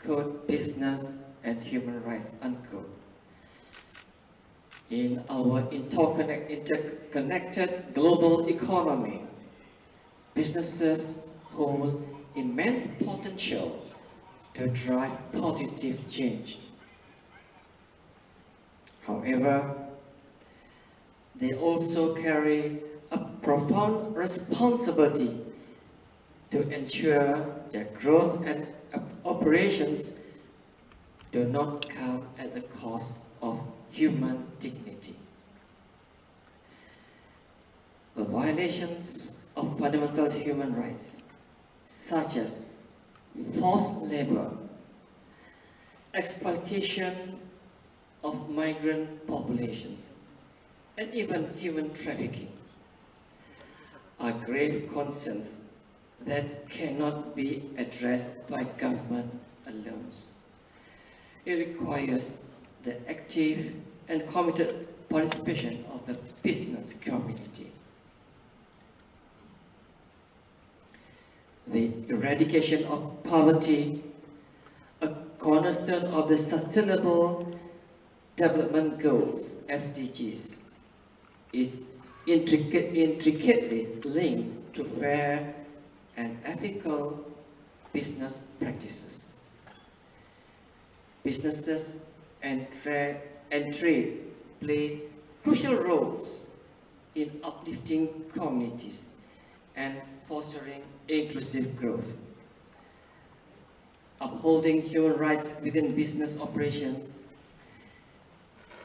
unquote, business and human rights, unquote. In our interconnected global economy, businesses hold immense potential to drive positive change. However, they also carry a profound responsibility to ensure their growth and operations do not come at the cost of human dignity. The violations of fundamental human rights, such as forced labor, exploitation of migrant populations, and even human trafficking, are grave concerns that cannot be addressed by government alone. It requires the active and committed participation of the business community. The eradication of poverty, a cornerstone of the Sustainable Development Goals, SDGs, is intricately linked to fair and ethical business practices. Businesses and trade play crucial roles in uplifting communities and fostering inclusive growth. Upholding human rights within business operations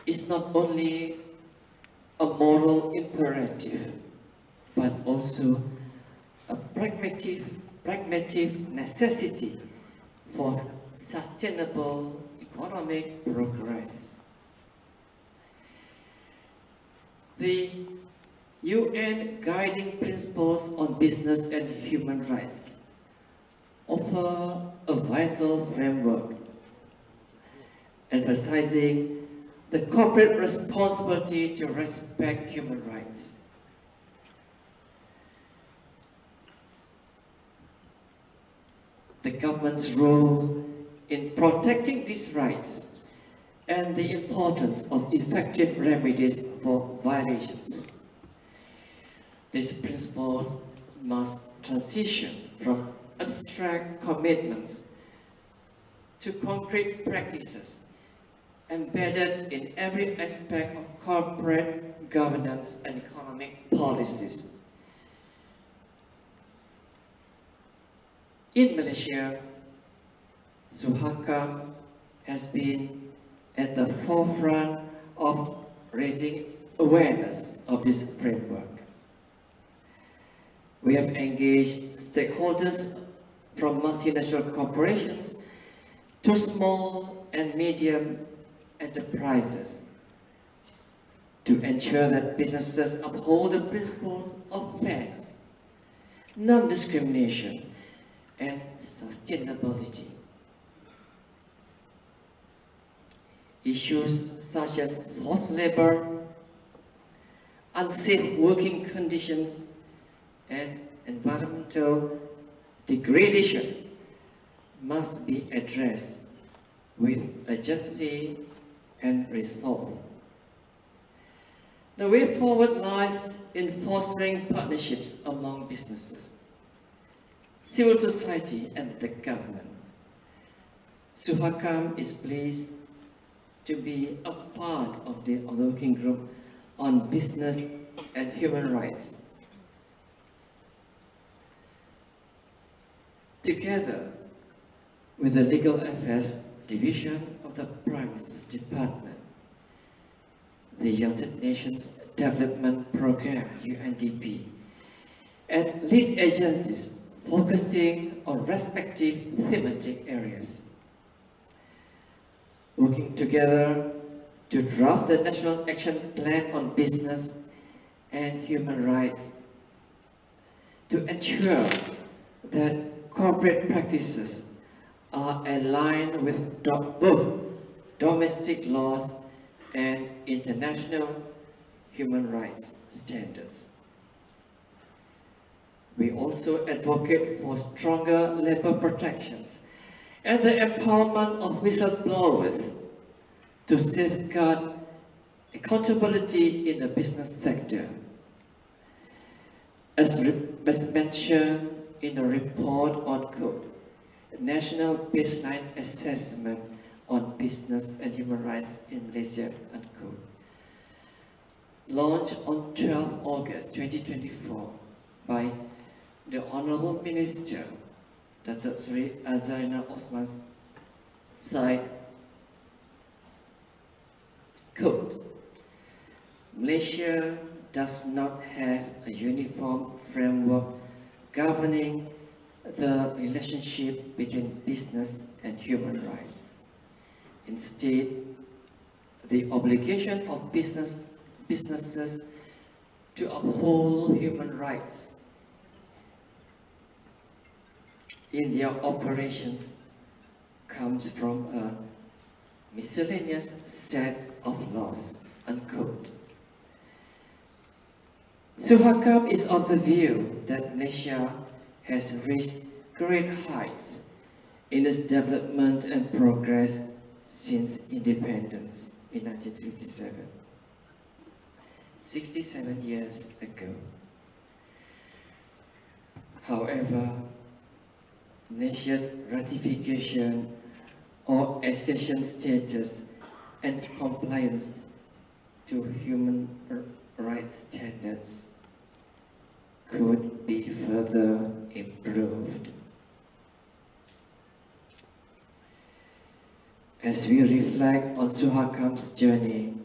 is not only a moral imperative, but also a pragmatic necessity for sustainable economic progress. The UN Guiding Principles on Business and Human Rights offer a vital framework emphasizing the corporate responsibility to respect human rights. The government's role in protecting these rights and the importance of effective remedies for violations. These principles must transition from abstract commitments to concrete practices embedded in every aspect of corporate governance and economic policies. In Malaysia, SUHAKAM has been at the forefront of raising awareness of this framework. We have engaged stakeholders from multinational corporations to small and medium enterprises to ensure that businesses uphold the principles of fairness, non-discrimination, and sustainability. Issues such as forced labor, unsafe working conditions, and environmental degradation must be addressed with urgency and resolve. The way forward lies in fostering partnerships among businesses, civil society, and the government. SUHAKAM is pleased to be a part of the working group on business and human rights. Together with the Legal Affairs Division of the Prime Minister's Department, the United Nations Development Programme, UNDP, and lead agencies focusing on respective thematic areas. Working together to draft the National Action Plan on Business and Human Rights to ensure that corporate practices are aligned with both domestic laws and international human rights standards. We also advocate for stronger labor protections and the empowerment of whistleblowers to safeguard accountability in the business sector. As mentioned in the report on Code, National Baseline Assessment on Business and Human Rights in Malaysia, Code, launched on 12 August 2024 by the Honorable Minister, Datuk Seri Azarina Osman Said. Quote, Malaysia does not have a uniform framework governing the relationship between business and human rights. Instead, the obligation of businesses to uphold human rights in their operations comes from a miscellaneous set of laws, unquote. SUHAKAM is of the view that Malaysia has reached great heights in its development and progress since independence in 1957, 67 years ago. However, Malaysia's ratification or accession status and compliance to human rights standards could be further improved. As we reflect on SUHAKAM's journey,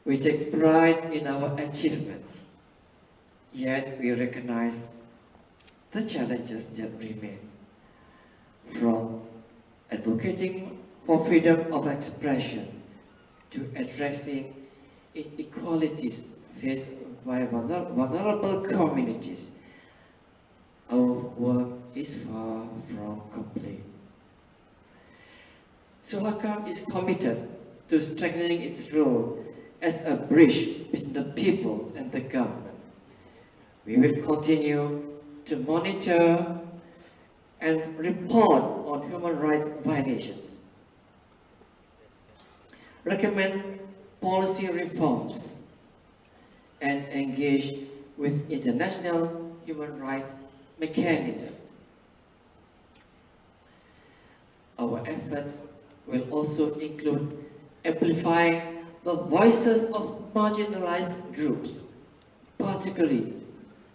we take pride in our achievements, yet we recognize the challenges that remain, from advocating for freedom of expression to addressing inequalities faced by vulnerable communities. Our work is far from complete. SUHAKAM is committed to strengthening its role as a bridge between the people and the government. We will continue to monitor and report on human rights violations, recommend policy reforms, and engage with international human rights mechanisms. Our efforts will also include amplifying the voices of marginalized groups, particularly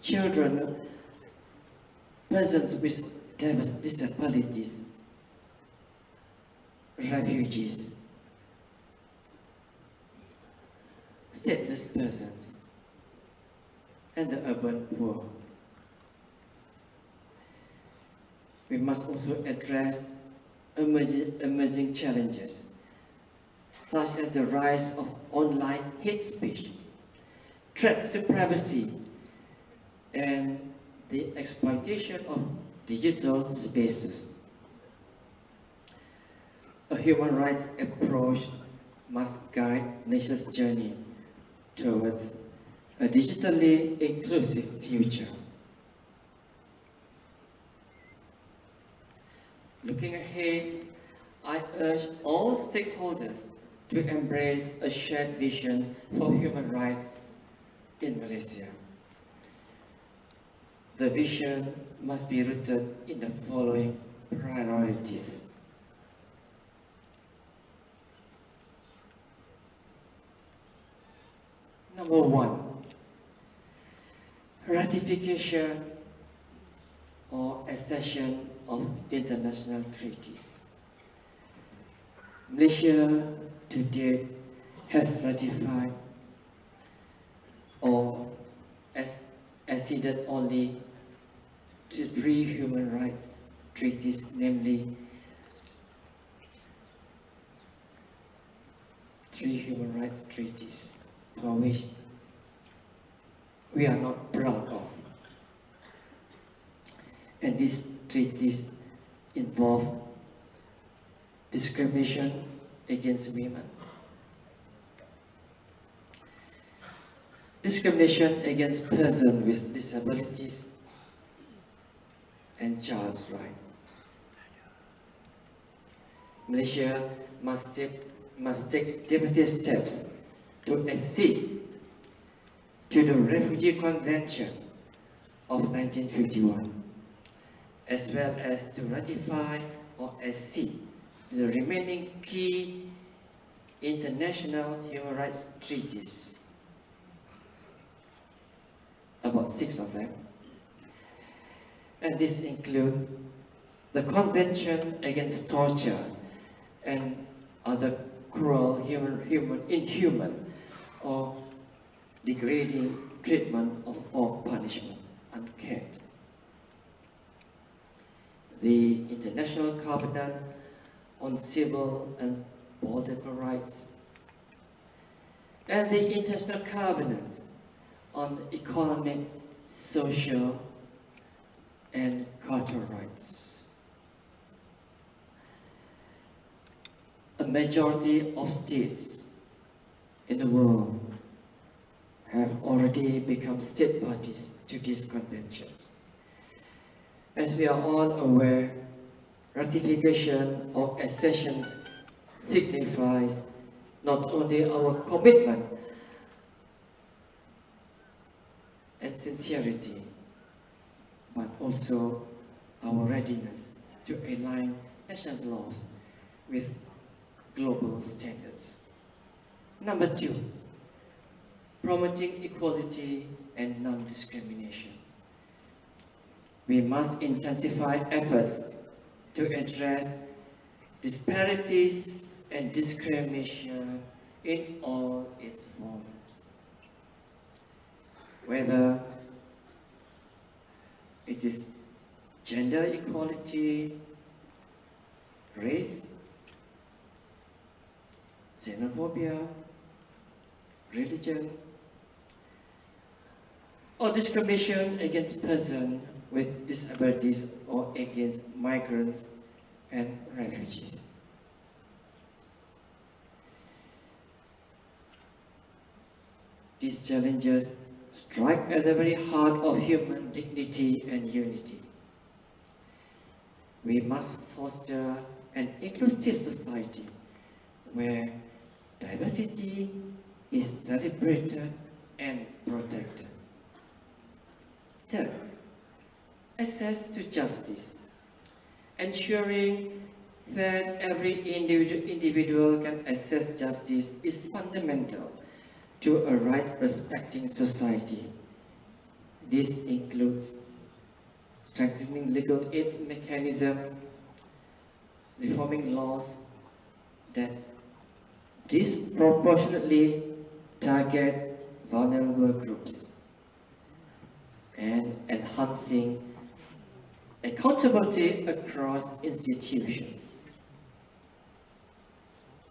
children, persons with disabilities, refugees, stateless persons, and the urban poor. We must also address emerging challenges, such as the rise of online hate speech, threats to privacy, and the exploitation of digital spaces. A human rights approach must guide Malaysia's journey towards a digitally inclusive future. Looking ahead, I urge all stakeholders to embrace a shared vision for human rights in Malaysia. The vision must be rooted in the following priorities. Number one, ratification or accession of international treaties. Malaysia to date has ratified or acceded only to 3 human rights treaties, namely 3 human rights treaties, for which we are not proud of. And these treaties involve discrimination against women, discrimination against persons with disabilities, and child's rights. Malaysia must take definitive steps to accede to the Refugee Convention of 1951, as well as to ratify or accede to the remaining key international human rights treaties, about 6 of them. And these include the Convention Against Torture and other cruel, inhuman or degrading treatment of or punishment, UNCT. The International Covenant on Civil and Political Rights, and the International Covenant on Economic, Social, and Cultural Rights. A majority of states in the world have already become state parties to these conventions. As we are all aware, ratification or accessions signifies not only our commitment and sincerity, but also our readiness to align national laws with global standards. Number 2, promoting equality and non-discrimination. We must intensify efforts to address disparities and discrimination in all its forms, whether it is gender equality, race, xenophobia, religion, or discrimination against persons with disabilities or against migrants and refugees. These challenges strike at the very heart of human dignity and unity. We must foster an inclusive society where diversity is celebrated and protected. Third, access to justice. Ensuring that every individual can access justice is fundamental to a right-respecting society. This includes strengthening legal aid mechanism, reforming laws that disproportionately target vulnerable groups, and enhancing accountability across institutions.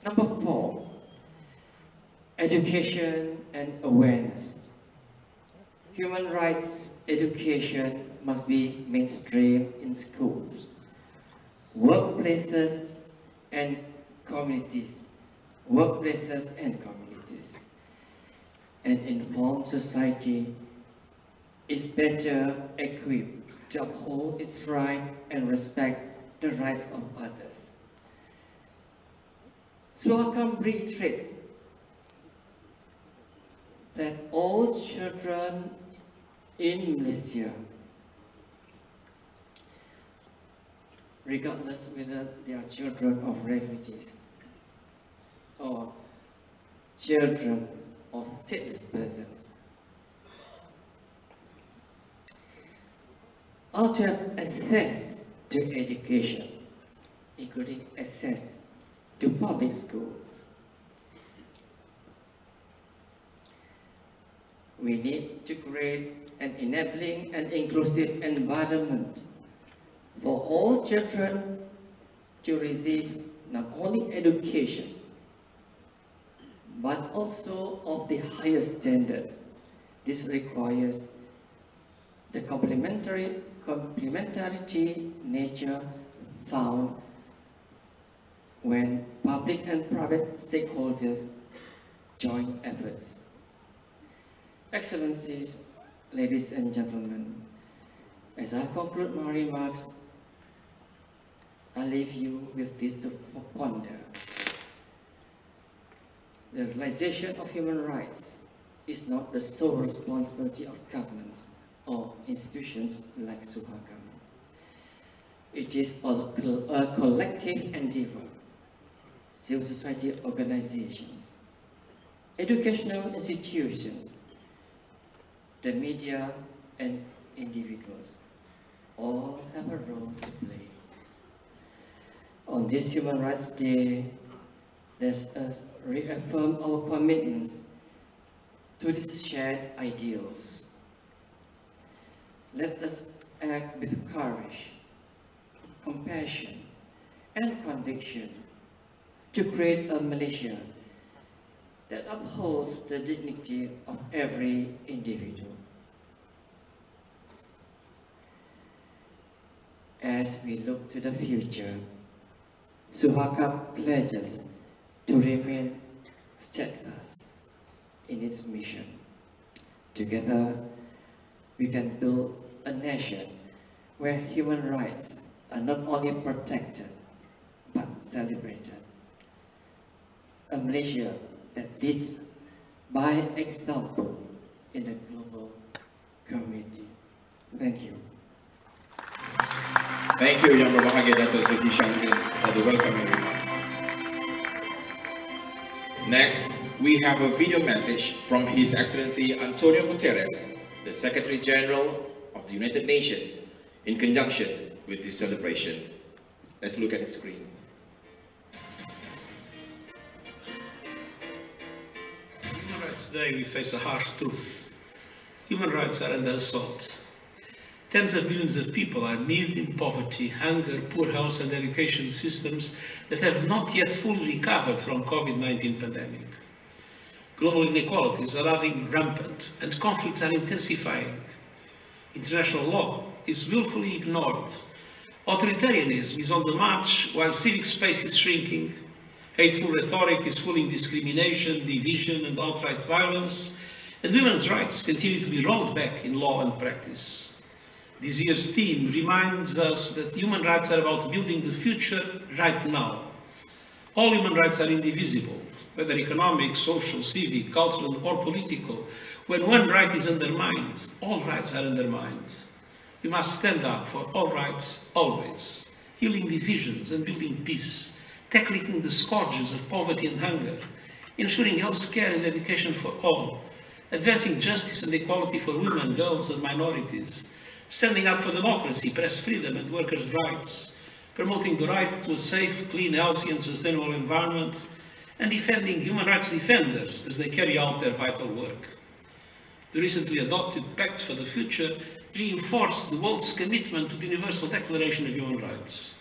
Number 4, education and awareness. Human rights education must be mainstream in schools, workplaces and communities, An informed society is better equipped to uphold its right and respect the rights of others. SUHAKAM reiterates that all children in Malaysia, regardless whether they are children of refugees or children of stateless persons, are to have access to education, including access to public schools. We need to create an enabling and inclusive environment for all children to receive not only education, but also of the highest standards. This requires the complementarity nature found when public and private stakeholders join efforts. Excellencies, ladies and gentlemen, as I conclude my remarks, I leave you with this to ponder. The realization of human rights is not the sole responsibility of governments or institutions like SUHAKAM. It is a collective endeavor. Civil society organizations, educational institutions, the media, and individuals all have a role to play. On this Human Rights Day, let us reaffirm our commitments to these shared ideals. Let us act with courage, compassion, and conviction to create a Malaysia that upholds the dignity of every individual. As we look to the future, SUHAKAM pledges to remain steadfast in its mission. Together, we can build a nation where human rights are not only protected, but celebrated. A Malaysia that leads by example in the global community. Thank you. Thank you, Yang Berbahagia Dato' Sri Syamrin, for the welcoming remarks. Next, we have a video message from His Excellency Antonio Guterres, the Secretary General of the United Nations, in conjunction with this celebration. Let's look at the screen. Today we face a harsh truth. Human rights are under assault. Tens of millions of people are mired in poverty, hunger, poor health and education systems that have not yet fully recovered from COVID-19 pandemic. Global inequalities are running rampant and conflicts are intensifying. International law is willfully ignored. Authoritarianism is on the march while civic space is shrinking. Hateful rhetoric is fueling discrimination, division and outright violence, and women's rights continue to be rolled back in law and practice. This year's theme reminds us that human rights are about building the future right now. All human rights are indivisible, whether economic, social, civic, cultural or political. When one right is undermined, all rights are undermined. We must stand up for all rights always, healing divisions and building peace, tackling the scourges of poverty and hunger, ensuring health care and education for all, advancing justice and equality for women, girls and minorities, standing up for democracy, press freedom and workers' rights, promoting the right to a safe, clean, healthy and sustainable environment, and defending human rights defenders as they carry out their vital work. The recently adopted Pact for the Future reinforced the world's commitment to the Universal Declaration of Human Rights.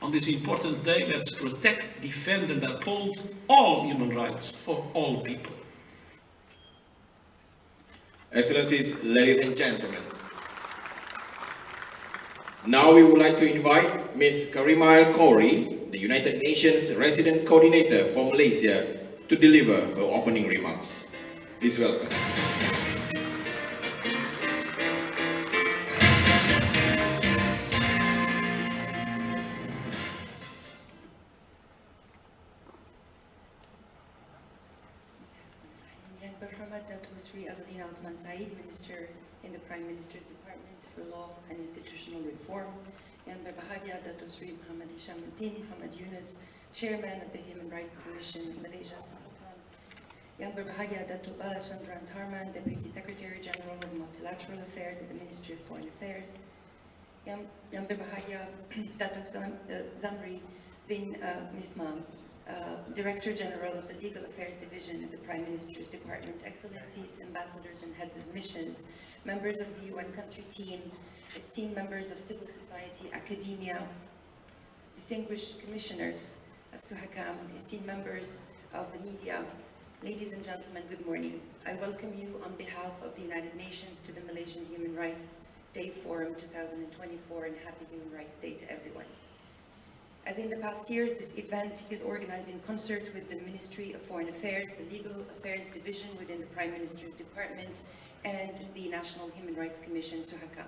On this important day, let's protect, defend and uphold all human rights for all people. Excellencies, ladies and gentlemen, now we would like to invite Ms. Karima El-Khoury, the United Nations Resident Coordinator for Malaysia, to deliver her opening remarks. Please welcome. Minister in the Prime Minister's Department for Law and Institutional Reform, Yang Berbahagia Dato' Sri Muhammad Hishamuddin Muhammad Yunus, Chairman of the Human Rights Commission in Malaysia, SUHAKAM, Yang Berbahagia Dato' Balachandran Tharman, Deputy Secretary General of Multilateral Affairs at the Ministry of Foreign Affairs, Yang Berbahagia Dato' Zamri bin Misma, Director General of the Legal Affairs Division at the Prime Minister's Department, Excellencies, Ambassadors and Heads of Missions, members of the UN country team, esteemed members of civil society, academia, distinguished commissioners of SUHAKAM, esteemed members of the media, ladies and gentlemen, good morning. I welcome you on behalf of the United Nations to the Malaysian Human Rights Day Forum 2024 and Happy Human Rights Day to everyone. As in the past years, this event is organized in concert with the Ministry of Foreign Affairs, the Legal Affairs Division within the Prime Minister's Department, and the National Human Rights Commission, SUHAKAM.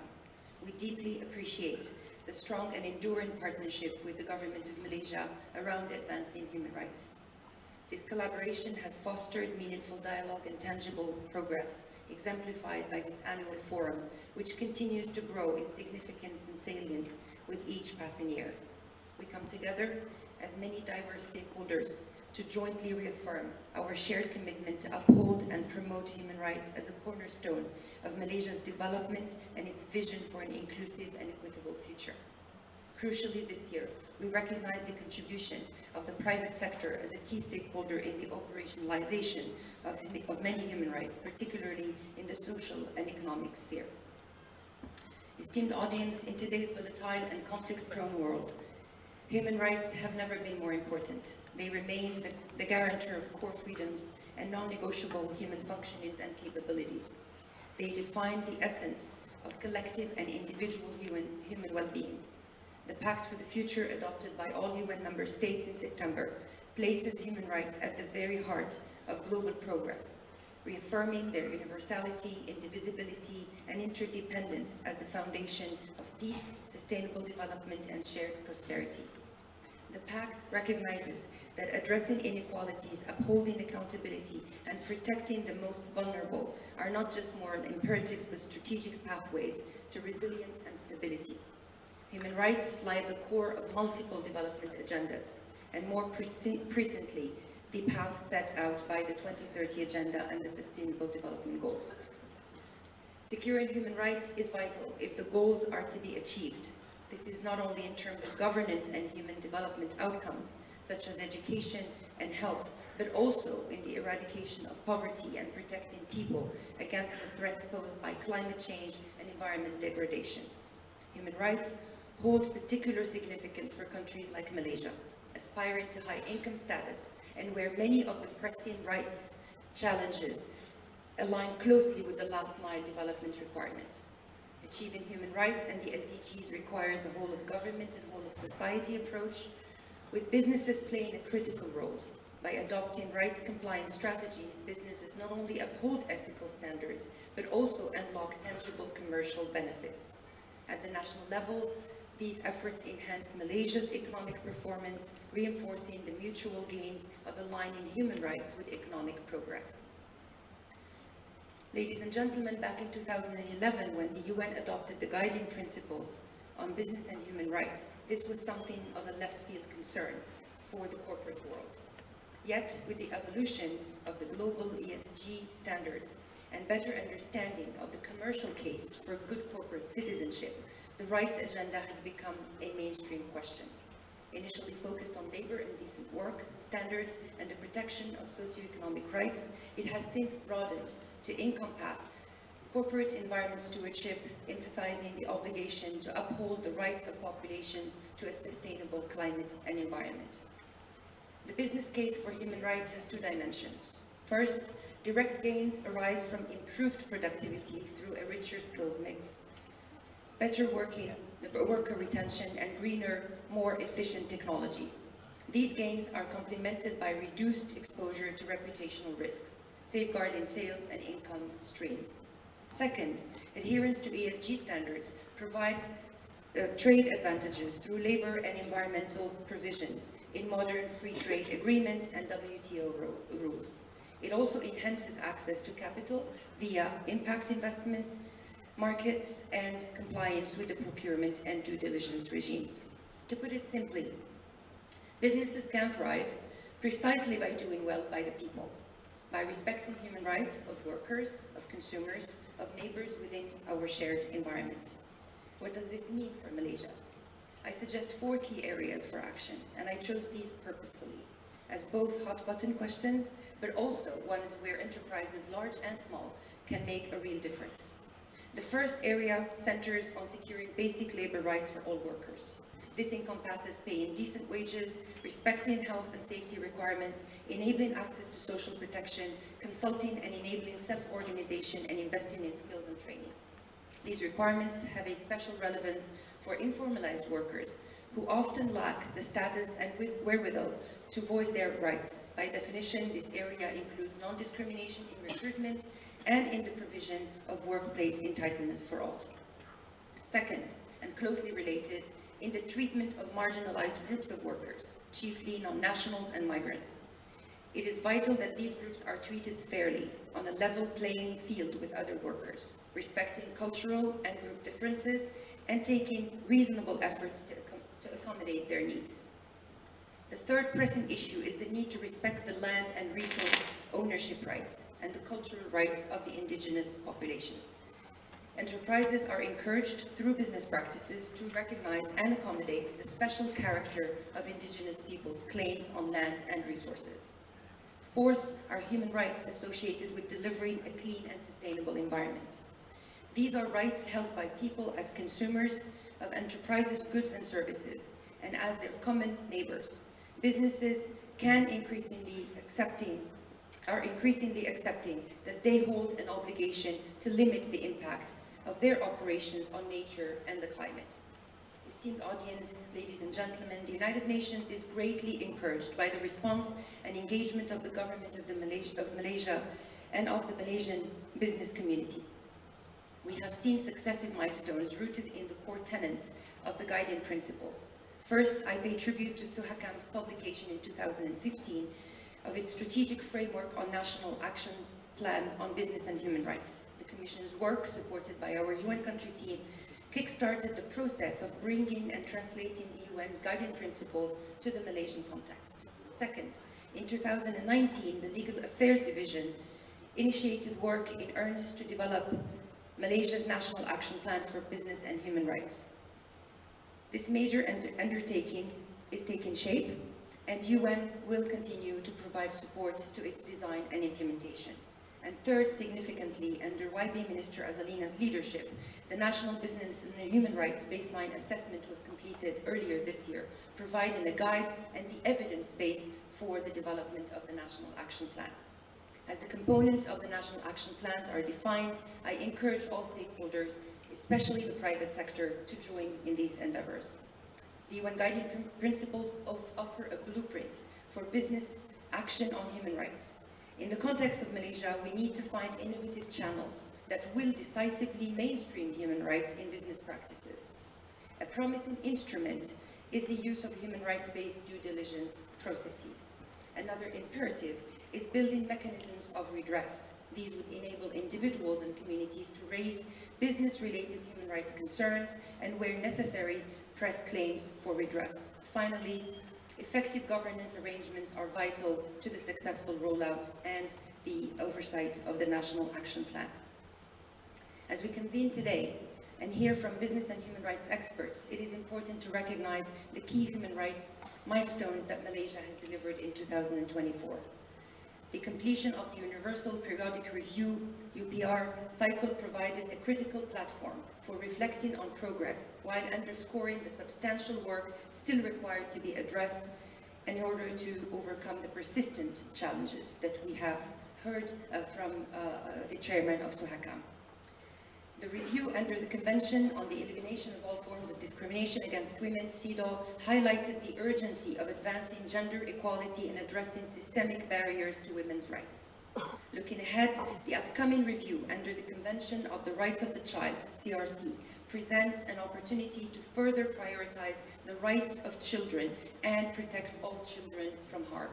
We deeply appreciate the strong and enduring partnership with the Government of Malaysia around advancing human rights. This collaboration has fostered meaningful dialogue and tangible progress, exemplified by this annual forum, which continues to grow in significance and salience with each passing year. We come together as many diverse stakeholders to jointly reaffirm our shared commitment to uphold and promote human rights as a cornerstone of Malaysia's development and its vision for an inclusive and equitable future. Crucially, this year, we recognize the contribution of the private sector as a key stakeholder in the operationalization of many human rights, particularly in the social and economic sphere. Esteemed audience, in today's volatile and conflict-prone world, human rights have never been more important. They remain the guarantor of core freedoms and non-negotiable human functionings and capabilities. They define the essence of collective and individual human well-being. The Pact for the Future, adopted by all UN member states in September, places human rights at the very heart of global progress, reaffirming their universality, indivisibility, and interdependence as the foundation of peace, sustainable development, and shared prosperity. The Pact recognizes that addressing inequalities, upholding accountability, and protecting the most vulnerable are not just moral imperatives, but strategic pathways to resilience and stability. Human rights lie at the core of multiple development agendas, and more presently, the path set out by the 2030 Agenda and the Sustainable Development Goals. Securing human rights is vital if the goals are to be achieved. This is not only in terms of governance and human development outcomes, such as education and health, but also in the eradication of poverty and protecting people against the threats posed by climate change and environment degradation. Human rights hold particular significance for countries like Malaysia, aspiring to high income status and where many of the pressing rights challenges align closely with the last mile development requirements. Achieving human rights and the SDGs requires a whole of government and whole of society approach, with businesses playing a critical role. By adopting rights compliance strategies, businesses not only uphold ethical standards, but also unlock tangible commercial benefits. At the national level, these efforts enhance Malaysia's economic performance, reinforcing the mutual gains of aligning human rights with economic progress. Ladies and gentlemen, back in 2011, when the UN adopted the guiding principles on business and human rights, this was something of a left field concern for the corporate world. Yet, with the evolution of the global ESG standards and better understanding of the commercial case for good corporate citizenship, the rights agenda has become a mainstream question. Initially focused on labor and decent work standards and the protection of socioeconomic rights, it has since broadened to encompass corporate environment stewardship, emphasizing the obligation to uphold the rights of populations to a sustainable climate and environment. The business case for human rights has two dimensions. First, direct gains arise from improved productivity through a richer skills mix, better worker retention, and greener, more efficient technologies. These gains are complemented by reduced exposure to reputational risks, safeguarding sales and income streams. Second, adherence to ESG standards provides trade advantages through labor and environmental provisions in modern free trade agreements and WTO rules. It also enhances access to capital via impact investments, markets, and compliance with the procurement and due diligence regimes. To put it simply, businesses can thrive precisely by doing well by the people, by respecting human rights of workers, of consumers, of neighbors within our shared environment. What does this mean for Malaysia? I suggest 4 key areas for action, and I chose these purposefully as both hot-button questions, but also ones where enterprises, large and small, can make a real difference. The first area centers on securing basic labor rights for all workers. This encompasses paying decent wages, respecting health and safety requirements, enabling access to social protection, consulting and enabling self-organization, and investing in skills and training. These requirements have a special relevance for informalized workers who often lack the status and wherewithal to voice their rights. By definition, this area includes non-discrimination in recruitment and in the provision of workplace entitlements for all. Second, and closely related, in the treatment of marginalized groups of workers, chiefly non-nationals and migrants. It is vital that these groups are treated fairly, on a level playing field with other workers, respecting cultural and group differences and taking reasonable efforts to accommodate their needs. The third pressing issue is the need to respect the land and resource ownership rights and the cultural rights of the indigenous populations. Enterprises are encouraged through business practices to recognize and accommodate the special character of indigenous peoples' claims on land and resources. Fourth are human rights associated with delivering a clean and sustainable environment. These are rights held by people as consumers of enterprises' goods and services, and as their common neighbors. Businesses are increasingly accepting that they hold an obligation to limit the impact of their operations on nature and the climate. Esteemed audience, ladies and gentlemen, the United Nations is greatly encouraged by the response and engagement of the government of Malaysia and of the Malaysian business community. We have seen successive milestones rooted in the core tenets of the guiding principles. First, I pay tribute to SUHAKAM's publication in 2015 of its strategic framework on National Action Plan on Business and Human Rights. The Commission's work, supported by our UN country team, kick-started the process of bringing and translating the UN guiding principles to the Malaysian context. Second, in 2019, the Legal Affairs Division initiated work in earnest to develop Malaysia's National Action Plan for Business and Human Rights. This major undertaking is taking shape, and UN will continue to provide support to its design and implementation. And third, significantly, under YB Minister Azalina's leadership, the National Business and Human Rights Baseline Assessment was completed earlier this year, providing a guide and the evidence base for the development of the National Action Plan. As the components of the National Action Plans are defined, I encourage all stakeholders, especially the private sector, to join in these endeavors. The UN Guiding Principles offer a blueprint for business action on human rights. In the context of Malaysia, we need to find innovative channels that will decisively mainstream human rights in business practices. A promising instrument is the use of human rights-based due diligence processes. Another imperative is building mechanisms of redress. These would enable individuals and communities to raise business-related human rights concerns and, where necessary, press claims for redress. Finally, effective governance arrangements are vital to the successful rollout and the oversight of the National Action Plan. As we convene today and hear from business and human rights experts, it is important to recognize the key human rights milestones that Malaysia has delivered in 2024. The completion of the Universal Periodic Review, UPR, cycle provided a critical platform for reflecting on progress while underscoring the substantial work still required to be addressed in order to overcome the persistent challenges that we have heard from the chairman of SUHAKAM. The review under the Convention on the Elimination of All Forms of Discrimination Against Women, CEDAW, highlighted the urgency of advancing gender equality and addressing systemic barriers to women's rights. Looking ahead, the upcoming review under the Convention of the Rights of the Child, CRC, presents an opportunity to further prioritize the rights of children and protect all children from harm.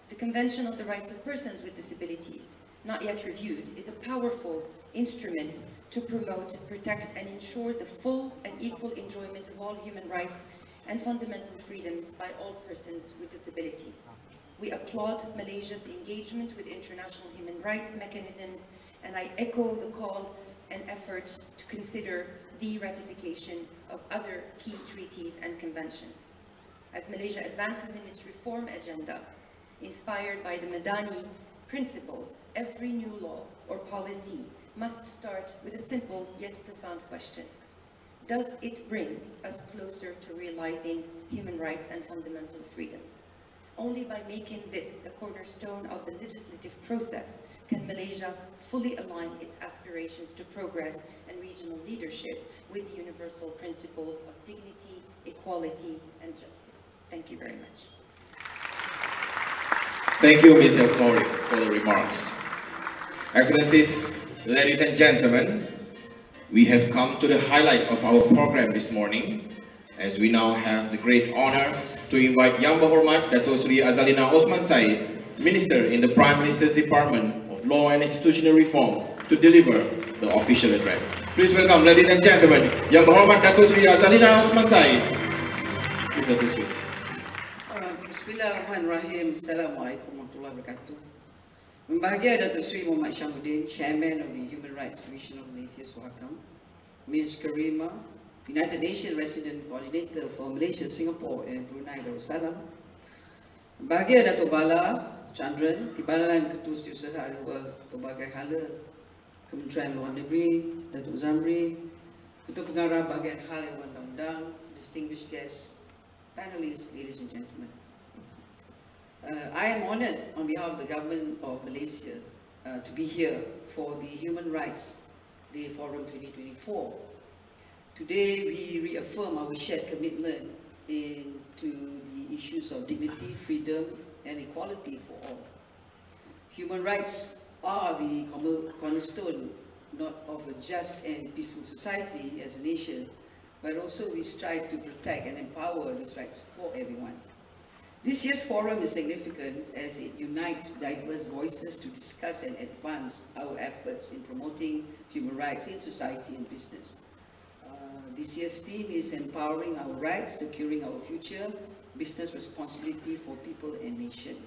The Convention on the Rights of Persons with Disabilities, not yet reviewed, is a powerful instrument to promote, protect, and ensure the full and equal enjoyment of all human rights and fundamental freedoms by all persons with disabilities. We applaud Malaysia's engagement with international human rights mechanisms, and I echo the call and effort to consider the ratification of other key treaties and conventions. As Malaysia advances in its reform agenda, inspired by the Madani principles, every new law or policy must start with a simple yet profound question. Does it bring us closer to realizing human rights and fundamental freedoms? Only by making this a cornerstone of the legislative process can Malaysia fully align its aspirations to progress and regional leadership with the universal principles of dignity, equality, and justice. Thank you very much. Thank you, Ms. Ehwal, for the remarks. Excellencies, ladies and gentlemen, we have come to the highlight of our program this morning, As we now have the great honor to invite Yang Berhormat Dato' Sri Azalina Osman Said, Minister in the Prime Minister's Department of Law and Institutional Reform, to deliver the official address. Please welcome, ladies and gentlemen, Yang Berhormat Dato' Sri Azalina Osman Said. Please, Dato' Sri. Bismillahirrahmanirrahim. Assalamualaikum warahmatullahi wabarakatuh. Bahagia Dato' Sri Muhammad Syamsuddin, Chairman of the Human Rights Commission of Malaysia, SUHAKAM, Ms. Karima, United Nations Resident Coordinator for Malaysia, Singapore and Brunei Darussalam, Bahagia Dato' Bala Chandran, Timbalan Ketua Setiausaha Ehwal pelbagai hala Kementerian Luar Negeri, Dato' Zamri, Ketua Pengarah Bahagian Hal Undang-Undang, distinguished guests, panelists, ladies and gentlemen. I am honoured on behalf of the Government of Malaysia to be here for the Human Rights Day Forum 2024. Today we reaffirm our shared commitment to the issues of dignity, freedom and equality for all. Human rights are the cornerstone not of a just and peaceful society as a nation, but also we strive to protect and empower these rights for everyone. This year's forum is significant as it unites diverse voices to discuss and advance our efforts in promoting human rights in society and business. This year's theme is empowering our rights, securing our future, business responsibility for people and nation.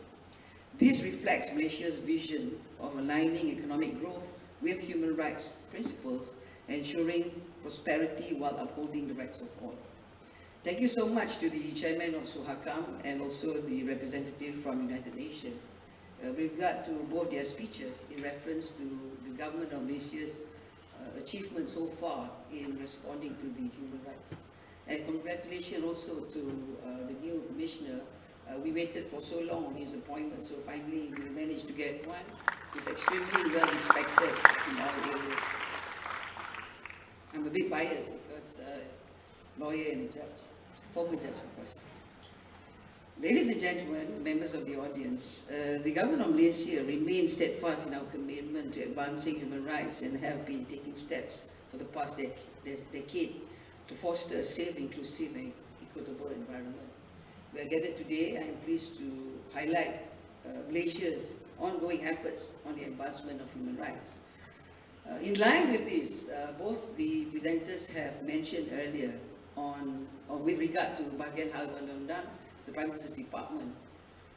This reflects Malaysia's vision of aligning economic growth with human rights principles, ensuring prosperity while upholding the rights of all. Thank you so much to the Chairman of SUHAKAM and also the representative from United Nations with regard to both their speeches in reference to the Government of Malaysia's achievement so far in responding to the human rights. And congratulations also to the new Commissioner. We waited for so long on his appointment, so finally we managed to get one who's extremely well respected in our area. I'm a bit biased because lawyer and a judge, former judge of course. Ladies and gentlemen, members of the audience, the Government of Malaysia remains steadfast in our commitment to advancing human rights and have been taking steps for the past decade to foster a safe, inclusive and equitable environment. We are gathered today. I am pleased to highlight Malaysia's ongoing efforts on the advancement of human rights. In line with this, both the presenters have mentioned earlier with regard to Bahagian Hal Undang-Undang, the Prime Minister's Department,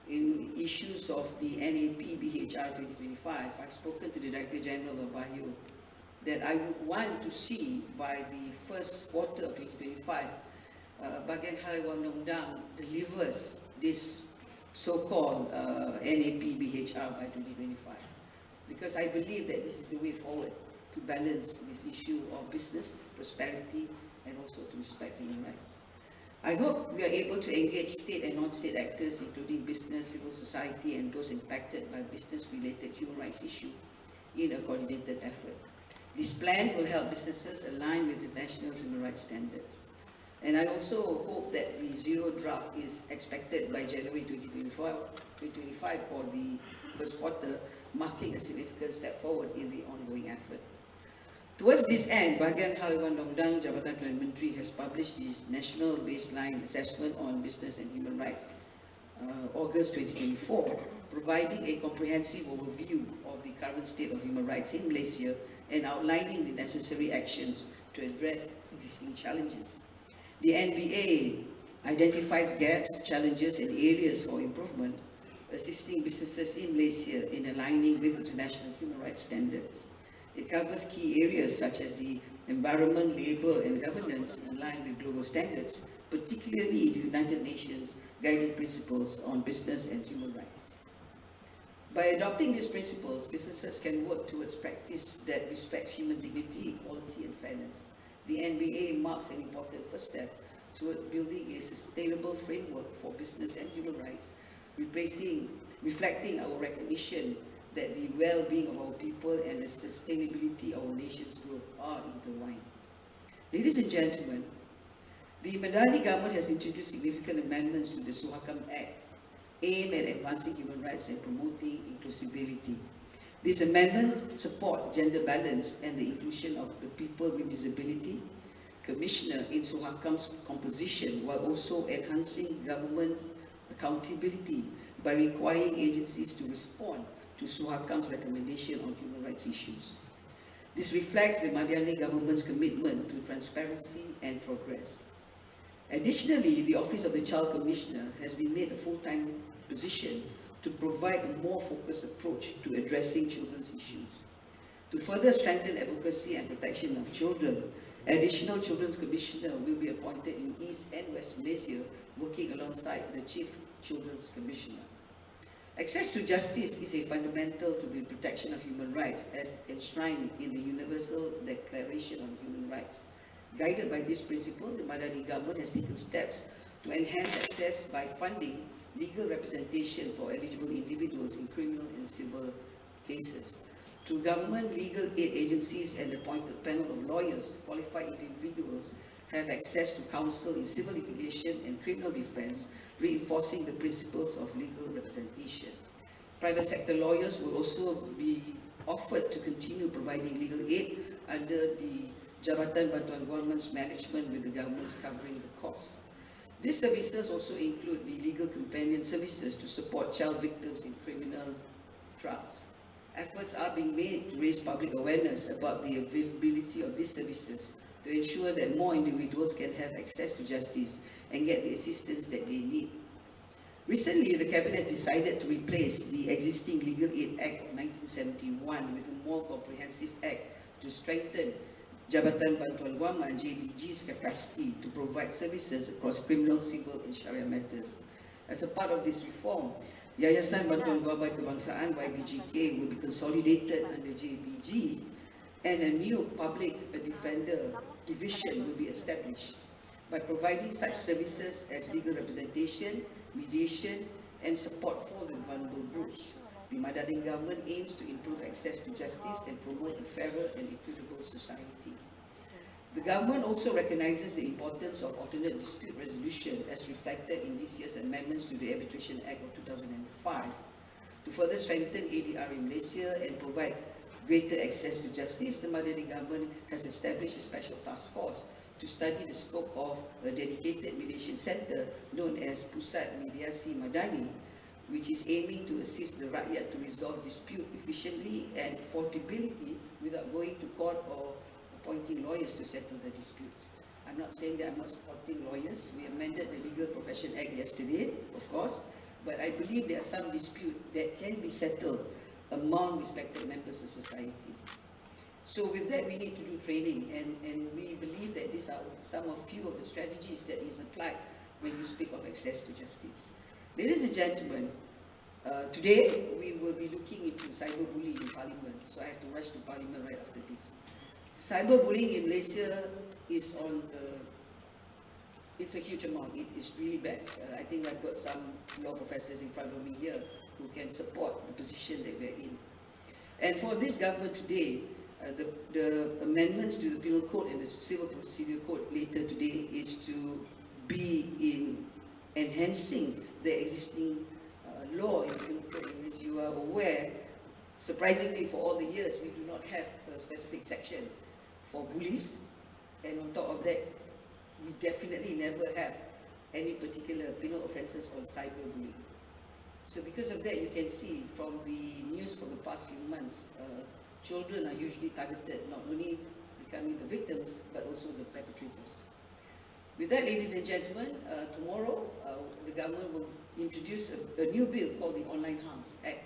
in issues of the NAP BHR 2025, I've spoken to the Director General of BHEUU that I would want to see by the first quarter of 2025, Bahagian Hal Undang-Undang delivers this so-called NAP BHR by 2025. Because I believe that this is the way forward to balance this issue of business, prosperity, and also to respect human rights. I hope we are able to engage state and non-state actors, including business, civil society, and those impacted by business-related human rights issues in a coordinated effort. This plan will help businesses align with international human rights standards. And I also hope that the zero draft is expected by January 2025 or the first quarter, marking a significant step forward in the ongoing effort. Towards this end, Bahagian Hal Undang-Undang Jabatan Perdana Menteri has published the National Baseline Assessment on Business and Human Rights, August 2024, providing a comprehensive overview of the current state of human rights in Malaysia and outlining the necessary actions to address existing challenges. The NBA identifies gaps, challenges, and areas for improvement, assisting businesses in Malaysia in aligning with international human rights standards. It covers key areas such as the environment, labor, and governance in line with global standards, particularly the United Nations guiding principles on business and human rights. By adopting these principles, businesses can work towards practice that respects human dignity, equality, and fairness. The NBA marks an important first step toward building a sustainable framework for business and human rights, reflecting our recognition that the well-being of our people and the sustainability of our nation's growth are intertwined. Ladies and gentlemen, the Madani government has introduced significant amendments to the SUHAKAM Act aimed at advancing human rights and promoting inclusivity. These amendments support gender balance and the inclusion of the people with disability, Commissioner in SUHAKAM's composition, while also enhancing government accountability by requiring agencies to respond to SUHAKAM's recommendation on human rights issues. This reflects the Madiani government's commitment to transparency and progress. Additionally, the Office of the Child Commissioner has been made a full-time position to provide a more focused approach to addressing children's issues. To further strengthen advocacy and protection of children, additional Children's Commissioner will be appointed in East and West Malaysia, working alongside the Chief Children's Commissioner. Access to justice is a fundamental to the protection of human rights as enshrined in the Universal Declaration on Human Rights. Guided by this principle, the Madani government has taken steps to enhance access by funding legal representation for eligible individuals in criminal and civil cases. Through government legal aid agencies and appointed panel of lawyers, qualified individuals have access to counsel in civil litigation and criminal defense, reinforcing the principles of legal representation. Private sector lawyers will also be offered to continue providing legal aid under the Jabatan Bantuan Government's management, with the governments covering the costs. These services also include the legal companion services to support child victims in criminal trials. Efforts are being made to raise public awareness about the availability of these services to ensure that more individuals can have access to justice and get the assistance that they need. Recently, the Cabinet decided to replace the existing Legal Aid Act of 1971 with a more comprehensive act to strengthen Jabatan Bantuan Guaman JBG's capacity to provide services across criminal, civil and Sharia matters. As a part of this reform, Yayasan Bantuan Guaman Kebangsaan YBGK will be consolidated under JBG, and a new public defender division will be established. By providing such services as legal representation, mediation and support for the vulnerable groups, the Madani government aims to improve access to justice and promote a fairer and equitable society. The government also recognizes the importance of alternate dispute resolution as reflected in this year's amendments to the Arbitration Act of 2005. To further strengthen ADR in Malaysia and provide greater access to justice, the Madani government has established a special task force to study the scope of a dedicated mediation center known as Pusat Mediasi Madani, which is aiming to assist the rakyat to resolve dispute efficiently and affordability without going to court or appointing lawyers to settle the dispute. I'm not saying that I'm not supporting lawyers. We amended the Legal Profession Act yesterday, of course, but I believe there are some disputes that can be settled among respected members of society. So with that, we need to do training, and we believe that these are few of the strategies that is applied when you speak of access to justice. Ladies and gentlemen, today we will be looking into cyberbullying in Parliament, so I have to rush to Parliament right after this. Cyberbullying in Malaysia is it's a huge amount. It is really bad. I think I've got some law professors in front of me here who can support the position that we're in. And for this government today, the amendments to the Penal Code and the Civil Procedure Code later today is to be in enhancing the existing law in the Penal Code. And as you are aware, surprisingly for all the years, we do not have a specific section for bullies, and on top of that, we definitely never have any particular penal offences on cyberbullying. So because of that, you can see from the news for the past few months, children are usually targeted, not only becoming the victims, but also the perpetrators. With that, ladies and gentlemen, tomorrow the government will introduce a new bill called the Online Harms Act.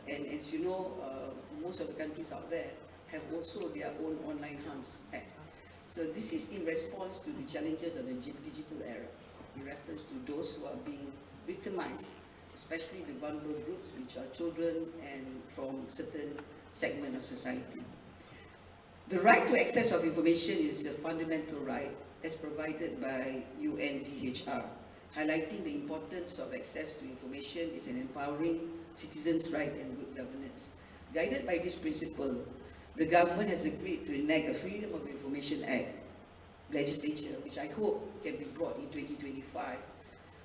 And as you know, most of the countries out there have also their own Online Harms Act. So this is in response to the challenges of the digital era, in reference to those who are being victimized, especially the vulnerable groups, which are children and from certain segment of society. The right to access of information is a fundamental right as provided by UNDHR. Highlighting the importance of access to information is an empowering citizens' right and good governance. Guided by this principle, the government has agreed to enact a Freedom of Information Act legislature, which I hope can be brought in 2025,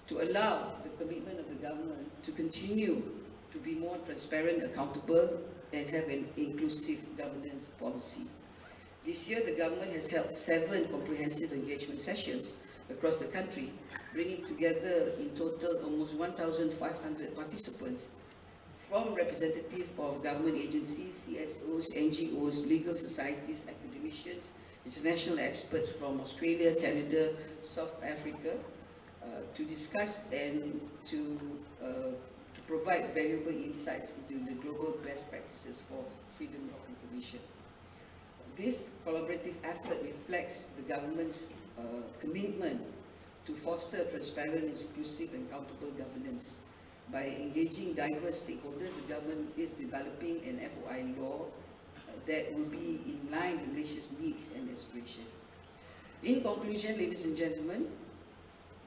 to allow the commitment of the government to continue to be more transparent, accountable, and have an inclusive governance policy. This year, the government has held 7 comprehensive engagement sessions across the country, bringing together in total almost 1,500 participants from representatives of government agencies, CSOs, NGOs, legal societies, academicians, international experts from Australia, Canada, South Africa, to discuss and to provide valuable insights into the global best practices for freedom of information. This collaborative effort reflects the government's commitment to foster transparent, inclusive and accountable governance. By engaging diverse stakeholders, the government is developing an FOI law that will be in line with Malaysia's needs and aspirations. In conclusion, ladies and gentlemen,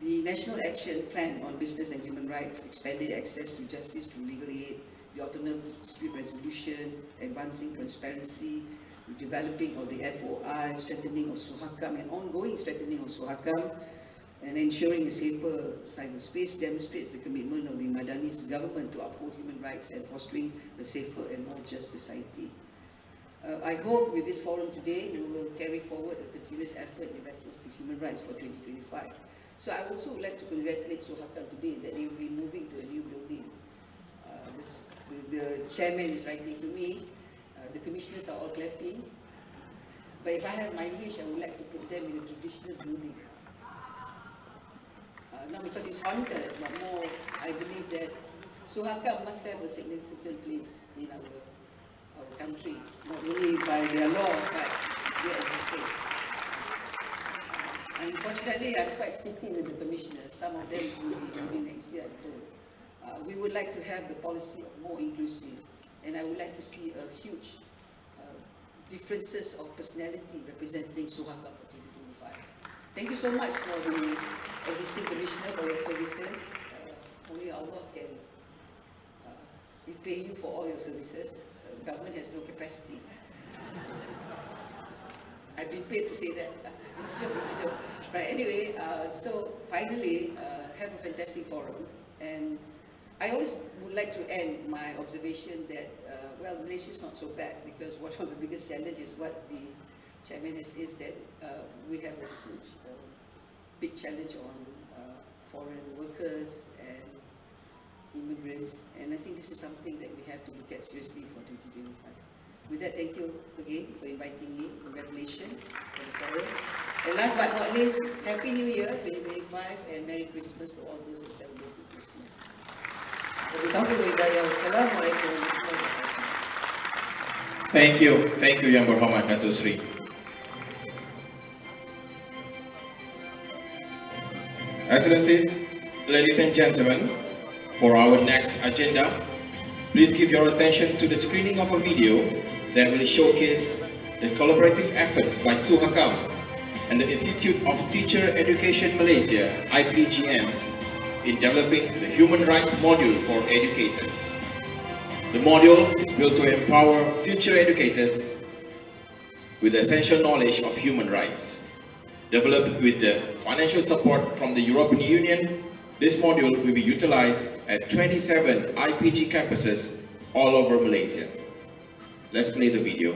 the National Action Plan on Business and Human Rights, expanded access to justice through legal aid, the alternative dispute resolution, advancing transparency, developing of the FOI, strengthening of SUHAKAM, and ongoing strengthening of SUHAKAM, and ensuring a safer cyberspace demonstrates the commitment of the Madani's government to uphold human rights and fostering a safer and more just society. I hope with this forum today, we will carry forward a continuous effort in reference to human rights for 2025. So I also would like to congratulate SUHAKAM today that they will be moving to a new building. The chairman is writing to me, the commissioners are all clapping, but if I have my wish, I would like to put them in a traditional building. Not because it's haunted, but more, I believe that SUHAKAM must have a significant place in our country, not only by their law, but their existence. Unfortunately, I'm quite sticky with the commissioners. Some of them will be joining next year. We would like to have the policy of more inclusive, and I would like to see a huge differences of personality representing SUHAKAM for 2025. Thank you so much for the existing commissioner for your services. Only Allah can repay you for all your services. Government has no capacity. I've been paid to say that. It's a joke. Right, anyway, so finally, have a fantastic forum. And I always would like to end my observation that, well, Malaysia is not so bad, because one of the biggest challenges, what the chairman has said, is that we have a huge, big challenge on foreign workers and immigrants, and I think this is something that we have to look at seriously for 2025. With that, thank you again for inviting me. Congratulations for the forum. And last but not least, Happy New Year 2025 and Merry Christmas to all those who celebrate Christmas. Thank you, Yang Berhormat Datuk Seri. Excellencies, ladies and gentlemen, for our next agenda, please give your attention to the screening of a video that will showcase the collaborative efforts by SUHAKAM and the Institute of Teacher Education Malaysia, IPGM, in developing the Human Rights Module for educators. The module is built to empower future educators with essential knowledge of human rights. Developed with the financial support from the European Union, this module will be utilized at 27 IPG campuses all over Malaysia. Let's play the video.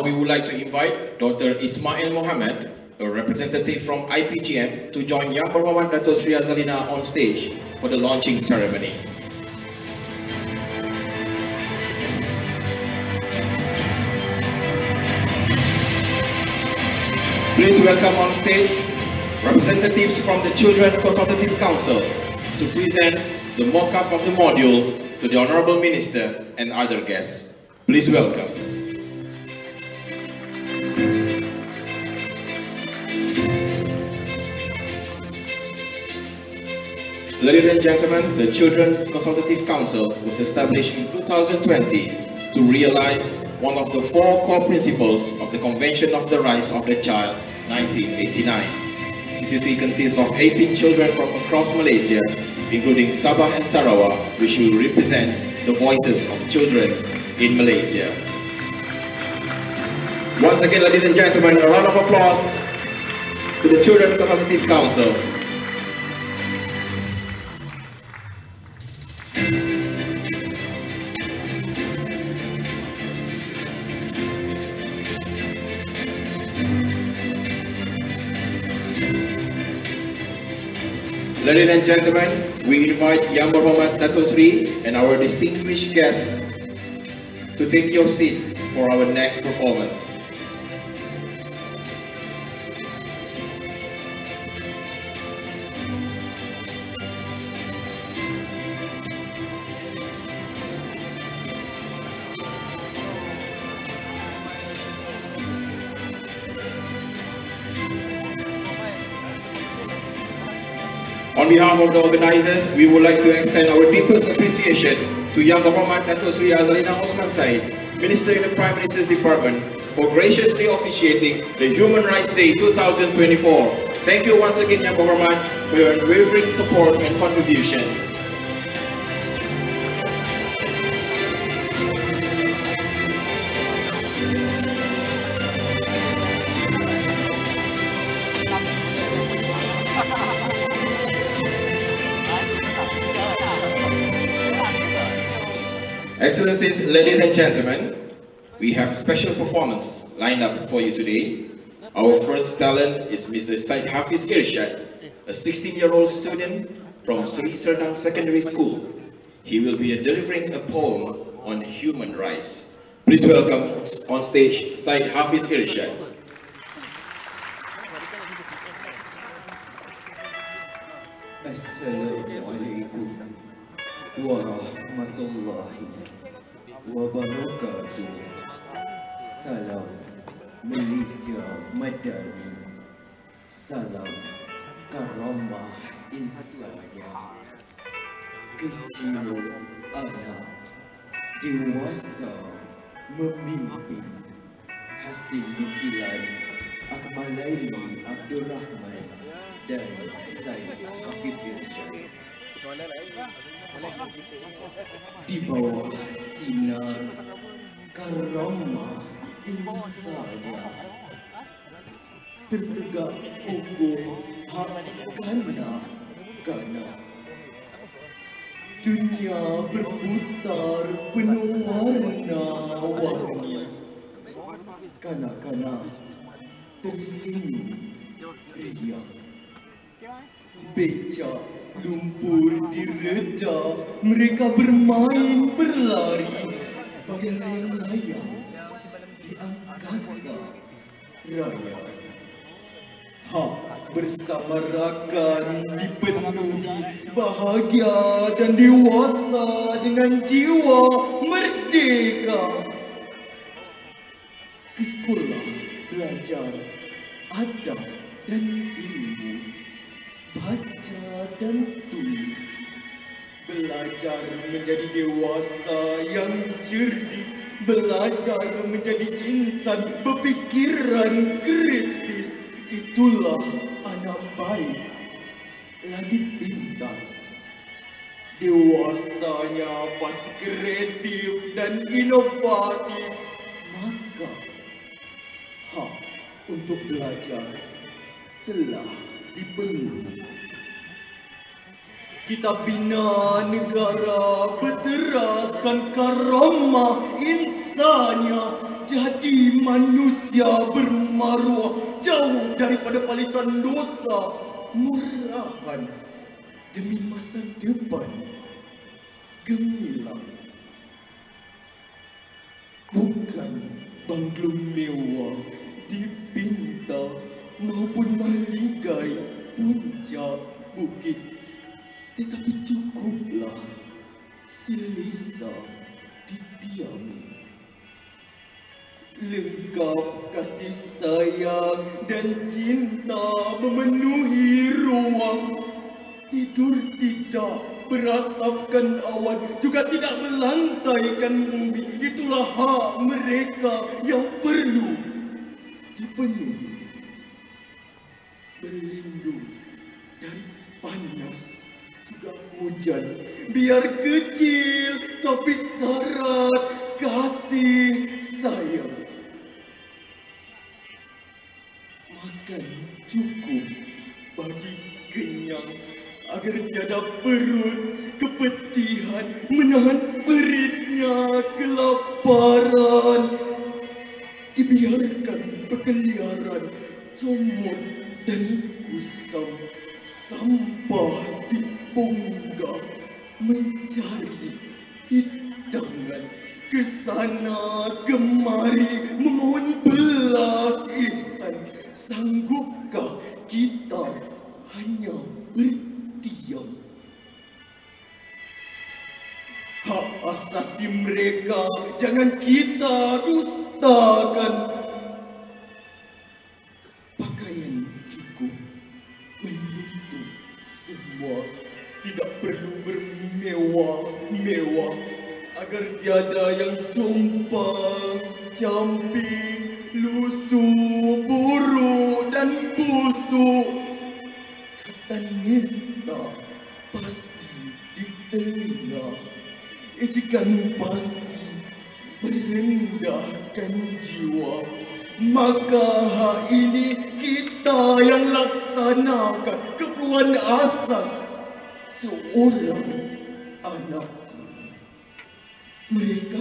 we would like to invite Dr. Ismail Mohammed, a representative from IPGM, to join Yang Berhormat Dato' Sri Azalina on stage for the launching ceremony. Please welcome on stage representatives from the Children Consultative Council to present the mock-up of the module to the Honourable Minister and other guests. Please welcome. Ladies and gentlemen, the Children Consultative Council was established in 2020 to realize one of the 4 core principles of the Convention of the Rights of the Child, 1989. CCC consists of 18 children from across Malaysia, including Sabah and Sarawak, which will represent the voices of children in Malaysia. Once again, ladies and gentlemen, a round of applause to the Children Consultative Council. Ladies and gentlemen, we invite Yang Berhormat Dato' Sri and our distinguished guests to take your seat for our next performance. On behalf of the organizers, we would like to extend our deepest appreciation to Yang Berhormat Dato' Sri Azalina Osman Said, Minister in the Prime Minister's Department, for graciously officiating the Human Rights Day 2024. Thank you once again, Yang Berhormat, for your unwavering support and contribution. Excellencies, ladies and gentlemen, we have a special performance lined up for you today. Our first talent is Mr. Syed Hafiz Irshad, a 16-year-old student from Sri Serdang Secondary School. He will be delivering a poem on human rights. Please welcome on stage Syed Hafiz Irshad. Assalamualaikum warahmatullahi wabarakatuh. Salam Malaysia Madani. Salam karamah insania. Kecil anak, dewasa memimpin. Hasil nukilan Akmal Laili Abdul Rahman dan Syed Hafiz Irshad. Di bawah sinar karamah insania, tertegak kukuh hak kanak-kanak. Dunia berputar penuh warna-warni. Kanak-kanak tersenyum riang. Becak lumpur direda, mereka bermain berlari bagai layang-layang di angkasa raya. Hak bersamarakan dipenuhi, bahagia dan dewasa dengan jiwa merdeka. Di sekolah belajar adab dan ilmu, baca dan tulis, belajar menjadi dewasa yang cerdik, belajar menjadi insan berpikiran kritis. Itulah anak baik, lagi pintar. Dewasanya pasti kreatif dan inovatif. Maka hak untuk belajar telah dipenuhi. Kita bina negara berteraskan karamah insania. jadi manusia bermaruah, jauh daripada palitan dosa, murahan demi masa depan gemilang. Bukan banglo mewah di pinta maupun mahligai puncak bukit, tetapi cukuplah selesa didiami. Lengkap kasih sayang dan cinta memenuhi ruang. Tidur tidak beratapkan awan, juga tidak melantaikan bumi. Itulah hak mereka yang perlu dipenuhi. Berlindung dari panas juga hujan, biar kecil tapi syarat kasih sayang. Makan cukup bagi kenyang, agar tiada perut kepedihan menahan perutnya kelaparan. Dibiarkan berkeliaran comot dan kusam, sampah dipunggah mencari hidangan, kesana kemari memohon belas ihsan. Sanggupkah kita hanya berdiam? Hak asasi mereka jangan kita dustakan. Pakaian cukup menutup semua, tidak perlu bermewah-mewah, agar tiada yang compang, camping, lusuh, buruk dan busuk. Kata nista pasti di telinga, etikan pasti merendahkan jiwa. Maka hak ini kita yang laksanakan, keperluan asas seorang anak. Mereka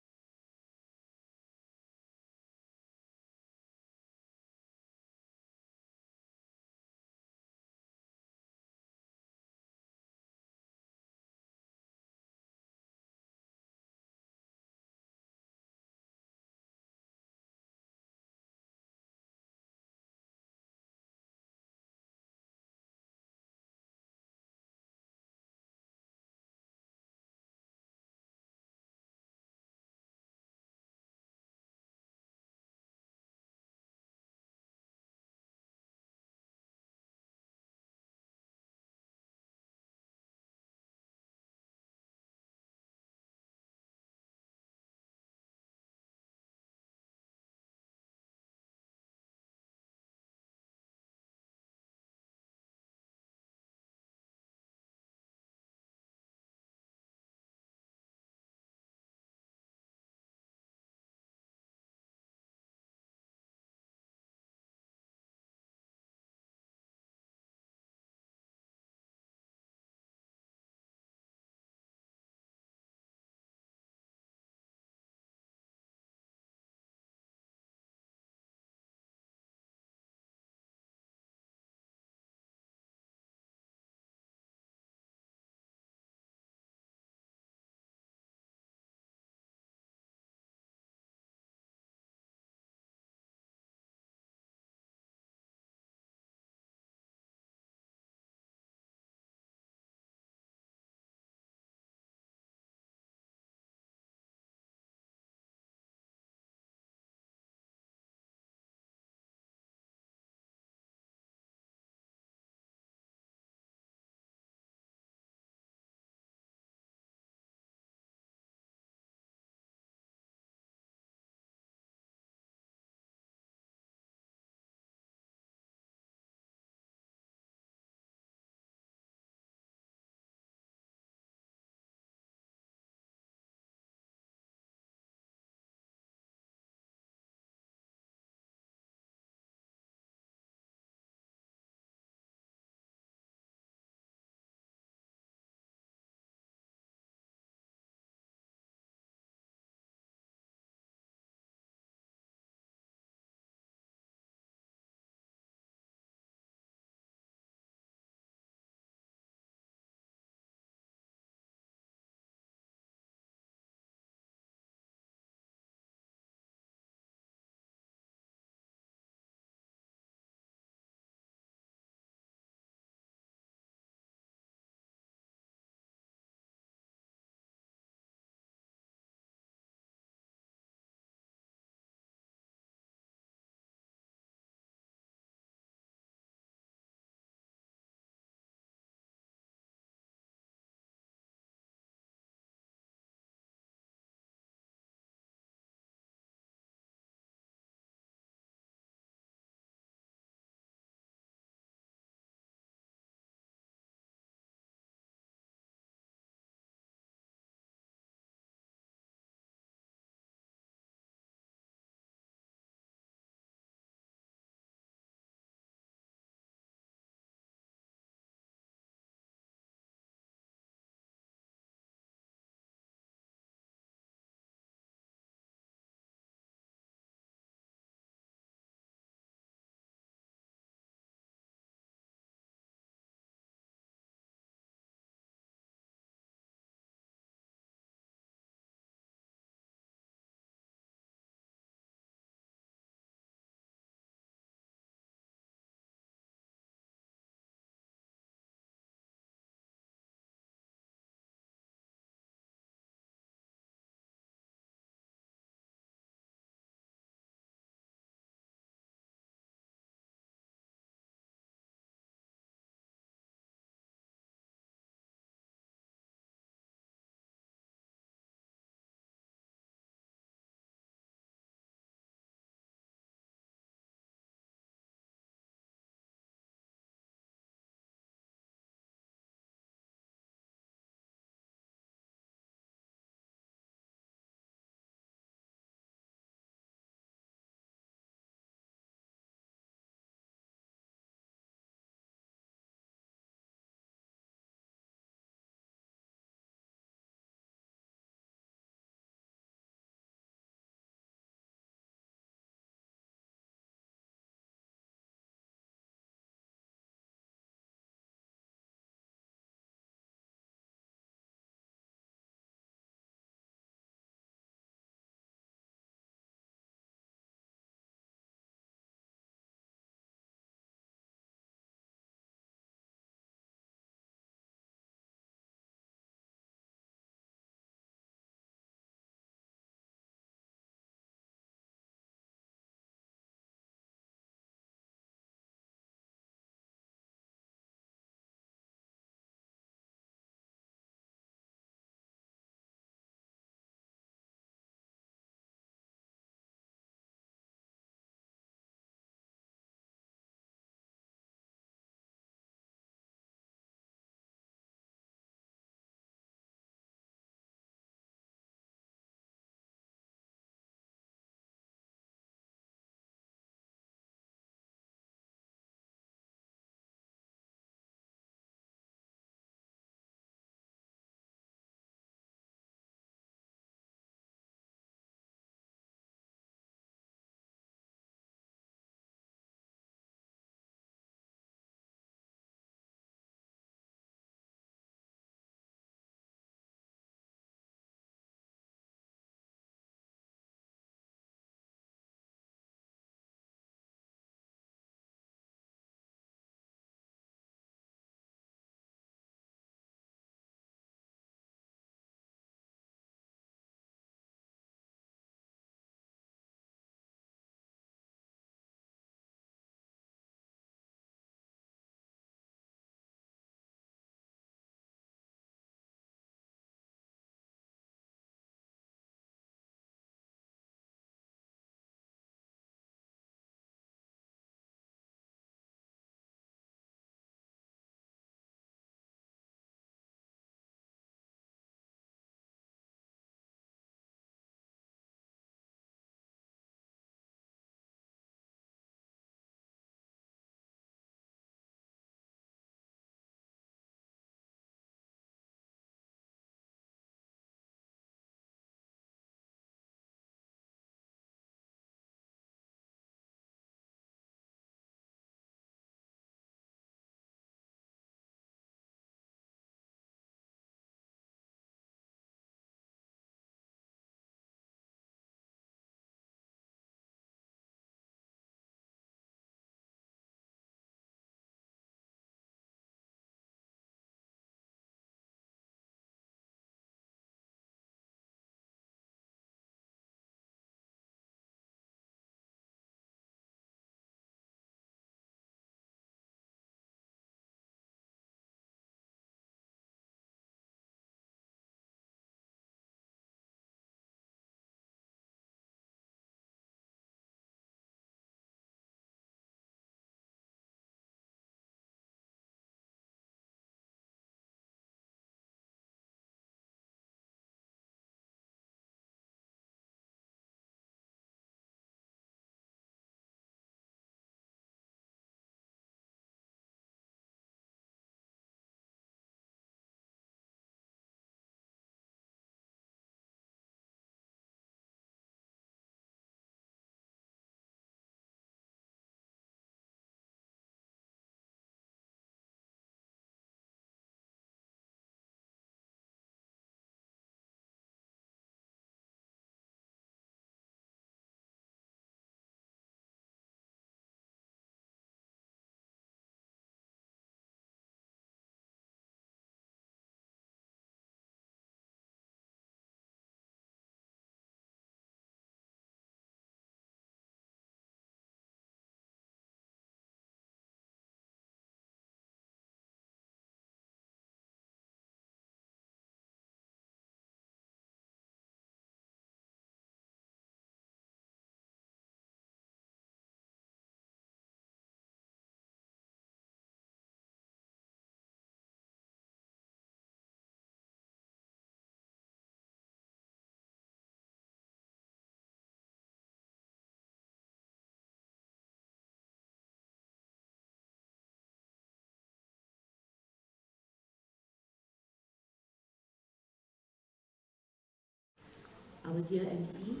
our dear MC,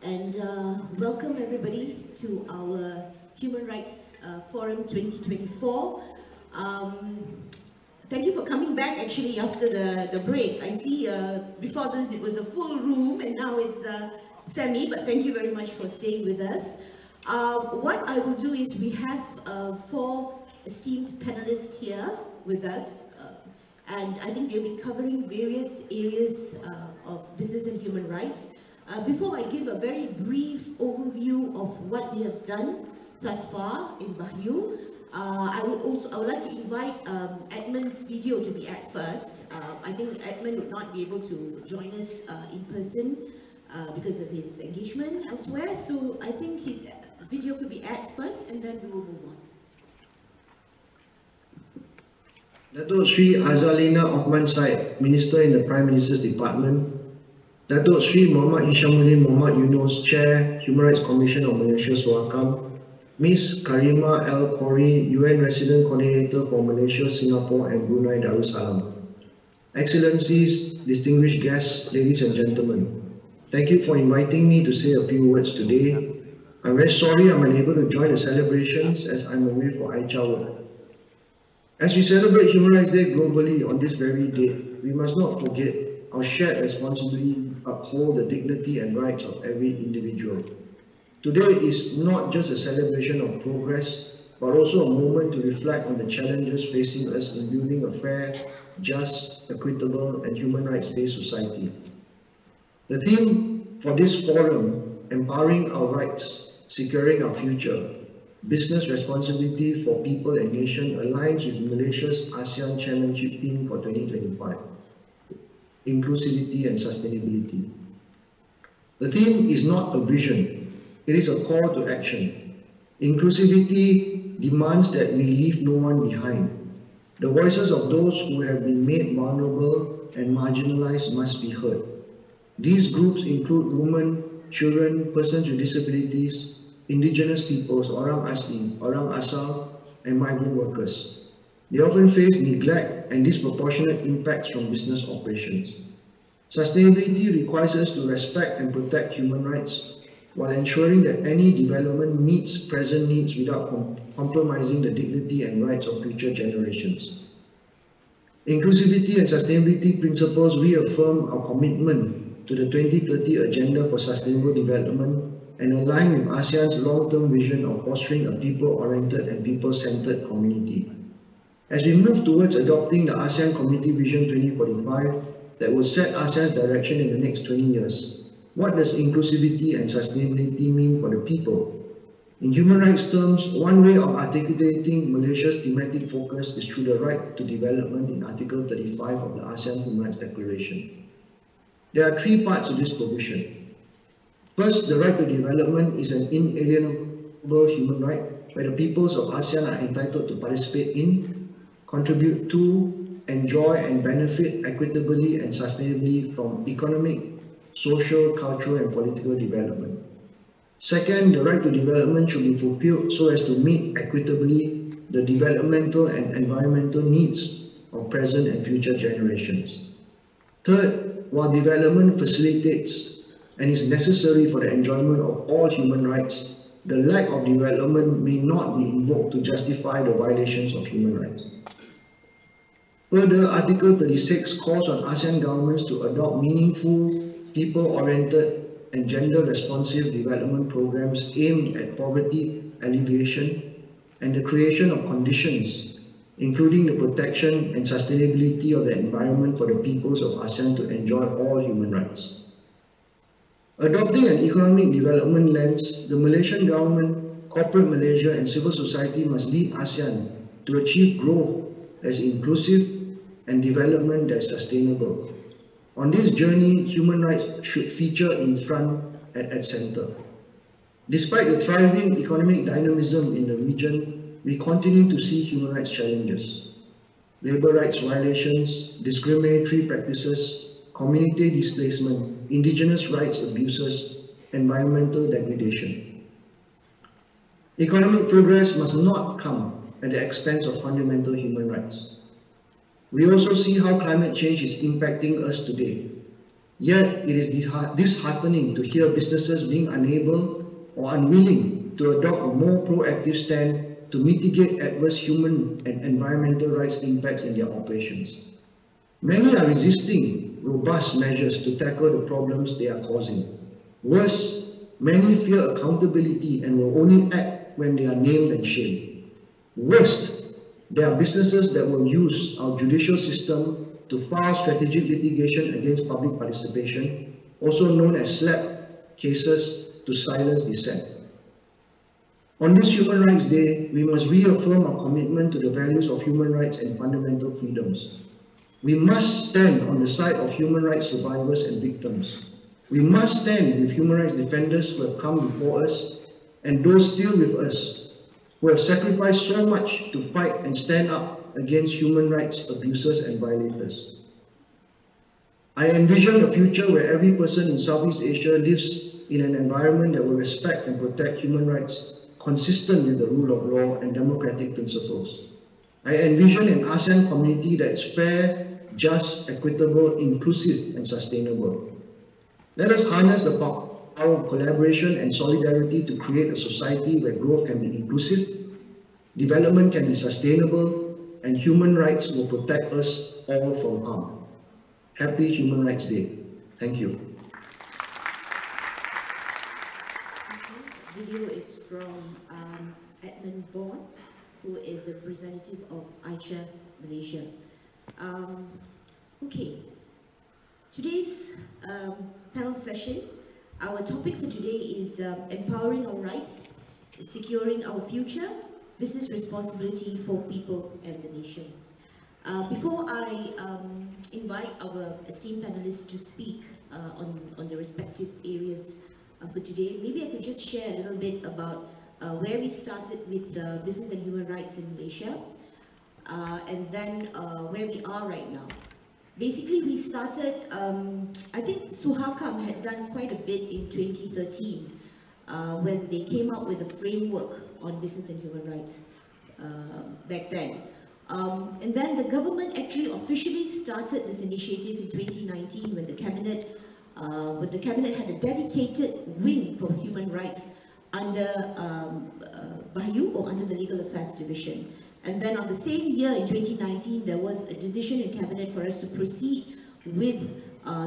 and welcome everybody to our Human Rights Forum 2024. Thank you for coming back actually after the break. I see before this it was a full room and now it's semi, but thank you very much for staying with us. What I will do is we have 4 esteemed panelists here with us, and I think they'll be covering various areas of business and human rights. Before I give a very brief overview of what we have done thus far in BHEUU, I would like to invite Edmund's video to be at first. I think Edmund would not be able to join us in person because of his engagement elsewhere, so I think his video could be at first and then we will move on. Datuk Sri Azalina Othman Said, Minister in the Prime Minister's Department. Datuk Sri Muhammad Hishamuddin Muhammad Yunus, Chair, Human Rights Commission of Malaysia, SUHAKAM. Ms. Karima L. Khoury, UN Resident Coordinator for Malaysia, Singapore and Brunei Darussalam. Excellencies, distinguished guests, ladies and gentlemen, thank you for inviting me to say a few words today. I'm very sorry I'm unable to join the celebrations as I'm away for Aicha work. As we celebrate Human Rights Day globally on this very date, we must not forget our shared responsibility to uphold the dignity and rights of every individual. Today is not just a celebration of progress, but also a moment to reflect on the challenges facing us in building a fair, just, equitable, and human rights-based society. The theme for this forum, Empowering Our Rights, Securing Our Future, Business Responsibility for People and Nation, aligns with Malaysia's ASEAN Chairmanship theme for 2025, Inclusivity and Sustainability. The theme is not a vision. It is a call to action. Inclusivity demands that we leave no one behind. The voices of those who have been made vulnerable and marginalized must be heard. These groups include women, children, persons with disabilities, indigenous peoples, Orang Asli, Orang Asal, and migrant workers. They often face neglect and disproportionate impacts from business operations. Sustainability requires us to respect and protect human rights, while ensuring that any development meets present needs without compromising the dignity and rights of future generations. Inclusivity and sustainability principles reaffirm our commitment to the 2030 Agenda for Sustainable Development and align with ASEAN's long-term vision of fostering a people-oriented and people-centered community. As we move towards adopting the ASEAN Community Vision 2045 that will set ASEAN's direction in the next 20 years, what does inclusivity and sustainability mean for the people? In human rights terms, one way of articulating Malaysia's thematic focus is through the right to development in Article 35 of the ASEAN Human Rights Declaration. There are 3 parts to this provision. First, the right to development is an inalienable human right where the peoples of ASEAN are entitled to participate in, contribute to, enjoy and benefit equitably and sustainably from economic, social, cultural and political development. Second, the right to development should be fulfilled so as to meet equitably the developmental and environmental needs of present and future generations. Third, while development facilitates and is necessary for the enjoyment of all human rights, the lack of development may not be invoked to justify the violations of human rights. Further, Article 36 calls on ASEAN governments to adopt meaningful, people-oriented and gender-responsive development programs aimed at poverty alleviation and the creation of conditions, including the protection and sustainability of the environment for the peoples of ASEAN to enjoy all human rights. Adopting an economic development lens, the Malaysian government, corporate Malaysia and civil society must lead ASEAN to achieve growth that's inclusive and development that's sustainable. On this journey, human rights should feature in front and at center. Despite the thriving economic dynamism in the region, we continue to see human rights challenges. Labour rights violations, discriminatory practices, community displacement, indigenous rights abuses, environmental degradation. Economic progress must not come at the expense of fundamental human rights. We also see how climate change is impacting us today. Yet, it is disheartening to hear businesses being unable or unwilling to adopt a more proactive stand to mitigate adverse human and environmental rights impacts in their operations. Many are resisting robust measures to tackle the problems they are causing. Worse, many fear accountability and will only act when they are named and shamed. Worst, there are businesses that will use our judicial system to file strategic litigation against public participation, also known as SLAP cases, to silence dissent. On this Human Rights Day, we must reaffirm our commitment to the values of human rights and fundamental freedoms. We must stand on the side of human rights survivors and victims. We must stand with human rights defenders who have come before us and those still with us, who have sacrificed so much to fight and stand up against human rights abusers and violators. I envision a future where every person in Southeast Asia lives in an environment that will respect and protect human rights consistent with the rule of law and democratic principles. I envision an ASEAN community that is fair, just, equitable, inclusive, and sustainable. Let us harness the power of collaboration and solidarity to create a society where growth can be inclusive, development can be sustainable, and human rights will protect us all from harm. Happy Human Rights Day. Thank you. Video is from Edmund Bourne, who is a representative of AICHA, Malaysia. Okay, today's panel session, our topic for today is empowering our rights, securing our future, business responsibility for people and the nation. Before I invite our esteemed panelists to speak on the respective areas for today, maybe I could just share a little bit about where we started with business and human rights in Malaysia, and then where we are right now. Basically, we started, I think SUHAKAM had done quite a bit in 2013 when they came up with a framework on business and human rights back then. And then the government actually officially started this initiative in 2019 when the cabinet had a dedicated wing for human rights under BHEUU, or under the Legal Affairs Division. And then on the same year, in 2019, there was a decision in Cabinet for us to proceed with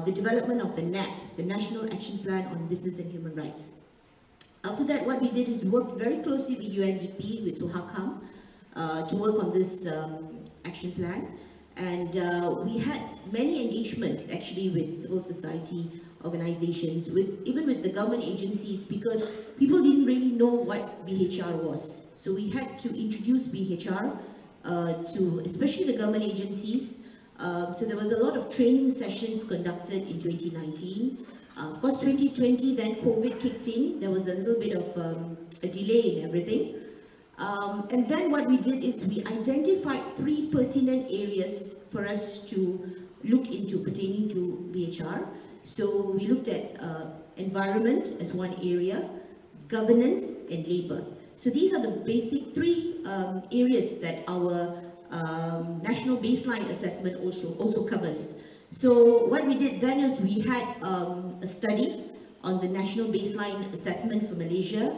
the development of the NAP, the National Action Plan on Business and Human Rights. After that, what we did is work very closely with UNDP, with SUHAKAM, to work on this action plan. And we had many engagements actually with civil society organizations, even with the government agencies, because people didn't really know what BHR was. So we had to introduce BHR to especially the government agencies. So there was a lot of training sessions conducted in 2019. Of course, 2020, then COVID kicked in. There was a little bit of a delay in everything. And then what we did is we identified 3 pertinent areas for us to look into pertaining to BHR. So we looked at environment as one area, governance and labor. So these are the basic 3 areas that our national baseline assessment also covers. So what we did then is we had a study on the national baseline assessment for Malaysia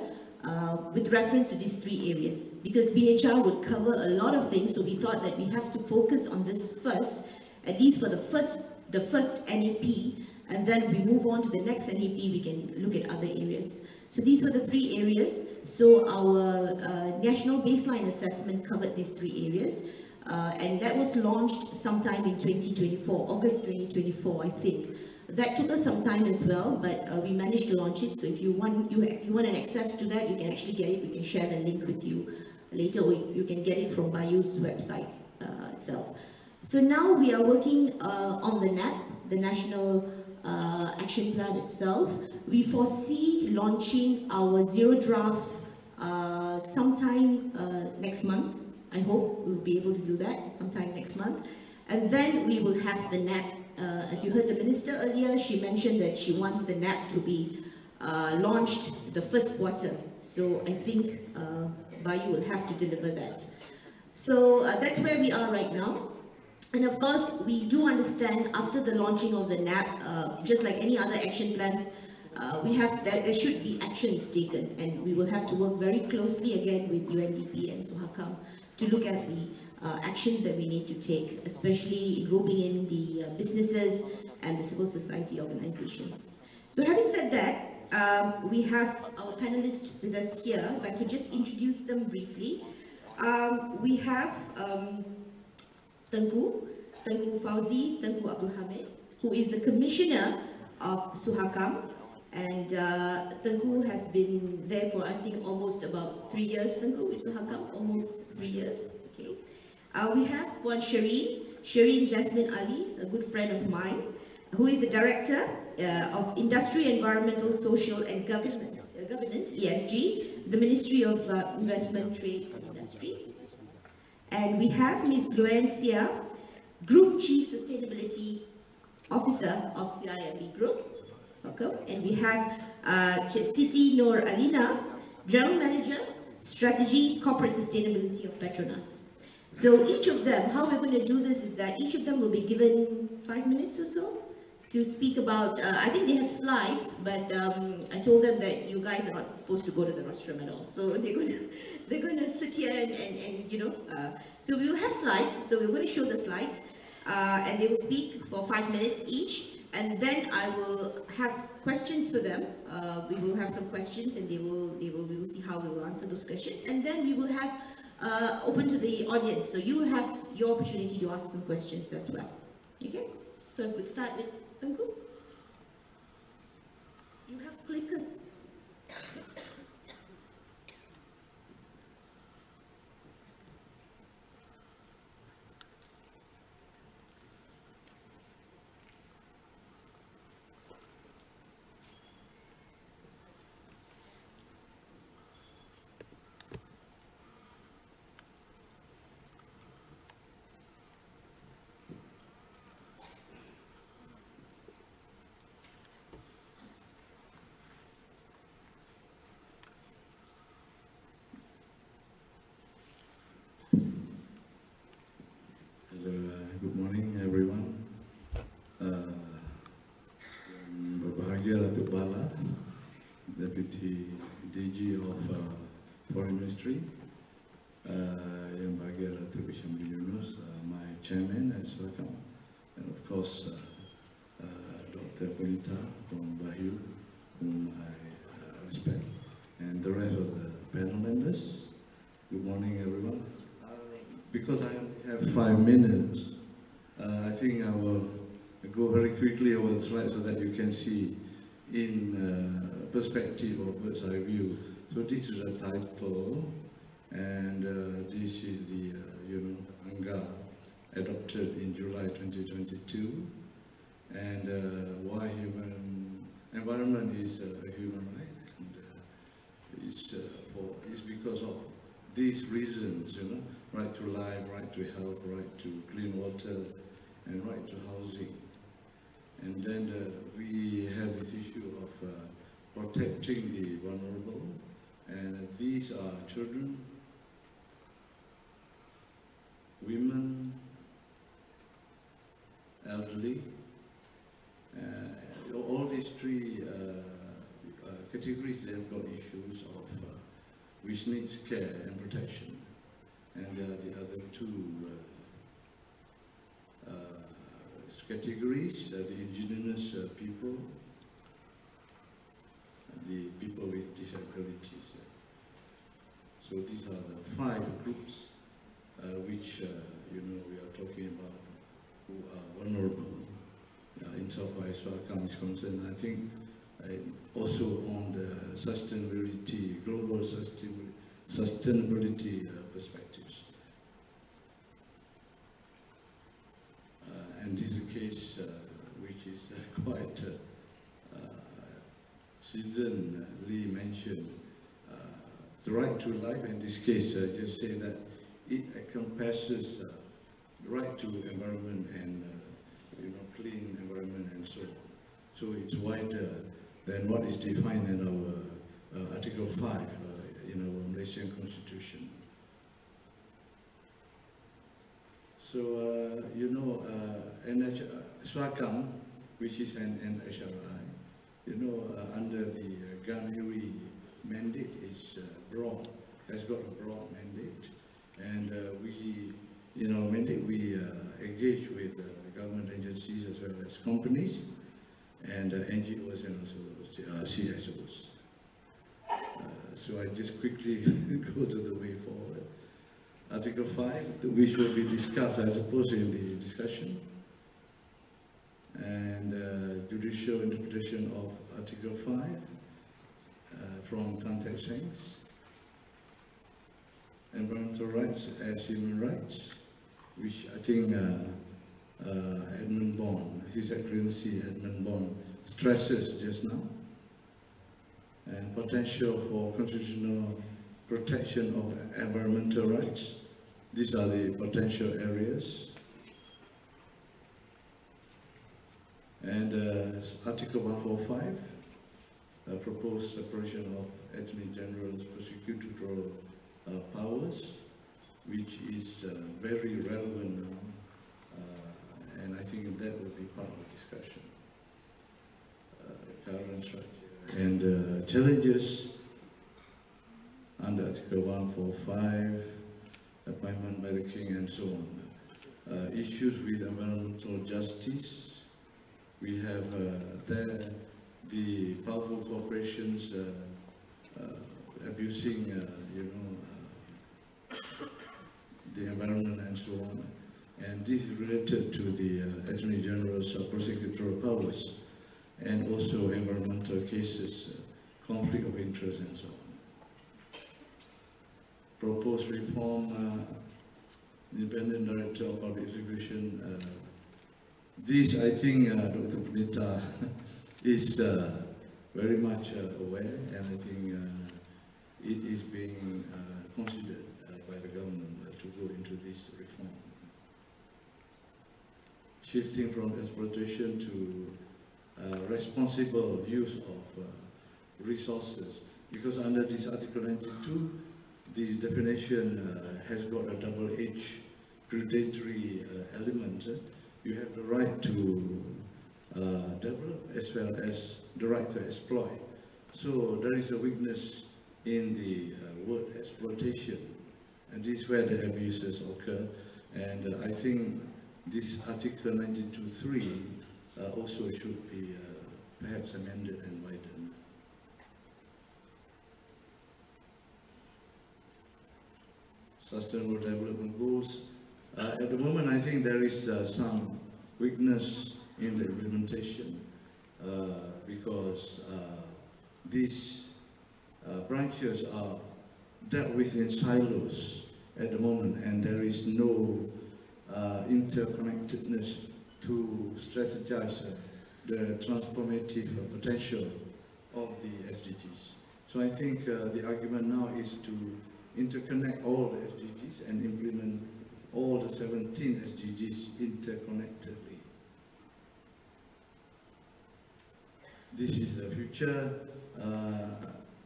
with reference to these 3 areas. Because BHR would cover a lot of things, so we thought that we have to focus on this first, at least for the first NAP, and then we move on to the next NAP, we can look at other areas. So these were the 3 areas. So our national baseline assessment covered these 3 areas. And that was launched sometime in 2024, August 2024, I think. That took us some time as well, but we managed to launch it. So if you want an access to that, you can actually get it. We can share the link with you later, or you can get it from BHEUU's website itself. So now we are working on the NAP, the National Action Plan itself. We foresee launching our zero draft sometime next month. I hope we'll be able to do that sometime next month. And then we will have the NAP. As you heard the Minister earlier, she mentioned that she wants the NAP to be launched the first quarter. So I think BHEUU will have to deliver that. So that's where we are right now. And of course, we do understand after the launching of the NAP, just like any other action plans, there should be actions taken, and we will have to work very closely again with UNDP and SUHAKAM to look at the actions that we need to take, especially roping in the businesses and the civil society organizations. So having said that, we have our panelists with us here. If I could just introduce them briefly. We have Tengku Fauzi Abdul Hamid, who is the Commissioner of SUHAKAM, and Tengku has been there for I think almost about 3 years. Tengku with SUHAKAM, almost 3 years. Okay. We have Puan Shireen Jasmine Ali, a good friend of mine, who is the Director of Industry, Environmental, Social and Governance, ESG, the Ministry of Investment, Trade and Industry. And we have Ms. Luan Sia, Group Chief Sustainability Officer of CIMB Group. Welcome. And we have Siti Noor Alina, General Manager, Strategy, Corporate Sustainability of Petronas. So each of them, how we're going to do this is that each of them will be given 5 minutes or so to speak about, I think they have slides, but I told them that you guys are not supposed to go to the rostrum at all. So they're going to sit here and you know, so we will have slides, so we're going to show the slides, and they will speak for 5 minutes each, and then I will have questions for them. We will have some questions, and we will see how we will answer those questions, and then we will have open to the audience, so you will have your opportunity to ask them questions as well. Okay? So if we could start with Tengku. You have clickers. Good morning, everyone. Bahagian Datuk Bala, Deputy DG of Foreign Ministry. Yang Bahagian Datuk Ishamli Yunus, my chairman at SUHAKAM, and of course Dr. Polita from BHEUU, whom I respect, and the rest of the panel members. Good morning, everyone. Because I have 5 minutes, I think I will go very quickly over the slides so that you can see in perspective or bird's eye view. So this is the title, and this is the ANGA adopted in July 2022, and why environment is a human right, and it's because of these reasons, right to life, right to health, right to clean water, and right to housing. And then we have this issue of protecting the vulnerable, and these are children, women, elderly, all these three categories, they have got issues of which needs care and protection. And the other two categories, the indigenous people, the people with disabilities. So these are the 5 groups which we are talking about, who are vulnerable insofar as SUHAKAM is concerned. I think also on the sustainability, global sustainability perspectives. And this is a case which is quite seasonally mentioned. The right to life, in this case, just say that it encompasses the right to environment and clean environment and so on. So it's wider than what is defined in our Article 5 in our Malaysian Constitution. So, you know, SUHAKAM, which is an NHRI, you know, under the Ghanaian mandate is broad, has got a broad mandate. And we, you know, mandate, we engage with government agencies as well as companies and NGOs and also CSOs. So I just quickly go to the way forward. Article 5, which will be discussed, I suppose, in the discussion. And judicial interpretation of Article 5 from Tan Teck Seng's. Environmental rights as human rights, which I think Edmund Bond, His Excellency Edmund Bond, stresses just now. And potential for constitutional protection of environmental rights. These are the potential areas. And Article 145, proposed separation of Attorney General's prosecutorial powers, which is very relevant now, and I think that will be part of the discussion. Current structure and challenges under Article 145, appointment by the King and so on. Issues with environmental justice. We have there the powerful corporations abusing, you know, the environment and so on. And this is related to the Attorney General's prosecutorial powers and also environmental cases, conflict of interest and so on. Proposed reform, independent director of public execution. This, I think, Dr. Punita is very much aware, and I think it is being considered by the government to go into this reform. Shifting from exploitation to responsible use of resources, because under this Article 92, the definition has got a double-edged predatory element. You have the right to develop as well as the right to exploit. So there is a weakness in the word exploitation, and this is where the abuses occur. And I think this Article 92.3 also should be perhaps amended and widened. Sustainable Development Goals. At the moment, I think there is some weakness in the implementation because these branches are dealt with in silos at the moment, and there is no interconnectedness to strategize the transformative potential of the SDGs. So I think the argument now is to interconnect all the SDGs and implement all the 17 SDGs interconnectedly. This is the future.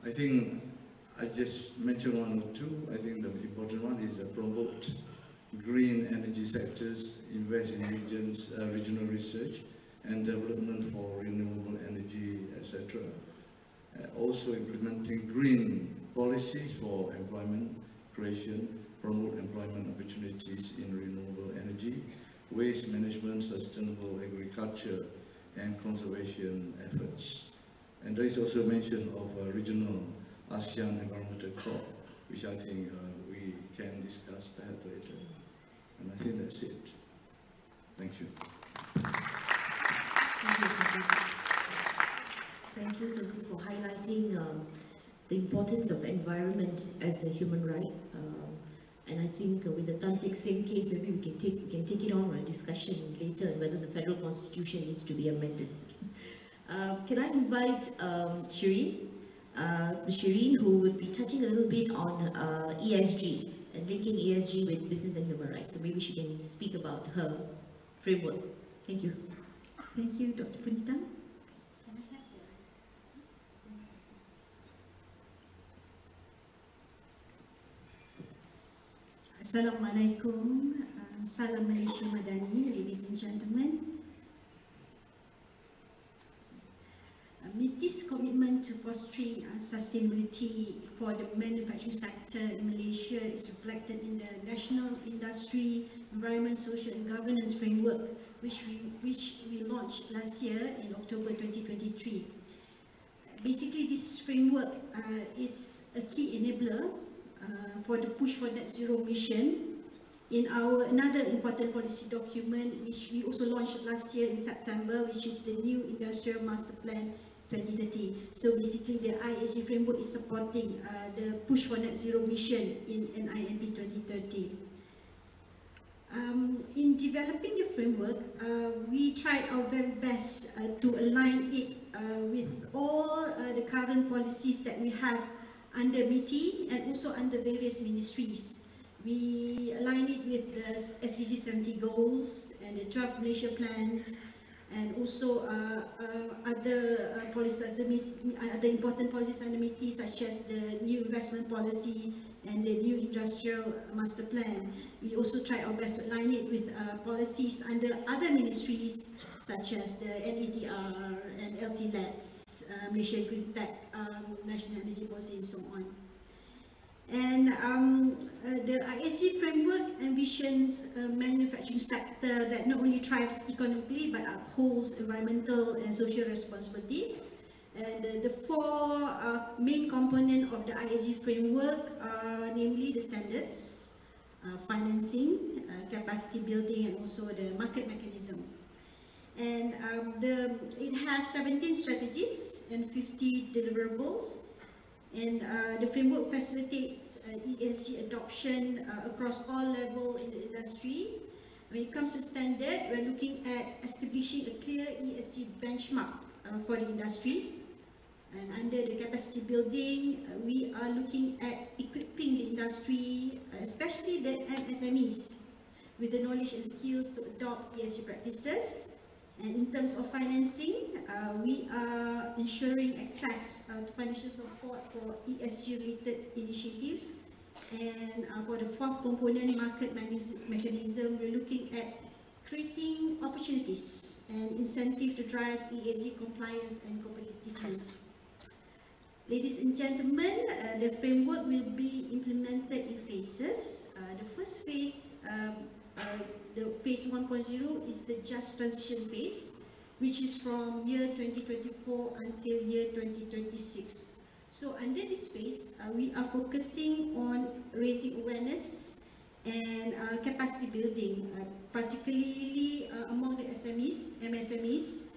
I think I just mentioned one or two. I think the important one is promote green energy sectors, invest in regional research and development for renewable energy, etc. Also implementing green policies for employment creation, promote employment opportunities in renewable energy, waste management, sustainable agriculture, and conservation efforts. And there is also mention of regional ASEAN Environmental Corps, which I think we can discuss perhaps later. And I think that's it. Thank you. Thank you for highlighting the importance of environment as a human right. And I think with the Tan Teck Seng case, maybe we can take it on a discussion later on whether the federal constitution needs to be amended. Can I invite Shireen? Shireen, who will be touching a little bit on ESG and linking ESG with business and human rights. So maybe she can speak about her framework. Thank you. Thank you, Dr. Punita. Assalamualaikum. Salam Malaysia Madani, ladies and gentlemen. MITI's commitment to fostering sustainability for the manufacturing sector in Malaysia is reflected in the National Industry, Environment, Social and Governance Framework, which we launched last year in October 2023. Basically, this framework is a key enabler for the push for net zero mission. In our another important policy document, which we also launched last year in September, which is the new Industrial Master Plan 2030. So basically, the ISG framework is supporting the push for net zero mission in NIMP 2030. In developing the framework, we tried our very best to align it with all the current policies that we have under MITI and also under various ministries. We align it with the SDG 70 goals and the 12 Malaysia plans, and also other policies, other important policies under MITI, such as the new investment policy and the new industrial master plan. We also try our best to align it with policies under other ministries, such as the NETR and LTLETS, Malaysia Green Tech, National Energy Policy, and so on. And the ISG framework envisions a manufacturing sector that not only thrives economically but upholds environmental and social responsibility. And the four main components of the ISG framework are namely the standards, financing, capacity building, and also the market mechanism. And it has 17 strategies and 50 deliverables. And the framework facilitates ESG adoption across all levels in the industry. When it comes to standard, we're looking at establishing a clear ESG benchmark for the industries. And under the capacity building, we are looking at equipping the industry, especially the MSMEs, with the knowledge and skills to adopt ESG practices. And in terms of financing, we are ensuring access to financial support for ESG-related initiatives. And for the fourth component, market mechanism, we're looking at creating opportunities and incentive to drive ESG compliance and competitiveness. Ladies and gentlemen, the framework will be implemented in phases. The first phase, the phase 1.0 is the just transition phase, which is from year 2024 until year 2026. So under this phase, we are focusing on raising awareness and capacity building, particularly among the SMEs, MSMEs,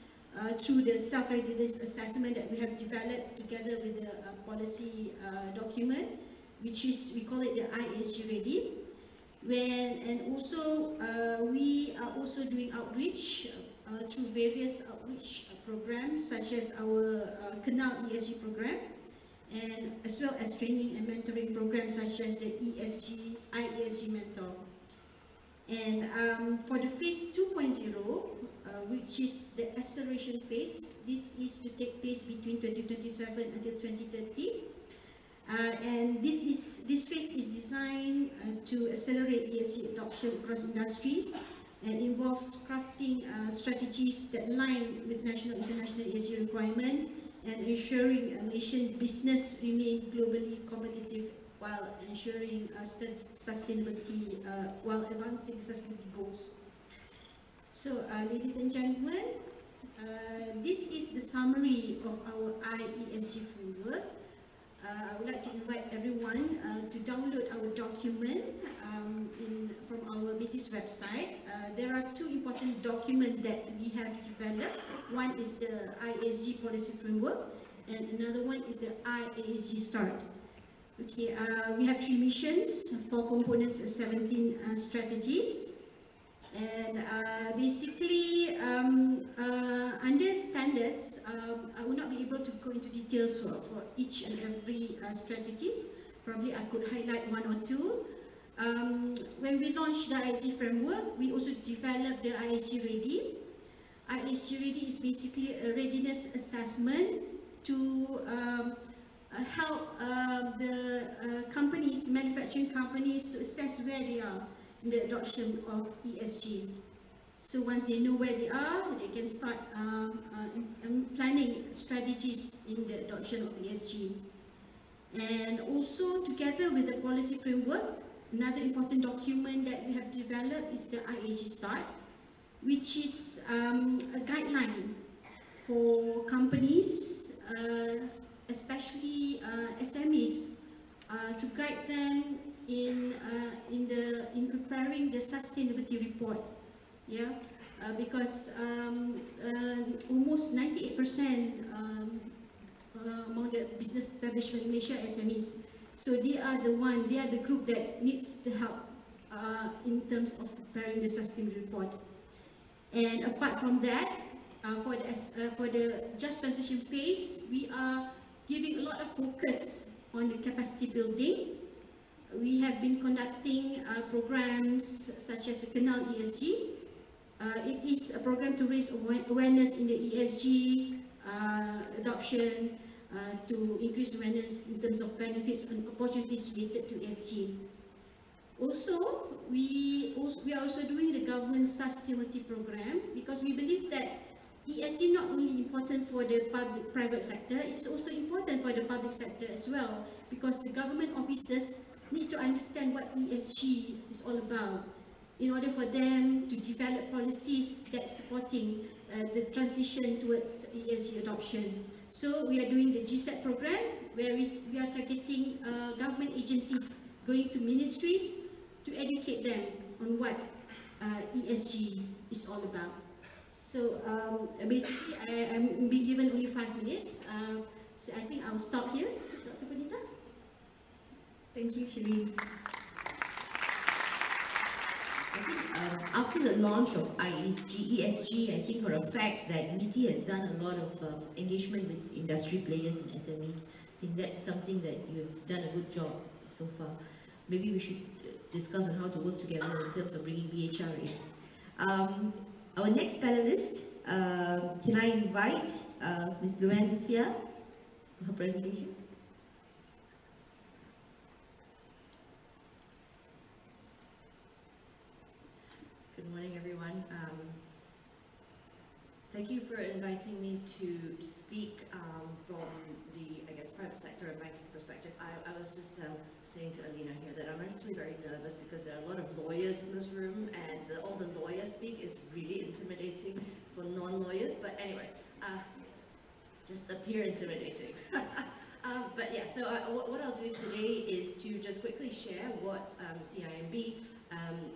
through the self-readiness assessment that we have developed together with the policy document, which is, we call it the ISG Ready. And also, we are also doing outreach through various outreach programs, such as our Kenal ESG program, and as well as training and mentoring programs such as the IESG Mentor. And for the phase 2.0, which is the acceleration phase, this is to take place between 2027 until 2030. And this phase is designed to accelerate ESG adoption across industries and involves crafting strategies that align with national and international ESG requirements and ensuring Malaysian business remain globally competitive while ensuring sustainability, while advancing sustainability goals. So, ladies and gentlemen, this is the summary of our IESG framework. I would like to invite everyone to download our document from our MITI's website. There are two important documents that we have developed. One is the ISG policy framework, and another one is the ISG start. Okay, we have 3 missions, 4 components, and 17 strategies. And basically, under standards, I will not be able to go into details for each and every strategies. Probably I could highlight 1 or 2. When we launched the ISG framework, we also developed the ISG Ready. ISG Ready is basically a readiness assessment to help the companies, manufacturing companies, to assess where they are in the adoption of ESG. So once they know where they are, they can start planning strategies in the adoption of ESG. And also, together with the policy framework, another important document that we have developed is the IAG Start, which is a guideline for companies, especially SMEs, to guide them in preparing the sustainability report. Yeah, because almost 98% among the business establishment in Malaysia SMEs. So they are the group that needs the help in terms of preparing the sustainability report. And apart from that, for the just transition phase, we are giving a lot of focus on the capacity building. We have been conducting programs such as the Kenal ESG. It is a program to raise awareness in the ESG adoption, to increase awareness in terms of benefits and opportunities related to ESG. Also, we are also doing the government sustainability program, because we believe that ESG not only important for the private sector, it's also important for the public sector as well, because the government officers need to understand what ESG is all about in order for them to develop policies that supporting the transition towards ESG adoption. So we are doing the GSET program, where we are targeting government agencies, going to ministries to educate them on what ESG is all about. So basically, I'm being given only 5 minutes, so I think I'll stop here. Dr. Punita? Thank you, Shireen. I think after the launch of ESG, I think for a fact that MITI has done a lot of engagement with industry players and SMEs. I think that's something that you've done a good job so far. Maybe we should discuss on how to work together in terms of bringing BHR in. Our next panelist, can I invite Ms. Lucia for her presentation? Good morning, everyone. Thank you for inviting me to speak from the, I guess, private sector and banking perspective. I was just saying to Alina here that I'm actually very nervous because there are a lot of lawyers in this room, and all the lawyers speak is really intimidating for non-lawyers. But anyway, just appear intimidating. But yeah, so what I'll do today is to just quickly share what CIMB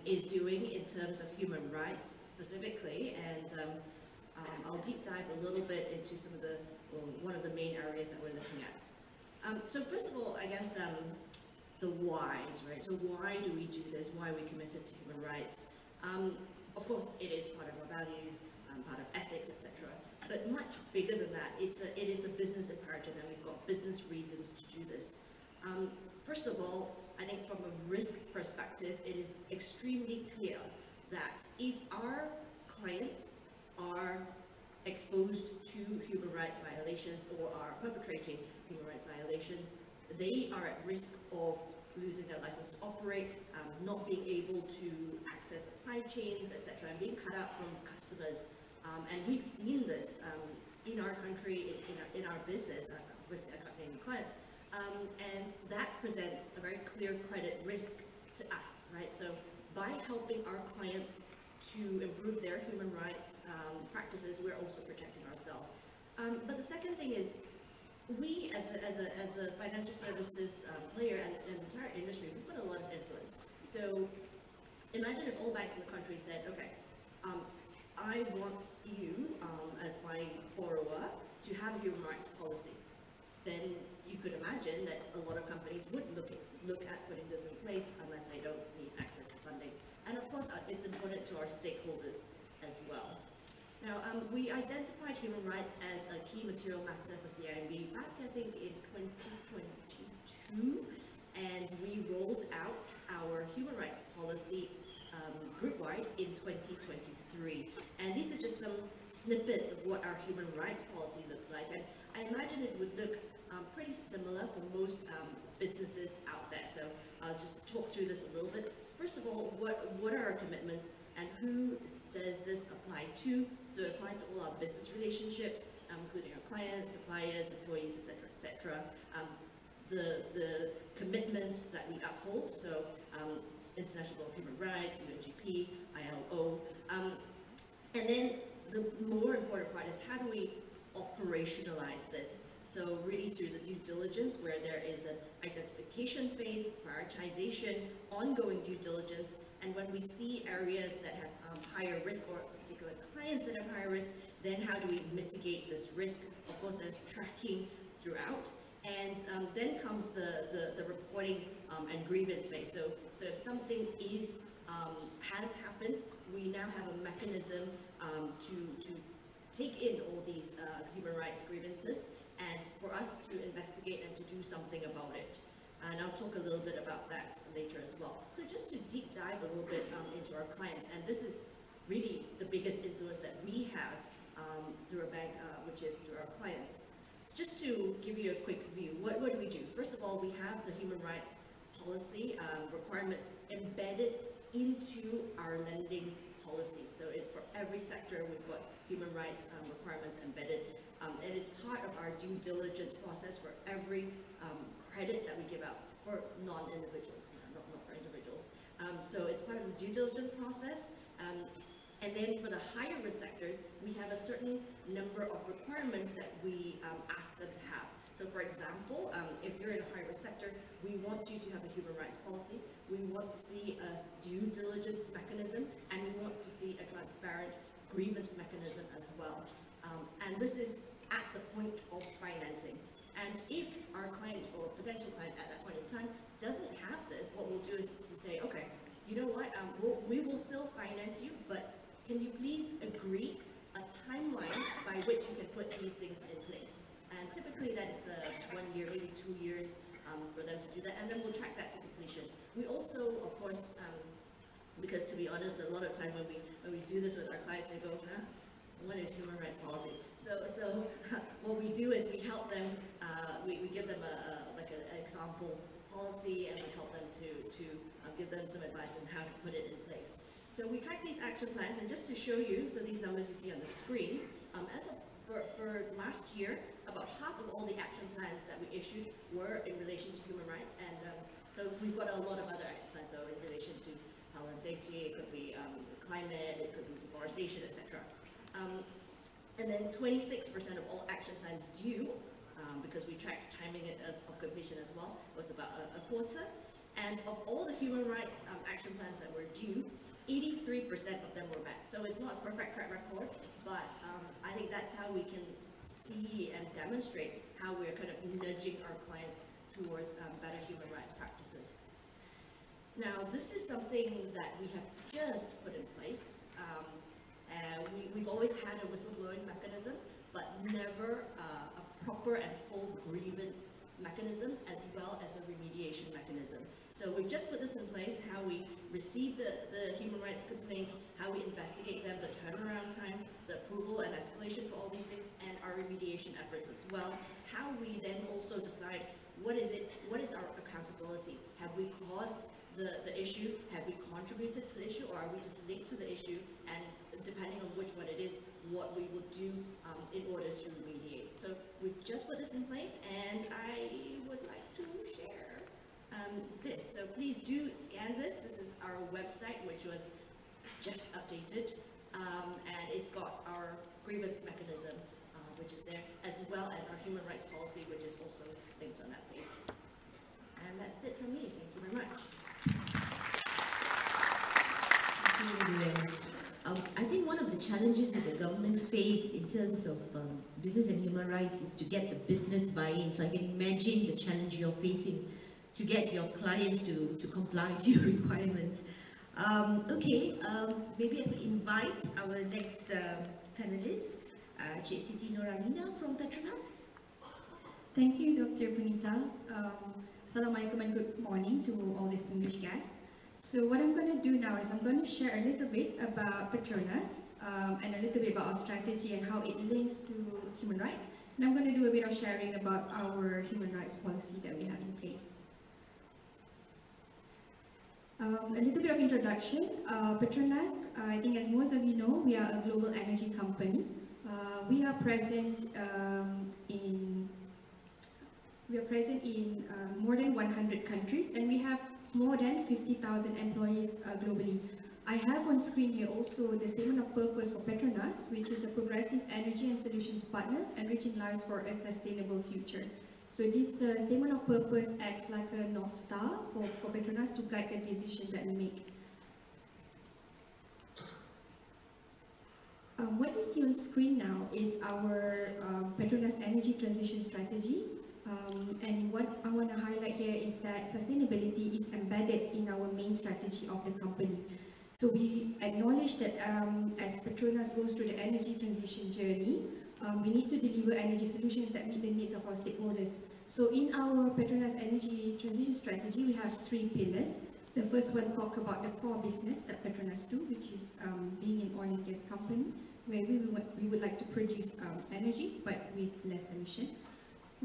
is doing in terms of human rights specifically, and I'll deep dive a little bit into some of the, one of the main areas that we're looking at. So first of all, I guess the whys, right? So why do we do this? Why are we committed to human rights? Of course, it is part of our values, part of ethics, etc. But much bigger than that, it is a business imperative, and we've got business reasons to do this. First of all, I think from a risk perspective, it is extremely clear that if our clients are exposed to human rights violations or are perpetrating human rights violations, they are at risk of losing their license to operate, not being able to access supply chains, etc., and being cut out from customers. And we've seen this in our country, in our business, with accompanying clients. And that presents a very clear credit risk to us, right? So by helping our clients to improve their human rights practices, we're also protecting ourselves. But the second thing is, we as a financial services player and the entire industry, we've got a lot of influence. So imagine if all banks in the country said, okay, I want you as my borrower to have a human rights policy. Then you could imagine that a lot of companies would look at putting this in place unless they don't need access to funding. And of course, it's important to our stakeholders as well. Now, we identified human rights as a key material matter for CIMB back, I think, in 2022, and we rolled out our human rights policy group-wide in 2023. And these are just some snippets of what our human rights policy looks like. And I imagine it would look pretty similar for most businesses out there. So I'll just talk through this a little bit. First of all, what are our commitments and who does this apply to? So it applies to all our business relationships, including our clients, suppliers, employees, etc., etc. The commitments that we uphold, so International Law of Human Rights, UNGP, ILO, and then the more important part is how do we operationalize this? So really through the due diligence, where there is an identification phase, prioritization, ongoing due diligence, and when we see areas that have higher risk or particular clients that have higher risk, then how do we mitigate this risk? Of course, there's tracking throughout, and then comes the reporting and grievance phase. So if something has happened, we now have a mechanism to take in all these human rights grievances and for us to investigate and to do something about it. And I'll talk a little bit about that later as well. So just to deep dive a little bit into our clients, and this is really the biggest influence that we have through a bank, which is through our clients. So just to give you a quick view, what do we do? First of all, we have the human rights policy requirements embedded into our lending policy. So for every sector, we've got human rights requirements embedded. It is part of our due diligence process for every credit that we give out for non-individuals, not for individuals. So it's part of the due diligence process. And then for the higher risk sectors, we have a certain number of requirements that we ask them to have. So for example, if you're in a high risk sector, we want you to have a human rights policy, we want to see a due diligence mechanism, and we want to see a transparent grievance mechanism as well. And this is at the point of financing. And if our client or potential client at that point in time doesn't have this, what we'll do is to say, okay, you know what, we will still finance you, but can you please agree a timeline by which you can put these things in place? And typically that it's a 1 year, maybe 2 years for them to do that, and then we'll track that to completion. We also, of course, because to be honest, a lot of time when we do this with our clients, they go, huh? What is human rights policy? So what we do is we help them, we give them like an example policy, and we help them to give them some advice on how to put it in place. So we track these action plans, and just to show you, so these numbers you see on the screen, as of for last year, about half of all the action plans that we issued were in relation to human rights, and so we've got a lot of other action plans, so in relation to health and safety, it could be climate, it could be deforestation, etc. And then 26% of all action plans due, because we track timing it of completion as well, was about a quarter. And of all the human rights action plans that were due, 83% of them were met. So it's not a perfect track record, but I think that's how we can see and demonstrate how we're kind of nudging our clients towards better human rights practices. Now, this is something that we have just put in place. We've always had a whistleblowing mechanism, but never a proper and full grievance mechanism, as well as a remediation mechanism. So we've just put this in place, how we receive the human rights complaints, how we investigate them, the turnaround time, the approval and escalation for all these things, and our remediation efforts as well. How we then also decide what is our accountability? Have we caused the issue? Have we contributed to the issue? Or are we just linked to the issue? And depending on which one it is, what we will do in order to remediate. So we've just put this in place, and I would like to share this. So please do scan this. This is our website, which was just updated, and it's got our grievance mechanism, which is there, as well as our human rights policy, which is also linked on that page. And that's it from me. Thank you very much. I think one of the challenges that the government face in terms of business and human rights is to get the business buy-in. So I can imagine the challenge you're facing to get your clients to comply to your requirements. Maybe I could invite our next panelist, Cik Siti Nuralina from Petronas. Thank you, Dr. Punita. Assalamualaikum and good morning to all distinguished guests. So what I'm going to do now is I'm going to share a little bit about Petronas and a little bit about our strategy and how it links to human rights. And I'm going to do a bit of sharing about our human rights policy that we have in place. A little bit of introduction. Petronas, I think as most of you know, we are a global energy company. We are present in more than 100 countries, and we have more than 50,000 employees globally. I have on screen here also the statement of purpose for Petronas, which is a progressive energy and solutions partner enriching lives for a sustainable future. So this statement of purpose acts like a North Star for Petronas to guide the decision that we make. What you see on screen now is our Petronas Energy Transition Strategy. And what I want to highlight here is that sustainability is embedded in our main strategy of the company. So we acknowledge that as Petronas goes through the energy transition journey, we need to deliver energy solutions that meet the needs of our stakeholders. So in our Petronas Energy Transition Strategy, we have 3 pillars. The first one talks about the core business that Petronas do, which is being an oil and gas company, where we would like to produce energy, but with less emission.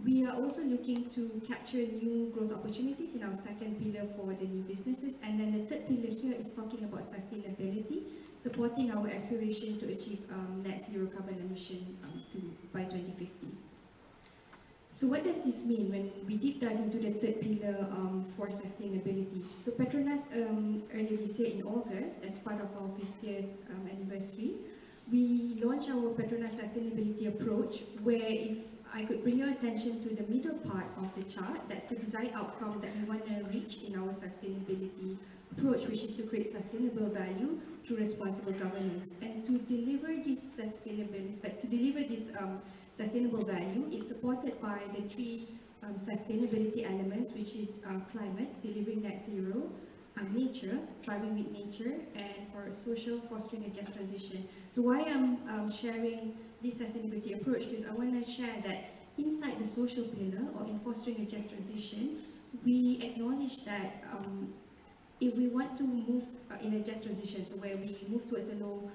We are also looking to capture new growth opportunities in our second pillar for the new businesses. And then the third pillar here is talking about sustainability, supporting our aspiration to achieve net zero carbon emission by 2050. So what does this mean when we deep dive into the third pillar for sustainability? So Petronas earlier this year in August, as part of our 50th anniversary, we launched our Petronas sustainability approach, where if I could bring your attention to the middle part of the chart, that's the desired outcome that we want to reach in our sustainability approach, which is to create sustainable value through responsible governance. And to deliver this sustainable value is supported by the 3 sustainability elements, which is climate, delivering net zero, nature, thriving with nature, and for social, fostering a just transition. So why I'm sharing this sustainability approach, because I want to share that inside the social pillar, or in fostering a just transition, we acknowledge that if we want to move in a just transition, so where we move towards a low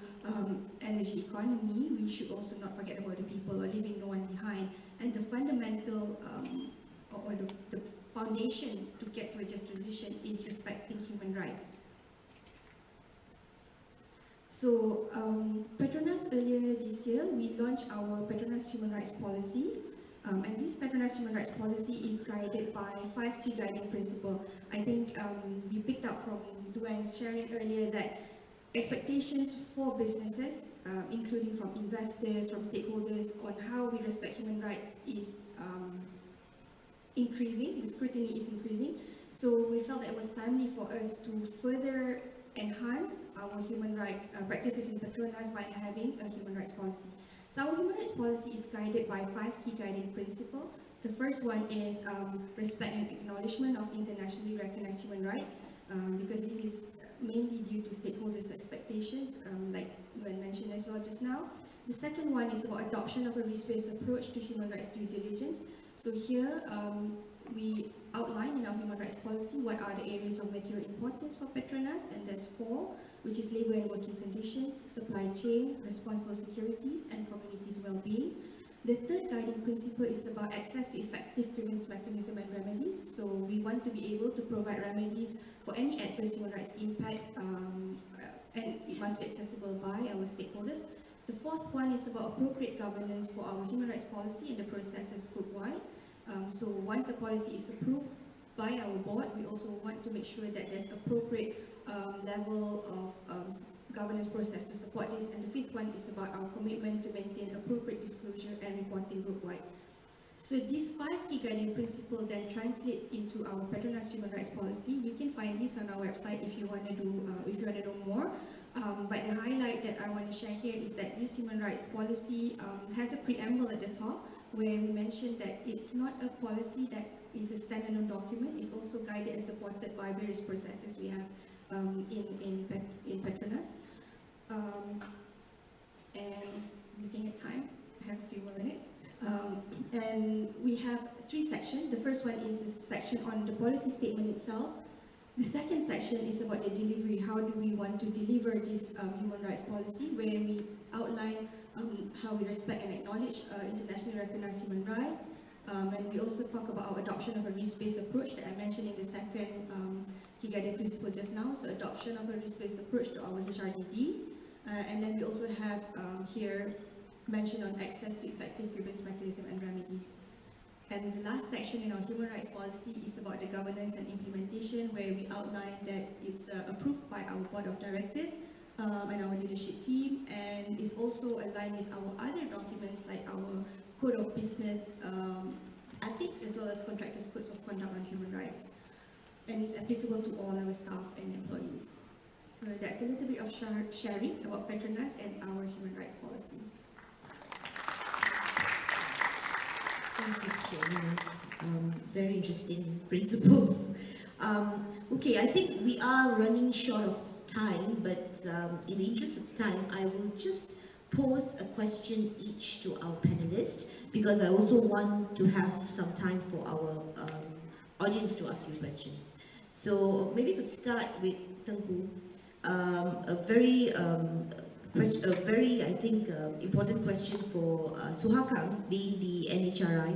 energy economy, we should also not forget about the people, or leaving no one behind. And the fundamental or the foundation to get to a just transition is respecting human rights. So Petronas earlier this year, we launched our Petronas Human Rights Policy. And this Petronas Human Rights Policy is guided by 5 key guiding principles. I think we picked up from Luar's sharing earlier that expectations for businesses, including from investors, from stakeholders, on how we respect human rights is increasing, the scrutiny is increasing. So we felt that it was timely for us to further enhance our human rights practices in Petronas by having a human rights policy. So our human rights policy is guided by 5 key guiding principles. The first one is respect and acknowledgement of internationally recognized human rights, because this is mainly due to stakeholders' expectations, like you had mentioned as well just now. The second one is about adoption of a risk-based approach to human rights due diligence. So here we outline in our human rights policy what are the areas of material importance for Petronas, and there's 4, which is labor and working conditions, supply chain, responsible securities, and communities' well-being. The third guiding principle is about access to effective grievance mechanism and remedies. So we want to be able to provide remedies for any adverse human rights impact, and it must be accessible by our stakeholders. The fourth one is about appropriate governance for our human rights policy and the processes group-wide. So once the policy is approved by our board, we also want to make sure that there's appropriate level of governance process to support this. And the fifth one is about our commitment to maintain appropriate disclosure and reporting group-wide. So these 5 key guiding principles then translates into our Petronas human rights policy. You can find this on our website if you want to know more. But the highlight that I want to share here is that this human rights policy has a preamble at the top, where we mentioned that it's not a policy that is a standalone document. It's also guided and supported by various processes we have in Petronas. And looking at time, I have a few more minutes. And we have 3 sections. The first one is a section on the policy statement itself. The second section is about the delivery. How do we want to deliver this human rights policy, where we outline how we respect and acknowledge internationally recognized human rights. And we also talk about our adoption of a risk-based approach that I mentioned in the second key guiding principle just now. So adoption of a risk-based approach to our HRDD. And then we also have here mention on access to effective grievance mechanism and remedies. And the last section in our human rights policy is about the governance and implementation, where we outline that it's approved by our board of directors and our leadership team, and is also aligned with our other documents like our code of business ethics, as well as contractors' codes of conduct on human rights. And is applicable to all our staff and employees. So that's a little bit of sharing about Petronas and our human rights policy. Thank you, Chairman. Very interesting principles. Okay, I think we are running short of time, but in the interest of time, I will just pose a question each to our panelists, because I also want to have some time for our audience to ask you questions. So maybe we could start with Tengku. A very, I think, important question for SUHAKAM, being the NHRI,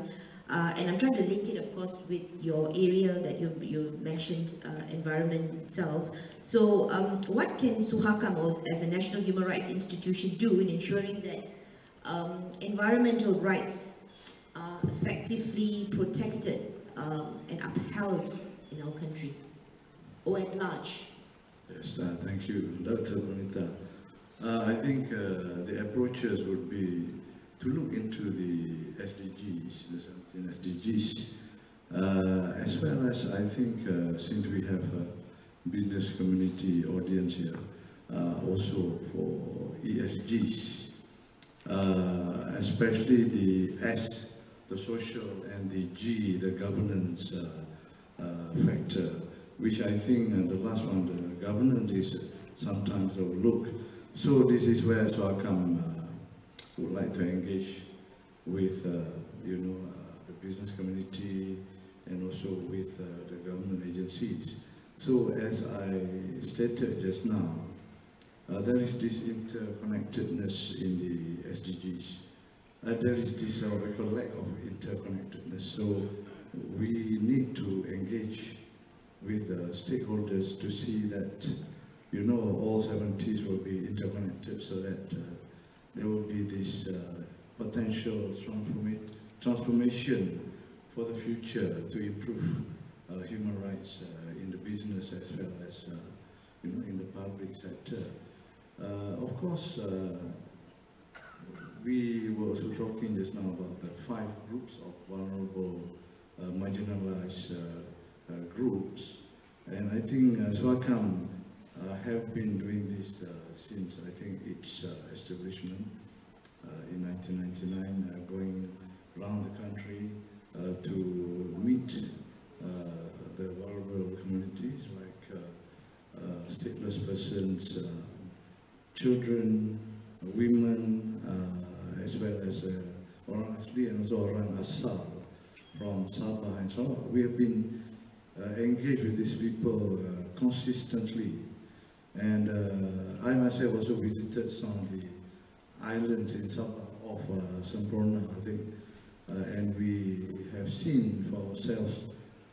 and I'm trying to link it, of course, with your area that you mentioned, environment itself. So what can SUHAKAM, or as a national human rights institution, do in ensuring that environmental rights are effectively protected and upheld in our country, or at large? Yes, thank you, Dr. Bonita. I think the approaches would be to look into the SDGs, the 17 SDGs, as well as I think since we have a business community audience here, also for ESGs, especially the S, the social, and the G, the governance factor, which I think the last one, the governance, is sometimes overlooked. So this is where SUHAKAM would like to engage with, the business community and also with the government agencies. So as I stated just now, there is this interconnectedness in the SDGs. There is this lack of interconnectedness. So we need to engage with stakeholders to see that, all 70s will be interconnected, so that there will be this potential transformation for the future to improve human rights in the business as well as, in the public sector. Of course, we were also talking just now about the 5 groups of vulnerable, marginalized groups, and I think SUHAKAM have been doing this since I think its establishment in 1999, going around the country to meet the vulnerable communities like stateless persons, children, women, as well as orang asli and also orang asal from Sabah and Sarawak. We have been engaged with these people consistently, and I myself also visited some of the islands in Sabah of Semporna, I think, and we have seen for ourselves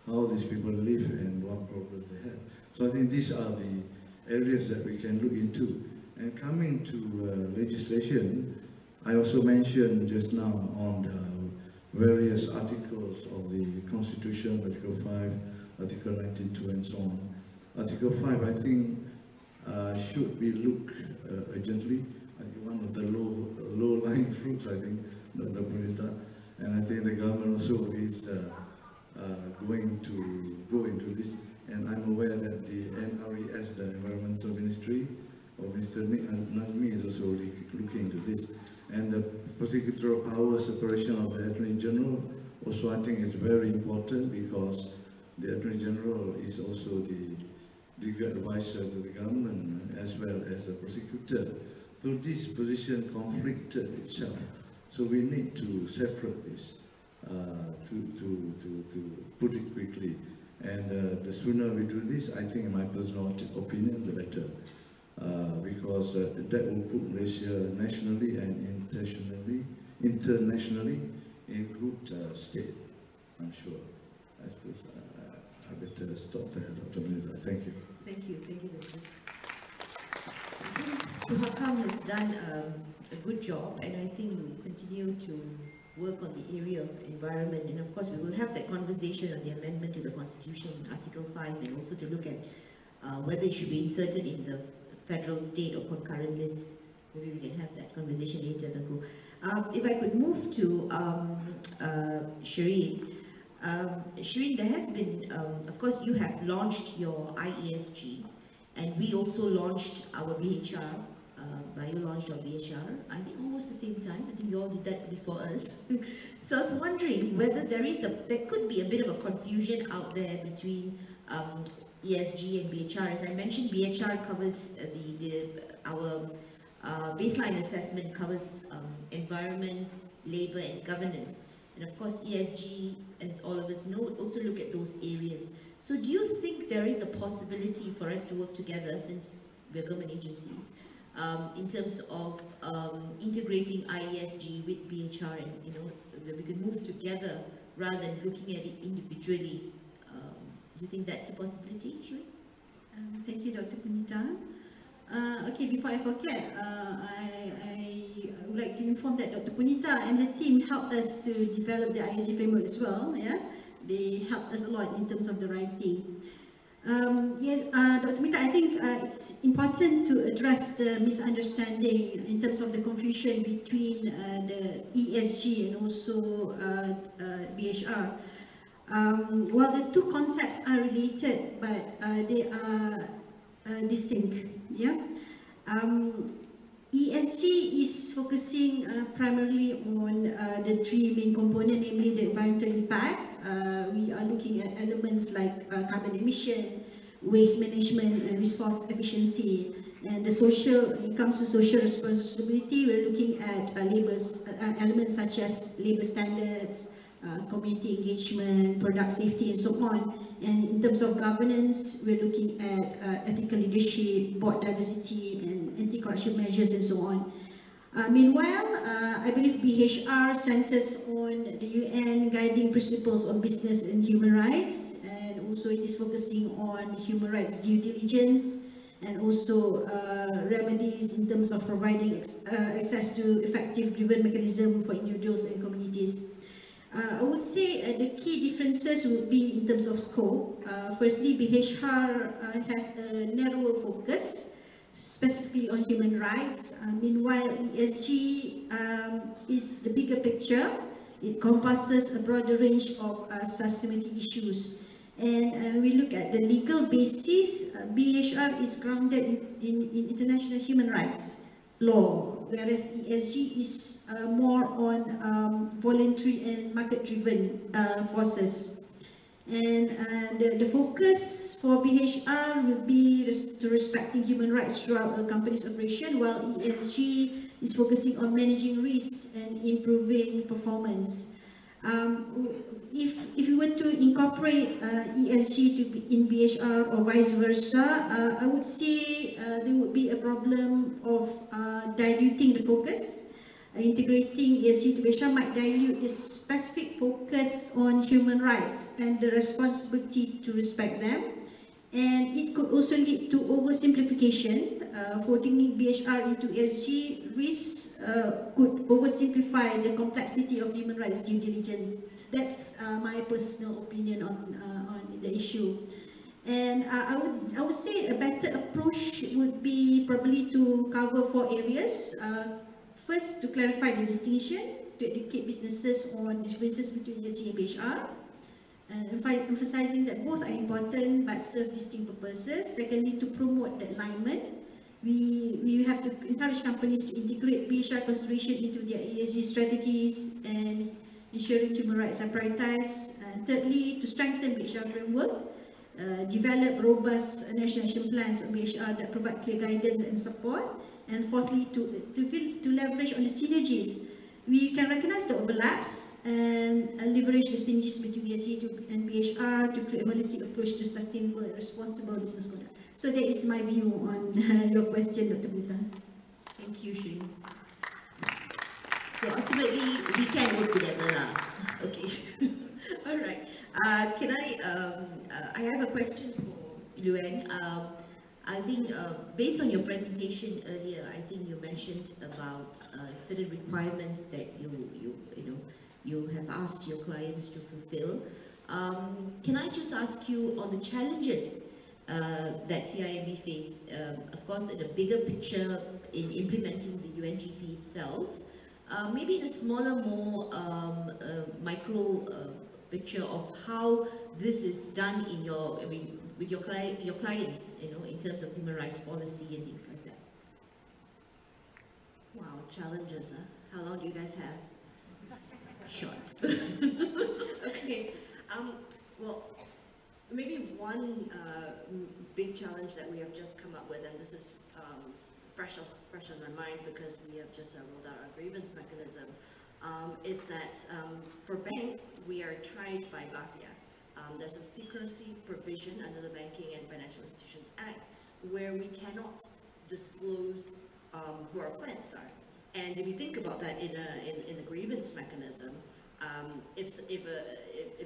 how these people live and what problems they have. So I think these are the areas that we can look into. And coming to legislation, I also mentioned just now on the various articles of the Constitution, Article 5, Article 92 and so on. Article 5, I think, should be looked urgently. One of the low-lying fruits, I think, Dr. Bonita, and I think the government also is going to go into this. And I'm aware that the NRES, the Environmental Ministry, of Mr. Nazmi, is also looking into this. And the prosecutorial power separation of the Attorney General also, I think, is very important, because the Attorney General is also the legal advisor to the government as well as a prosecutor. So this position conflicted itself. So we need to separate this, to put it quickly. And the sooner we do this, I think in my personal opinion, the better. Because that will put Malaysia nationally and internationally in good state, I'm sure. I suppose I better stop there, Dr. Minister. Thank you. Thank you, Dr. I think SUHAKAM has done a good job, and I think we'll continue to work on the area of environment, and of course we will have that conversation on the amendment to the Constitution, Article 5, and also to look at whether it should be inserted in the federal, state or concurrent list. Maybe we can have that conversation later, Tengku. If I could move to Shireen. Shireen, there has been, of course you have launched your IESG, and we also launched our BHR. You launched our BHR, I think almost the same time. I think you all did that before us. So I was wondering whether there could be a bit of a confusion out there between ESG and BHR. As I mentioned, BHR covers our baseline assessment covers environment, labor and governance. And of course ESG, as all of us know, would also look at those areas. So do you think there is a possibility for us to work together, since we're government agencies, in terms of integrating IESG with BHR, and that we could move together rather than looking at it individually? Do you think that's a possibility, Shireen? Thank you, Dr. Punita. Okay, before I forget, I would like to inform that Dr. Punita and the team helped us to develop the IESG framework as well. Yeah, they helped us a lot in terms of the writing. Dr. Punita, I think it's important to address the misunderstanding in terms of the confusion between the ESG and also BHR. Well, the two concepts are related, but they are distinct. Yeah. ESG is focusing primarily on the three main components, namely the environmental impact. We are looking at elements like carbon emission, waste management, and resource efficiency. And the social, when it comes to social responsibility, we're looking at elements such as labor standards, community engagement, product safety, and so on. And in terms of governance, we're looking at ethical leadership, board diversity, and anti-corruption measures, and so on. Meanwhile, I believe BHR centers on the UN guiding principles on business and human rights, and also it is focusing on human rights due diligence, and also remedies in terms of providing access to effective grievance mechanism for individuals and communities. I would say the key differences would be in terms of scope. Firstly, BHR has a narrower focus, specifically on human rights. Meanwhile, ESG is the bigger picture. It encompasses a broader range of sustainability issues. And we look at the legal basis. BHR is grounded in international human rights law, whereas ESG is more on voluntary and market-driven forces. And the focus for BHR will be to respecting human rights throughout a company's operation, while ESG is focusing on managing risks and improving performance. If we were to incorporate ESG in BHR or vice versa, I would say there would be a problem of diluting the focus. Integrating ESG to BHR might dilute the specific focus on human rights and the responsibility to respect them. And it could also lead to oversimplification. Folding BHR into ESG risks could oversimplify the complexity of human rights due diligence. That's my personal opinion on the issue. And I would say a better approach would be probably to cover 4 areas. First, to clarify the distinction, to educate businesses on the differences between ESG and BHR. And emphasizing that both are important but serve distinct purposes. Secondly, to promote the alignment. We have to encourage companies to integrate BHR consideration into their ESG strategies and ensuring human rights are prioritized. And thirdly, to strengthen BHR framework, develop robust national action plans on BHR that provide clear guidance and support. And fourthly, to leverage on the synergies We can recognize the overlaps and leverage the synergies between BSG and BHR to create a holistic approach to sustainable and responsible business conduct. So that is my view on your question, Dr. Buta. Thank you, Shri. So ultimately, we can work together lah. Okay. All right. I have a question for Luan. I think based on your presentation earlier, I think you mentioned about certain requirements that you have asked your clients to fulfill. Can I just ask you on the challenges that CIMB face, of course, in a bigger picture in implementing the UNGP itself, maybe in a smaller, more micro picture of how this is done in your, with your clients, in terms of human rights policy and things like that. Wow, challenges, huh? How long do you guys have? Short. Okay. Well, maybe one big challenge that we have just come up with, and this is fresh on my mind because we have just rolled out our grievance mechanism, is that for banks, we are tied by Bahagian. There's a secrecy provision under the Banking and Financial Institutions Act where we cannot disclose who our clients are. And if you think about that in the grievance mechanism, if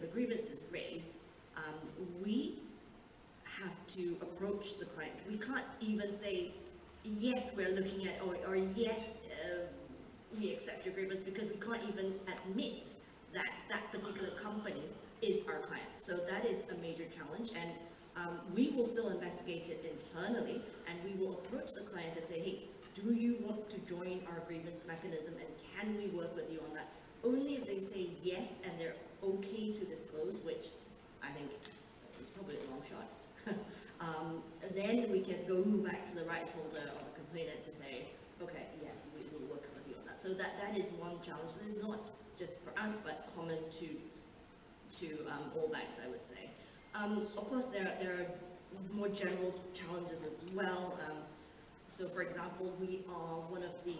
a grievance is raised, we have to approach the client. We can't even say, yes, we're looking at, or yes, we accept your grievance, because we can't even admit that that particular company is our client. So that is a major challenge, and we will still investigate it internally, and we will approach the client and say, hey, do you want to join our grievance mechanism, and can we work with you on that? Only if they say yes and they're okay to disclose, which I think is probably a long shot, then we can go back to the rights holder or the complainant to say, okay, yes, we will work with you on that. So that is one challenge that is not just for us, but common to all banks, I would say. Of course, there are more general challenges as well. So, for example, we are one of the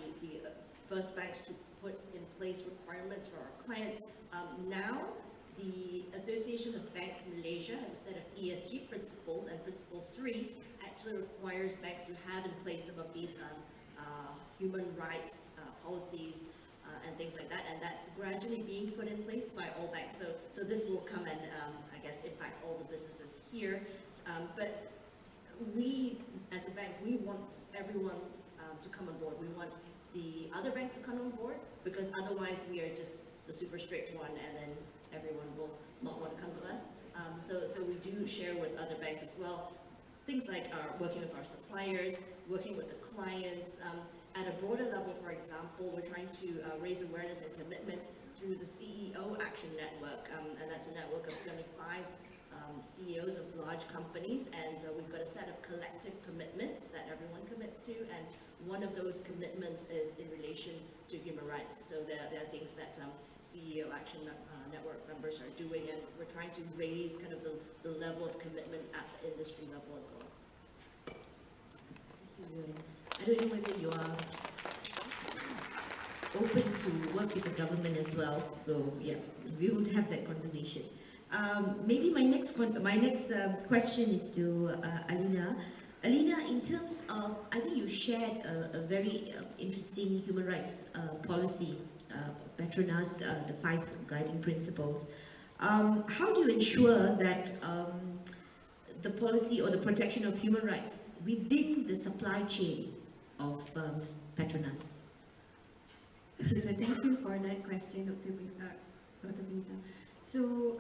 first banks to put in place requirements for our clients. Now, the Association of Banks Malaysia has a set of ESG principles, and Principle 3 actually requires banks to have in place some of these human rights policies and things like that, and that's gradually being put in place by all banks. So this will come and, I guess, impact all the businesses here. But we, as a bank, we want everyone to come on board. We want the other banks to come on board, because otherwise we are just the super strict one, and then everyone will not want to come to us. So we do share with other banks as well. Things like working with our suppliers, working with the clients. At a broader level, for example, we're trying to raise awareness and commitment through the CEO Action Network, and that's a network of 75 CEOs of large companies, and we've got a set of collective commitments that everyone commits to, and one of those commitments is in relation to human rights. So there are things that CEO Action Network members are doing, and we're trying to raise kind of the level of commitment at the industry level as well. I don't know whether you are open to work with the government as well, so yeah, we will have that conversation. Maybe my next question is to Alina. Alina, in terms of, I think you shared a very interesting human rights policy, Petronas, the 5 guiding principles. How do you ensure that the policy or the protection of human rights within the supply chain of Petronas? So thank you for that question, Dr. Binta. So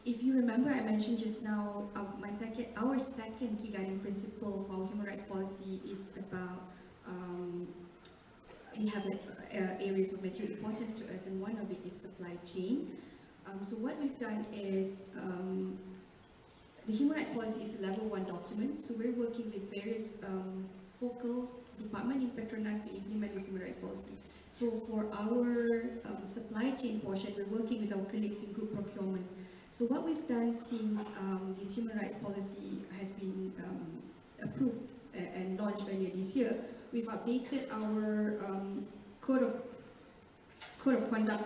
if you remember, I mentioned just now, our second key guiding principle for our human rights policy is about, we have areas of material importance to us, and one of it is supply chain. So what we've done is, the human rights policy is a level 1 document, so we're working with various focal departments in Petronas to implement this human rights policy. So for our supply chain portion, we're working with our colleagues in group procurement. So what we've done since this human rights policy has been approved and launched earlier this year, we've updated our code of code of conduct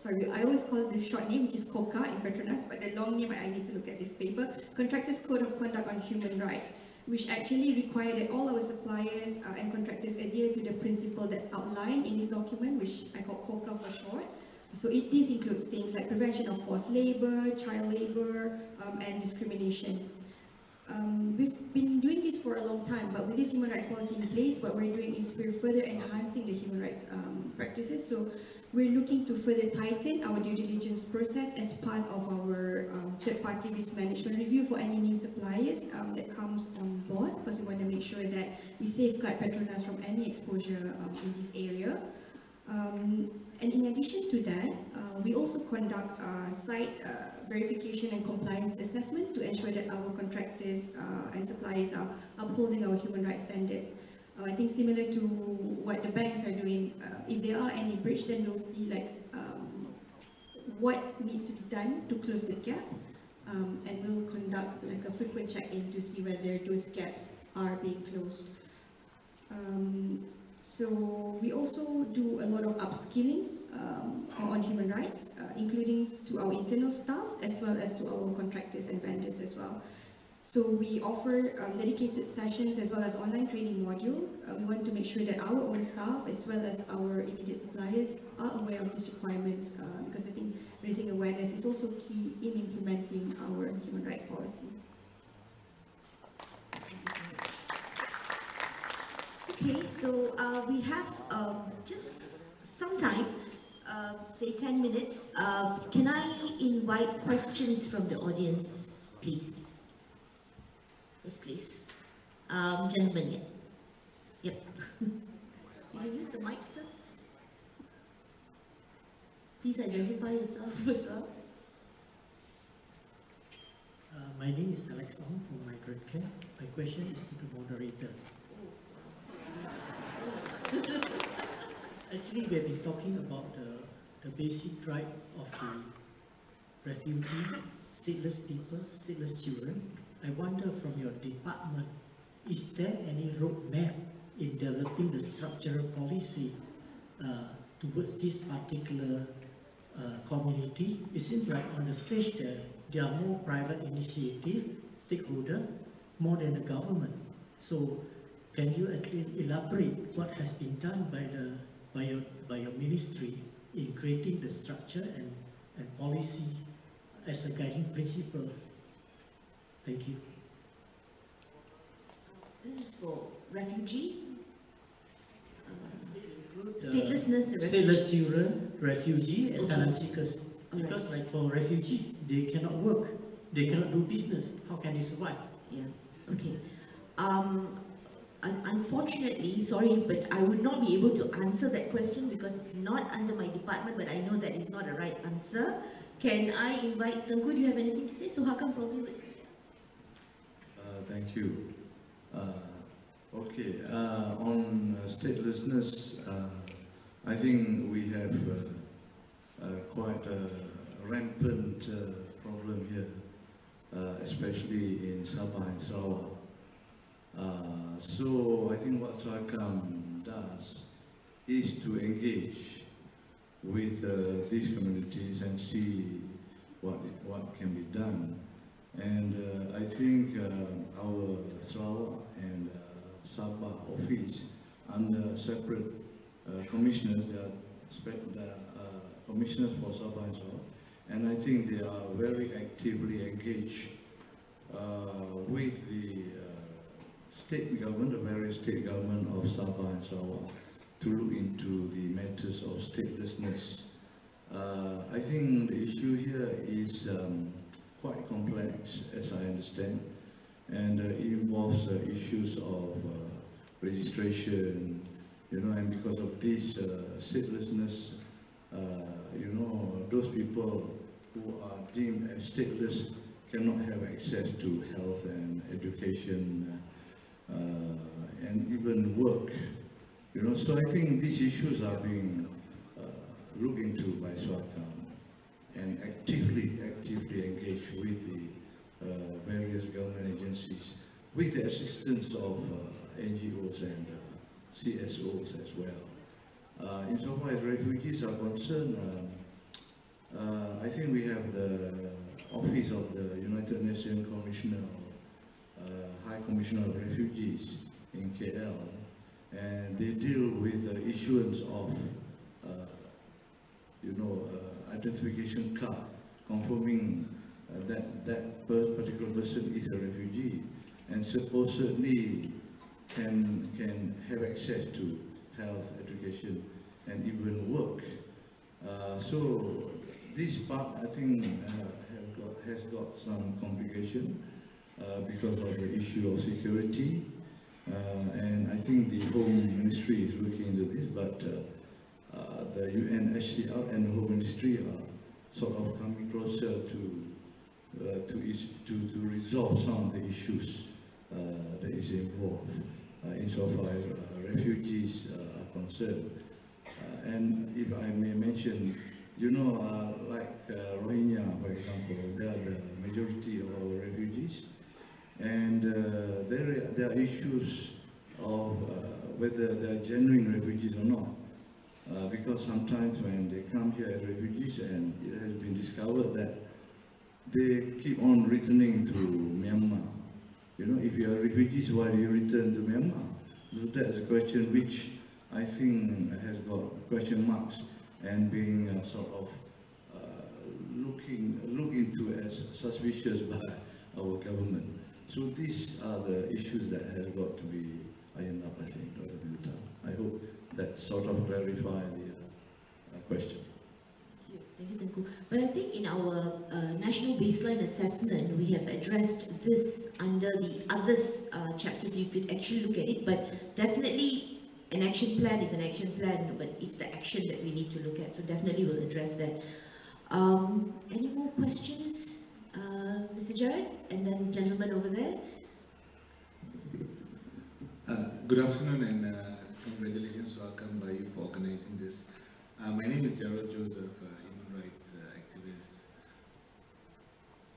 I always call it the short name, which is COCA in Petronas, but the long name, I need to look at this paper, Contractors Code of Conduct on Human Rights, which actually require that all our suppliers and contractors adhere to the principle that's outlined in this document, which I call COCA for short. So this includes things like prevention of forced labor, child labor, and discrimination. We've been doing this for a long time, but with this human rights policy in place, what we're doing is we're further enhancing the human rights practices. So we're looking to further tighten our due diligence process as part of our third-party risk management review for any new suppliers that comes on board, because we want to make sure that we safeguard Petronas from any exposure in this area. And in addition to that, we also conduct site verification and compliance assessment to ensure that our contractors and suppliers are upholding our human rights standards. I think similar to what the banks are doing, if there are any breach, then we'll see like what needs to be done to close the gap, and we'll conduct like a frequent check-in to see whether those gaps are being closed. So we also do a lot of upskilling on human rights, including to our internal staffs as well as to our contractors and vendors as well. So we offer dedicated sessions as well as online training module. We want to make sure that our own staff as well as our immediate suppliers are aware of these requirements, because I think raising awareness is also key in implementing our human rights policy. Okay, so we have just some time, say 10 minutes. Can I invite questions from the audience, please? Yes, please. Gentlemen, yeah. Yep. You can use the mic, sir. Please identify yourself as well. My name is LANGSUNG from Migrant Care. My question is to the moderator. Actually, we've been talking about the basic right of the refugees, stateless people, stateless children. I wonder from your department, is there any roadmap in developing the structural policy towards this particular community? It seems like on the stage there are more private initiative, stakeholder, more than the government. So can you at least elaborate what has been done by your ministry in creating the structure and policy as a guiding principle? Thank you. This is for refugee, statelessness, stateless children, refugee, asylum seekers. Because like for refugees, they cannot work, they cannot do business. How can they survive? Yeah. Okay. Unfortunately, sorry, but I would not be able to answer that question because it's not under my department, but I know that is not a right answer. Can I invite Tengku? Do you have anything to say? SUHAKAM probably would. Thank you. Okay, on statelessness, I think we have quite a rampant problem here, especially in Sabah and Sarawak. So I think what SUHAKAM does is to engage with these communities and see what can be done. And I think our Sarawak and Sabah office under separate commissioners, commissioners for Sabah and Sarawak, and I think they are very actively engaged with the state government, the various state government of Sabah and Sarawak, to look into the matters of statelessness. I think the issue here is quite complex, as I understand, and it involves issues of registration, and because of this statelessness, those people who are deemed as stateless cannot have access to health and education and even work. So I think these issues are being looked into by SUHAKAM and actively engaged with the various government agencies, with the assistance of NGOs and CSOs as well. Insofar as refugees are concerned, I think we have the Office of the United Nations Commissioner, High Commissioner of Refugees in KL, and they deal with the issuance of, identification card confirming that particular person is a refugee and supposedly can have access to health, education, and even work. So this part, I think, has got some complication because of the issue of security, and I think the Home Ministry is looking into this, but the UNHCR and the Home Ministry are sort of coming closer to resolve some of the issues that is involved insofar as refugees are concerned. And if I may mention, like Rohingya, for example, they are the majority of our refugees, and there are issues of whether they are genuine refugees or not. Because sometimes when they come here as refugees, and it has been discovered that they keep on returning to Myanmar. If you are refugees, why do you return to Myanmar? So that's a question which I think has got question marks and being sort of looked into as suspicious by our government. So these are the issues that have got to be ironed up, I think, rather than time. I hope that sort of clarify the question. Thank you, Tengku. But I think in our national baseline assessment, we have addressed this under the others chapters. You could actually look at it, but definitely an action plan is an action plan, but it's the action that we need to look at. So definitely we'll address that. Any more questions? Mr. Jared, and then gentleman over there. Good afternoon, and congratulations to SUHAKAM by you for organizing this. My name is Gerald Joseph, human rights activist.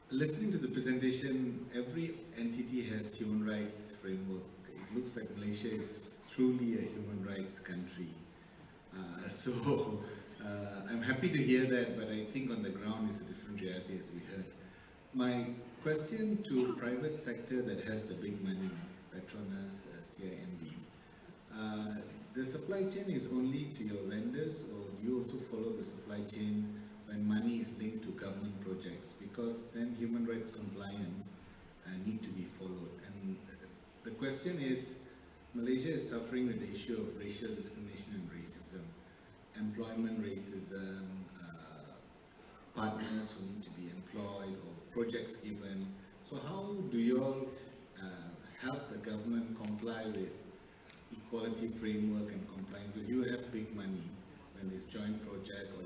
Listening to the presentation, every entity has human rights framework. It looks like Malaysia is truly a human rights country. So I'm happy to hear that, but I think on the ground it's a different reality, as we heard. My question to private sector that has the big money, Petronas, CIMB, the supply chain is only to your vendors, or do you also follow the supply chain when money is linked to government projects? Because then human rights compliance need to be followed. And the question is, Malaysia is suffering with the issue of racial discrimination and racism, employment racism, partners who need to be employed, or projects given. So how do you all help the government comply with equality framework and compliance? Because you have big money when it's joint project or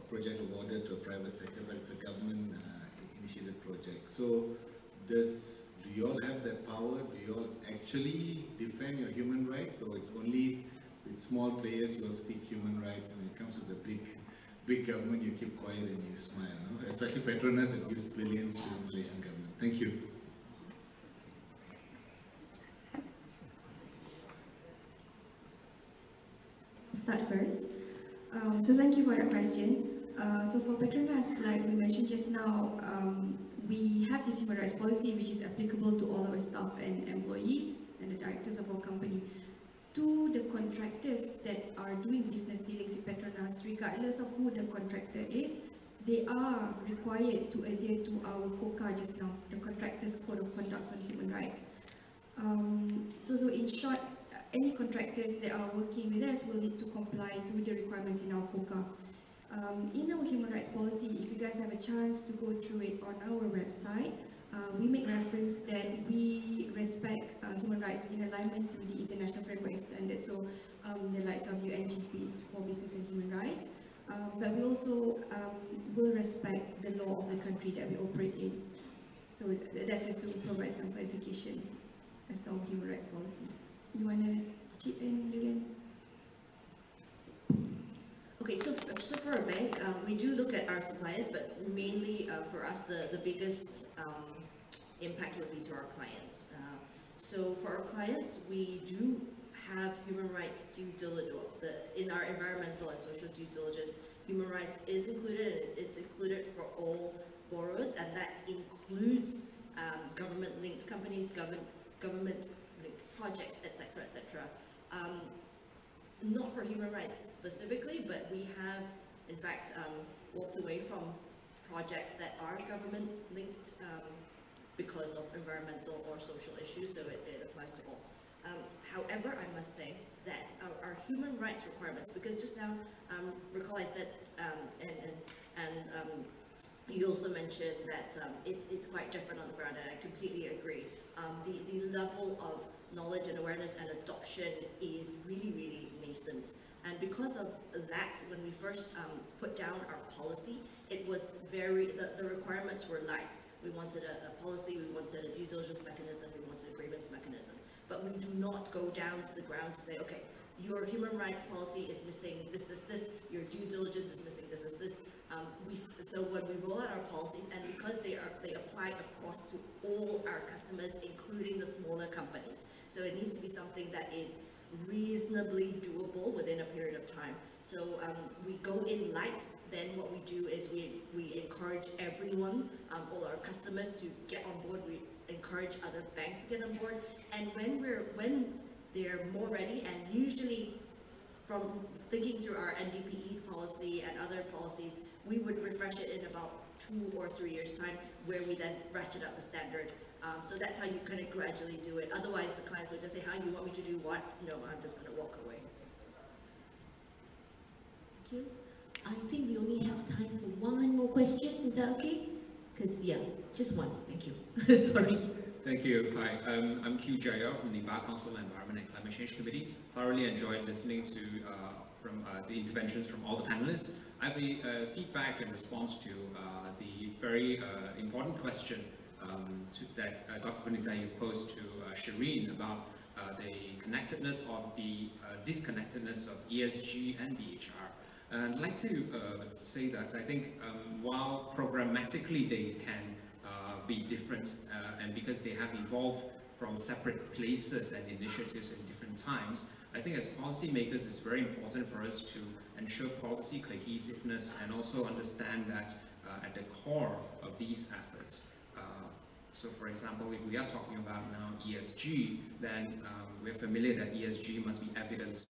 project awarded to a private sector, but it's a government initiated project. So do you all have that power? Do you all actually defend your human rights, or it's only with small players you all speak human rights, and when it comes to the big government you keep quiet and you smile, no? Especially Petronas that gives billions to the Malaysian government. Thank you. Start first. So thank you for your question. So for Petronas, like we mentioned just now, we have this human rights policy which is applicable to all our staff and employees and the directors of our company. To the contractors that are doing business dealings with Petronas, regardless of who the contractor is, they are required to adhere to our COCA just now, the Contractors Code of Conduct on Human Rights. So in short, any contractors that are working with us will need to comply to the requirements in our COCA. In our human rights policy, if you guys have a chance to go through it on our website, we make reference that we respect human rights in alignment to the international framework standards, so the likes of UNGPs for business and human rights. But we also will respect the law of the country that we operate in. So that's just to provide some clarification as to our human rights policy. You want to chip in, Julian? Okay, so for a bank, we do look at our suppliers, but mainly for us, the biggest impact would be through our clients. So for our clients, we do have human rights due diligence, in our environmental and social due diligence, human rights is included, and it's included for all borrowers, and that includes government-linked companies, government-linked projects, etc., etc. Not for human rights specifically, but we have, in fact, walked away from projects that are government-linked because of environmental or social issues, so it applies to all. However, I must say that our human rights requirements, because just now, recall I said, you also mentioned that it's quite different on the ground, and I completely agree. The level of knowledge and awareness and adoption is really, really nascent. And because of that, when we first put down our policy, it was the requirements were light. We wanted a policy, we wanted a due diligence mechanism, we wanted a grievance mechanism. But we do not go down to the ground to say, okay, your human rights policy is missing this, your due diligence is missing this. So when we roll out our policies, and because they apply across to all our customers, including the smaller companies, so it needs to be something that is reasonably doable within a period of time. So we go in light, then what we do is we encourage everyone, all our customers to get on board, we encourage other banks to get on board, and when they're more ready, and usually from thinking through our NDPE policy and other policies, we would refresh it in about 2 or 3 years' time, where we then ratchet up the standard. So that's how you kind of gradually do it. Otherwise, the clients would just say, "Hi, you want me to do what?" No, I'm just going to walk away. Thank you. I think we only have time for one more question. Is that okay? Because, yeah, just one. Thank you. Sorry. Thank you. Hi, I'm Q Jaya from the Bar Council Environment and Climate Change Committee. Thoroughly enjoyed listening to the interventions from all the panelists. I have a feedback in response to the very important question that Dr. Punita, you posed to Shireen about the connectedness or the disconnectedness of ESG and BHR. And I'd like to say that I think while programmatically they can be different, and because they have evolved from separate places and initiatives in different times, I think as policymakers it's very important for us to ensure policy cohesiveness and also understand that at the core of these efforts. So for example, if we are talking about now ESG, then we're familiar that ESG must be evidence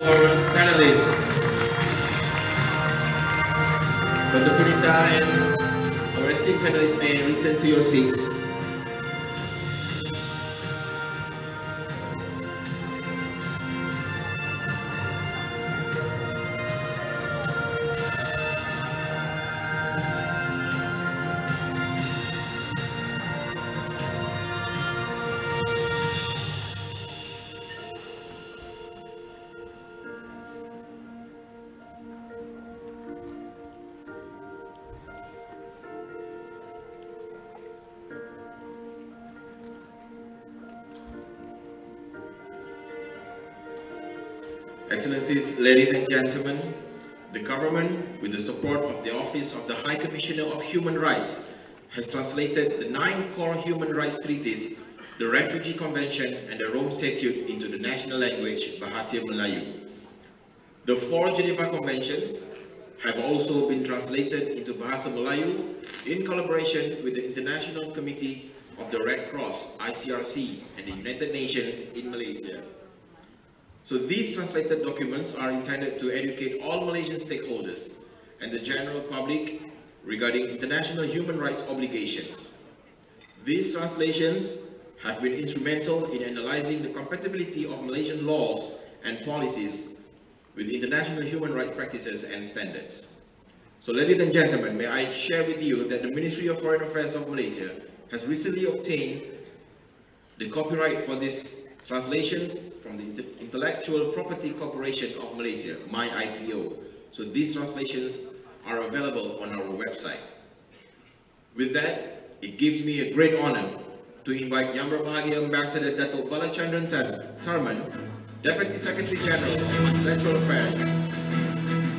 Our panelists, Dr. Punita and our esteemed panelists may return to your seats. Excellencies, ladies and gentlemen, the government, with the support of the Office of the High Commissioner of Human Rights, has translated the 9 core human rights treaties, the Refugee Convention and the Rome Statute into the national language Bahasa Melayu. The 4 Geneva Conventions have also been translated into Bahasa Melayu in collaboration with the International Committee of the Red Cross, ICRC, and the United Nations in Malaysia. So these translated documents are intended to educate all Malaysian stakeholders and the general public regarding international human rights obligations. These translations have been instrumental in analyzing the compatibility of Malaysian laws and policies with international human rights practices and standards. So ladies and gentlemen, may I share with you that the Ministry of Foreign Affairs of Malaysia has recently obtained the copyright for these translations from the Intellectual Property Corporation of Malaysia, MyIPO. So these translations are available on our website. With that, it gives me a great honor to invite Yang Berbahagia Ambassador Datuk Balachandran Tharman, Deputy Secretary General of Intellectual Affairs,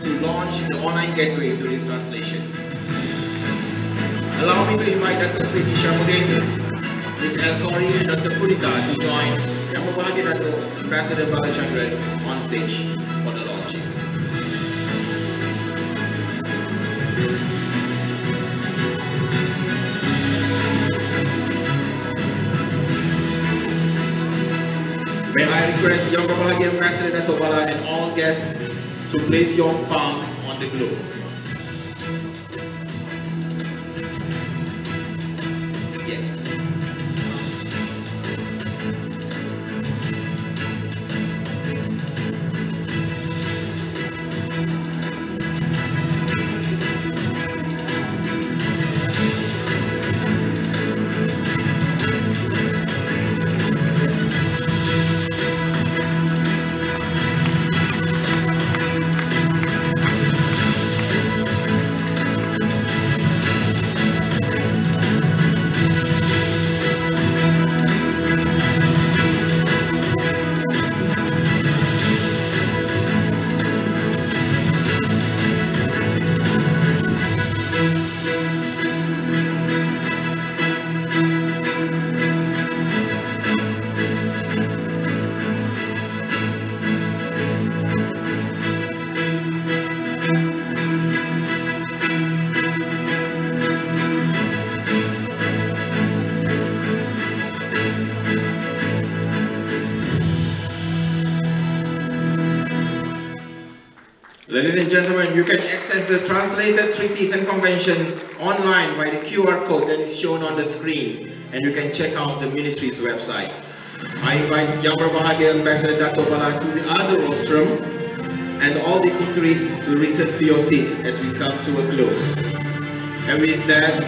to launch the online gateway to these translations. Allow me to invite Dr. Sri Nishamuddin, Ms. El-Khori and Dr. Punita to join Yang Berbahagia Datuk Ambassador Balachandran on stage for the launching. May I request Yang Berbahagia Ambassador Datuk Bala and all guests to place your palm on the globe. Ladies and gentlemen, you can access the translated treaties and conventions online by the QR code that is shown on the screen, and you can check out the ministry's website. I invite Yang Berbahagia Ambassador Datuk Bala to the other rostrum and all dignitaries to return to your seats as we come to a close. And with that,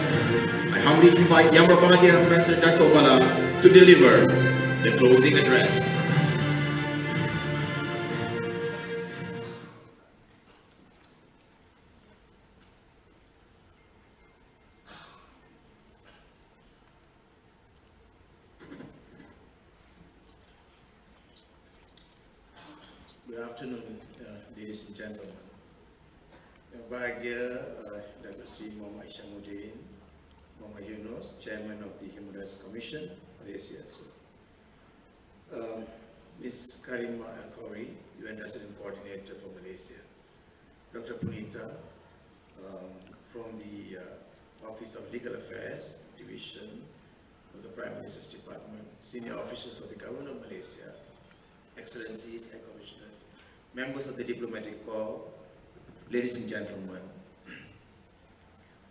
I humbly invite Yang Berbahagia Ambassador Datuk Bala to deliver the closing address. Good afternoon, ladies and gentlemen. Yang Bahagia Datuk Sri Muhammad Ishamuddin, Muhammad Yunus, Chairman of the Human Rights Commission, Malaysia. Ms. Karima El-Khori, UN Resident Coordinator for Malaysia. Dr. Punita from the Office of Legal Affairs Division of the Prime Minister's Department, senior officials of the Government of Malaysia, Excellencies, High Commissioners, members of the diplomatic corps, ladies and gentlemen.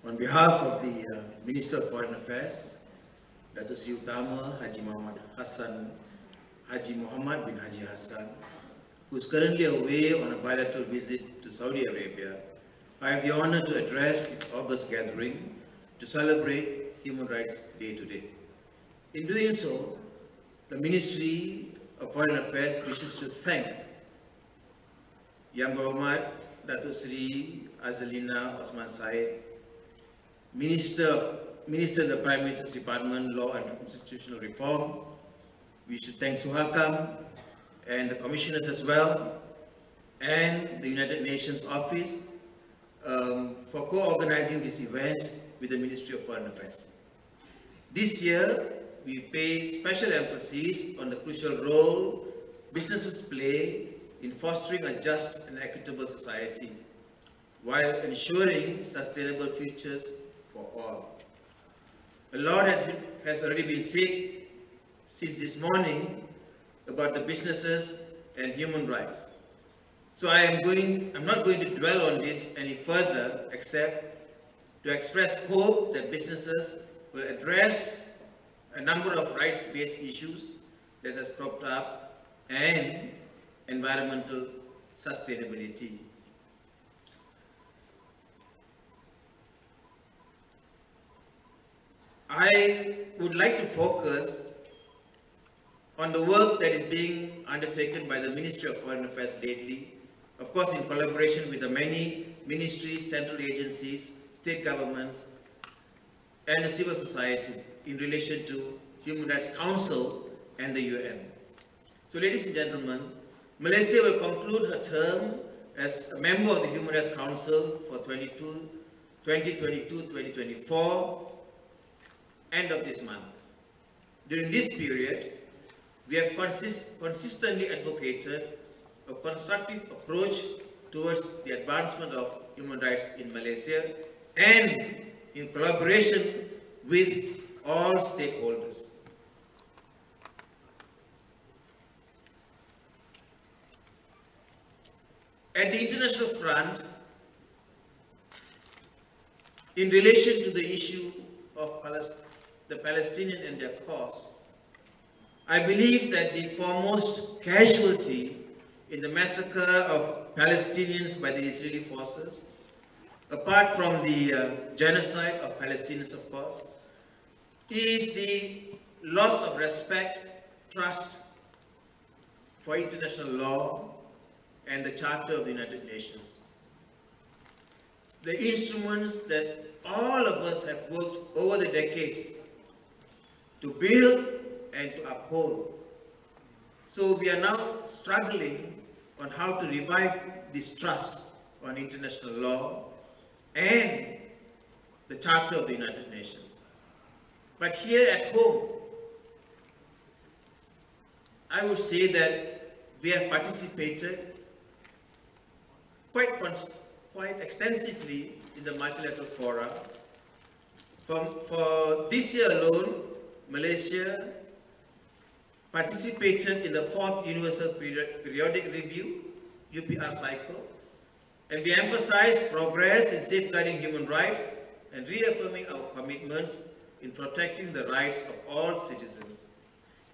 On behalf of the Minister of Foreign Affairs, Dato' Sri Utama Haji Muhammad bin Haji Hassan, who is currently away on a bilateral visit to Saudi Arabia, I have the honor to address this August gathering to celebrate Human Rights Day today. In doing so, the Ministry of Foreign Affairs wishes to thank Yang Berhormat Dato' Sri Azalina Osman Said, Minister in the Prime Minister's Department, Law and Institutional Reform. We should thank SUHAKAM and the commissioners as well, and the United Nations Office for co-organizing this event with the Ministry of Foreign Affairs. This year, we pay special emphasis on the crucial role businesses play in fostering a just and equitable society, while ensuring sustainable futures for all. A lot has already been said since this morning about the businesses and human rights. So I'm not going to dwell on this any further, except to express hope that businesses will address a number of rights-based issues that has cropped up and environmental sustainability. I would like to focus on the work that is being undertaken by the Ministry of Foreign Affairs lately, of course in collaboration with the many ministries, central agencies, state governments, and the civil society in relation to Human Rights Council and the UN. So ladies and gentlemen, Malaysia will conclude her term as a member of the Human Rights Council for 2022-2024, end of this month. During this period, we have consistently advocated a constructive approach towards the advancement of human rights in Malaysia and in collaboration with all stakeholders. At the international front, in relation to the issue of the Palestinians and their cause, I believe that the foremost casualty in the massacre of Palestinians by the Israeli forces, apart from the genocide of Palestinians, of course, is the loss of respect, trust for international law and the Charter of the United Nations. The instruments that all of us have worked over the decades to build and to uphold. So we are now struggling on how to revive this trust on international law and the Charter of the United Nations. But here at home, I would say that we have participated quite extensively in the multilateral fora. For this year alone, Malaysia participated in the 4th Universal Periodic Review, UPR cycle, and we emphasized progress in safeguarding human rights and reaffirming our commitments in protecting the rights of all citizens.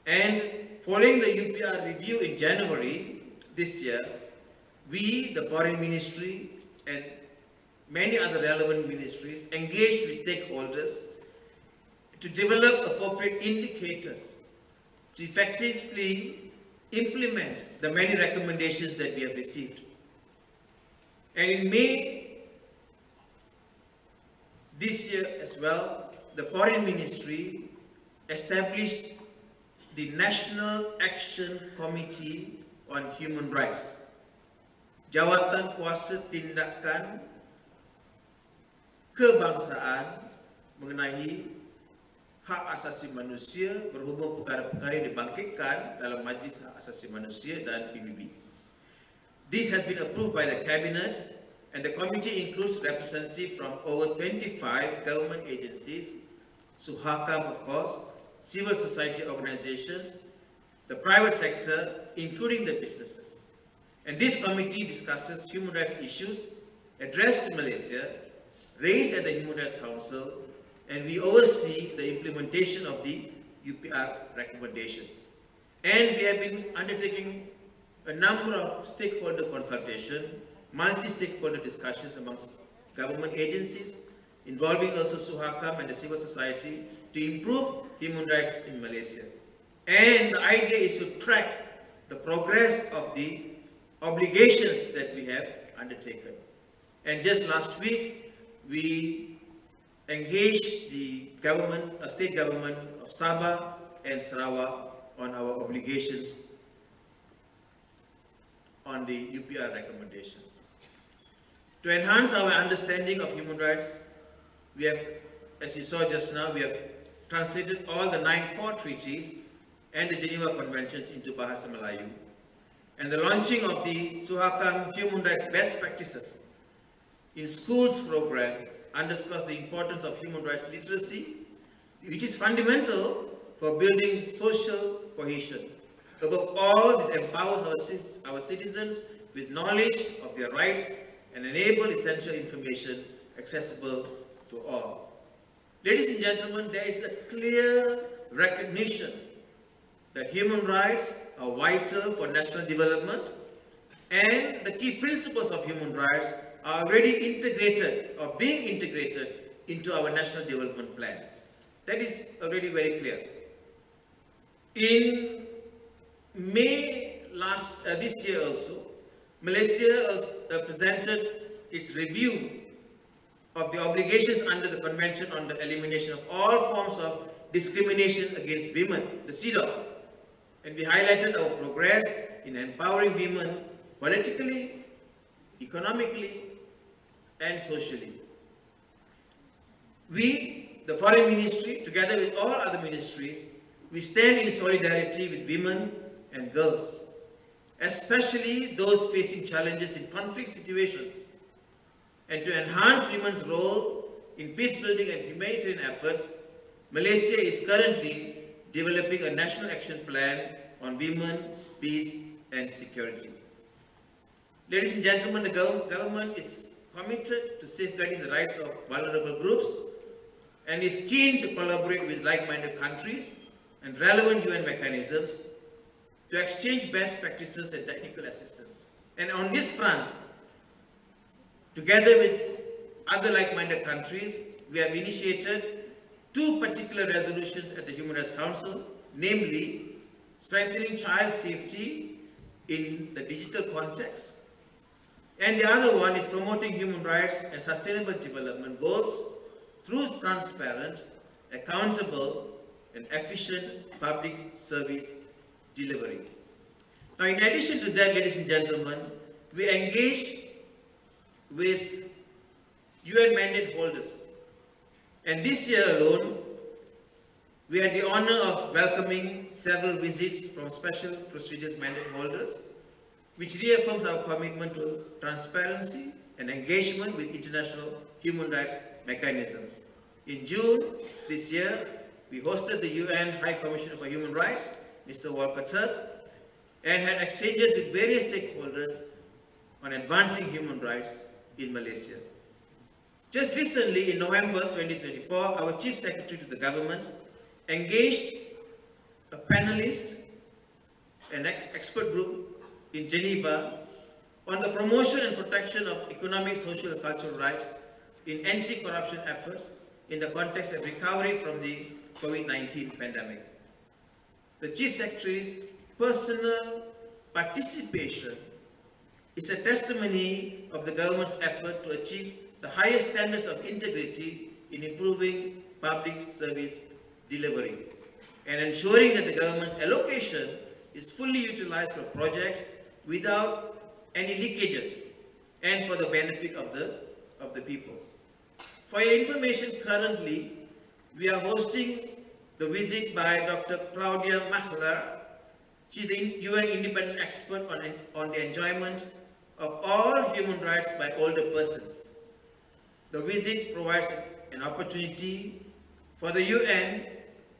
And following the UPR review in January this year, we, the Foreign Ministry, and many other relevant ministries engaged with stakeholders to develop appropriate indicators to effectively implement the many recommendations that we have received. And in May this year as well, the Foreign Ministry established the National Action Committee on Human Rights, Jabatan Kuasa Tindakan Kebangsaan mengenai hak asasi manusia berhubung perkara-perkara yang dibangkitkan dalam Majlis Hak Asasi Manusia dan PBB. This has been approved by the Cabinet, and the committee includes representatives from over 25 government agencies, SUHAKAM of course, civil society organizations, the private sector, including the businesses. And this committee discusses human rights issues addressed to Malaysia, raised at the Human Rights Council, and we oversee the implementation of the UPR recommendations. And we have been undertaking a number of stakeholder consultation, multi-stakeholder discussions amongst government agencies, involving also SUHAKAM and the civil society to improve human rights in Malaysia. And the idea is to track the progress of the obligations that we have undertaken. And just last week, we engaged the government, state government of Sabah and Sarawak on our obligations on the UPR recommendations. To enhance our understanding of human rights, we have, as you saw just now, we have translated all the 9 core treaties and the Geneva Conventions into Bahasa Melayu. And the launching of the SUHAKAM Human Rights Best Practices in Schools program underscores the importance of human rights literacy, which is fundamental for building social cohesion. Above all, this empowers our citizens with knowledge of their rights and enable essential information accessible to all. Ladies and gentlemen, there is a clear recognition that human rights are vital for national development, and the key principles of human rights are already integrated or being integrated into our national development plans. That is already very clear. In May this year also, Malaysia presented its review of the obligations under the Convention on the Elimination of All Forms of Discrimination Against Women, the CEDAW. And we highlighted our progress in empowering women politically, economically, and socially. We, the Foreign Ministry, together with all other ministries, we stand in solidarity with women and girls, especially those facing challenges in conflict situations. And to enhance women's role in peace building and humanitarian efforts, Malaysia is currently developing a national action plan on women, peace, and security. Ladies and gentlemen, the government is committed to safeguarding the rights of vulnerable groups and is keen to collaborate with like-minded countries and relevant UN mechanisms to exchange best practices and technical assistance. And on this front, together with other like-minded countries, we have initiated 2 particular resolutions at the Human Rights Council, namely strengthening child safety in the digital context, and the other one is promoting human rights and sustainable development goals through transparent, accountable, and efficient public service delivery. Now, in addition to that, ladies and gentlemen, we engage with UN mandate holders. And this year alone, we had the honor of welcoming several visits from special prestigious mandate holders, which reaffirms our commitment to transparency and engagement with international human rights mechanisms. In June this year, we hosted the UN High Commissioner for Human Rights, Mr. Volker Turk, and had exchanges with various stakeholders on advancing human rights in Malaysia. Just recently, in November 2024, our Chief Secretary to the government engaged a panelist, an expert group in Geneva on the promotion and protection of economic, social, and cultural rights in anti-corruption efforts in the context of recovery from the COVID-19 pandemic. The Chief Secretary's personal participation is a testimony of the government's effort to achieve the highest standards of integrity in improving public service delivery and ensuring that the government's allocation is fully utilized for projects without any leakages and for the benefit of the people. For your information, currently we are hosting the visit by Dr. Claudia Mahler. She is a UN independent expert on the enjoyment of all human rights by older persons. The visit provides an opportunity for the UN,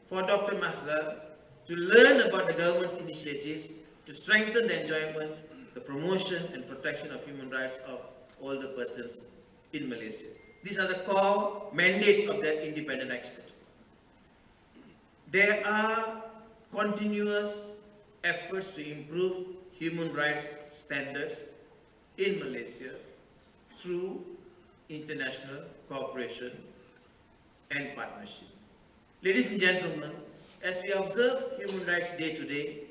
for Dr. Mahler, to learn about the government's initiatives to strengthen the enjoyment the promotion and protection of human rights of all the persons in Malaysia. These are the core mandates of that independent expert. There are continuous efforts to improve human rights standards in Malaysia through international cooperation and partnership. Ladies and gentlemen, as we observe Human Rights Day today,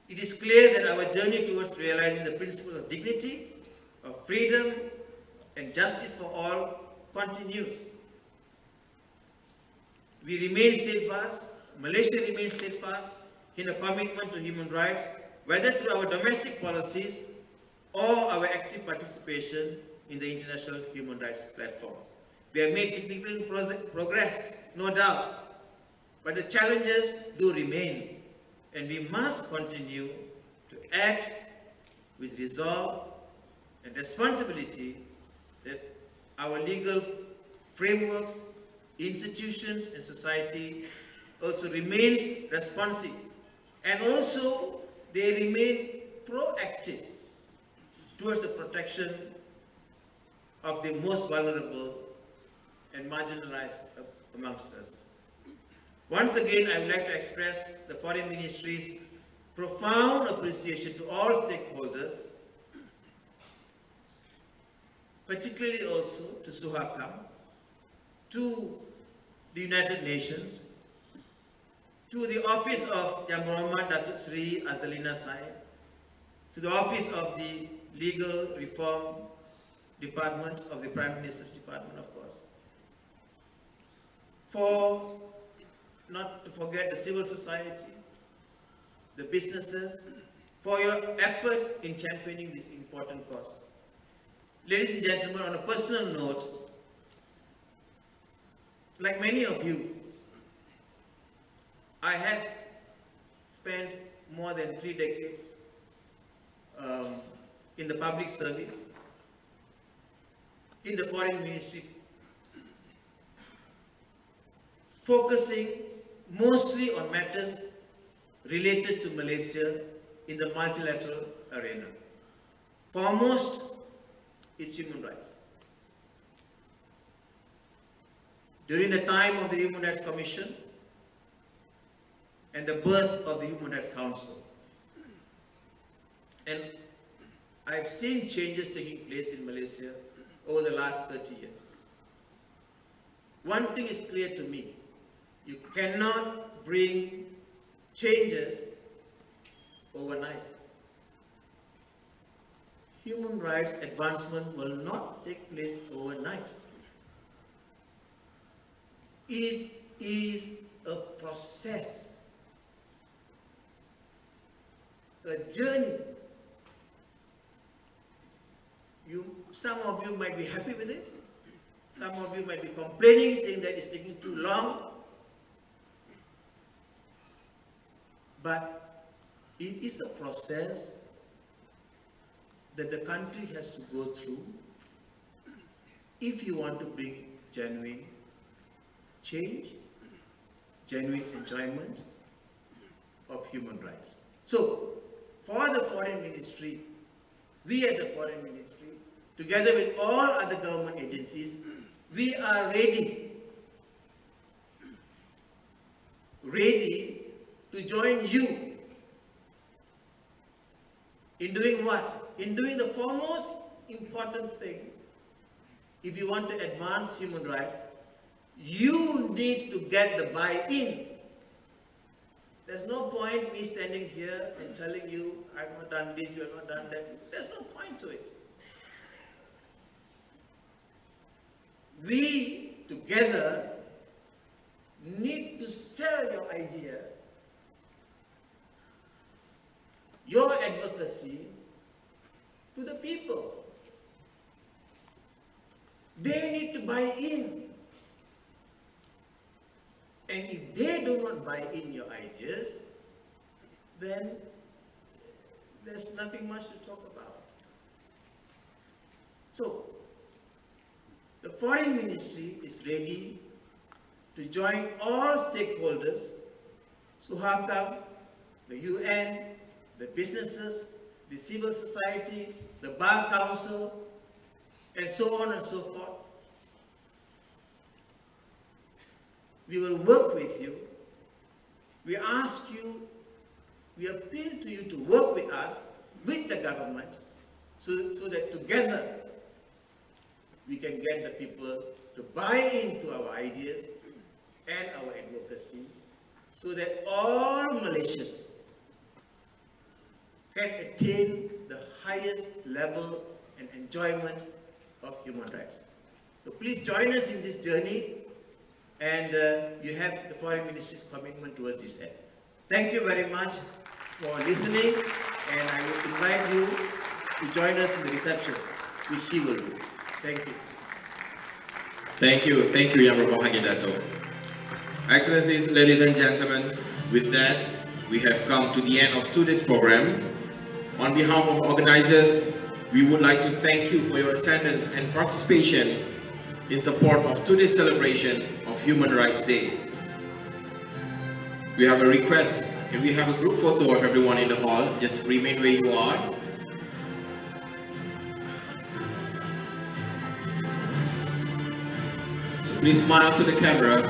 it is clear that our journey towards realizing the principles of dignity, of freedom, and justice for all continues. We remain steadfast, Malaysia remains steadfast in a commitment to human rights, whether through our domestic policies or our active participation in the international human rights platform. We have made significant progress, no doubt, but the challenges do remain, and we must continue to act with resolve and responsibility that our legal frameworks, institutions, and society also remains responsive, and also they remain proactive towards the protection of the most vulnerable and marginalized amongst us. Once again, I would like to express the Foreign Ministry's profound appreciation to all stakeholders, particularly also to SUHAKAM, to the United Nations, to the Office of Yang Berhormat Datuk Seri Azalina Said, to the Office of the Legal Reform Department of the Prime Minister's Department, of course, for not to forget the civil society, the businesses, for your efforts in championing this important cause. Ladies and gentlemen, on a personal note, like many of you, I have spent more than 3 decades in the public service, in the Foreign Ministry, focusing mostly on matters related to Malaysia in the multilateral arena. Foremost is human rights. During the time of the Human Rights Commission and the birth of the Human Rights Council, and I've seen changes taking place in Malaysia over the last 30 years. One thing is clear to me: you cannot bring changes overnight. Human rights advancement will not take place overnight. It is a process, a journey. Some of you might be happy with it. Some of you might be complaining, saying that it's taking too long. But it is a process that the country has to go through if you want to bring genuine change, genuine enjoyment of human rights. So, for the Foreign Ministry, we at the Foreign Ministry, together with all other government agencies, we are ready to join you in doing what? In doing the foremost important thing. If you want to advance human rights, you need to get the buy-in. There's no point me standing here and telling you, I've not done this, you have not done that. There's no point to it. We, together, need to sell your idea, your advocacy, to the people. They need to buy in. And if they do not buy in your ideas, then there's nothing much to talk about. So, the Foreign Ministry is ready to join all stakeholders, SUHAKAM, the UN, the businesses, the civil society, the Bar Council, and so on and so forth. We will work with you. We ask you, we appeal to you to work with us, with the government, so that together we can get the people to buy into our ideas and our advocacy, so that all Malaysians can attain the highest level and enjoyment of human rights. So please join us in this journey, and you have the Foreign Ministry's commitment towards this end. Thank you very much for listening, and I will invite you to join us in the reception, which she will do. Thank you. Thank you, Yang Berbahagia Dato'. Excellencies, ladies and gentlemen, with that, we have come to the end of today's program. On behalf of organizers, we would like to thank you for your attendance and participation in support of today's celebration of Human Rights Day. We have a request, if we have a group photo of everyone in the hall, just remain where you are. So please smile to the camera.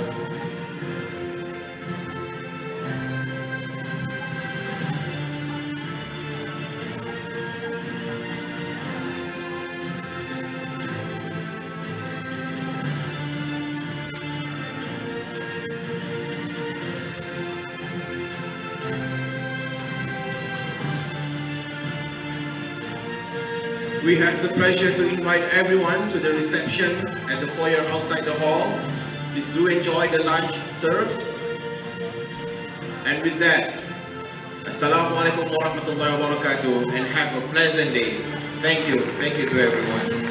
We have the pleasure to invite everyone to the reception at the foyer outside the hall. Please do enjoy the lunch served. And with that, Assalamualaikum warahmatullahi wabarakatuh, and have a pleasant day. Thank you to everyone.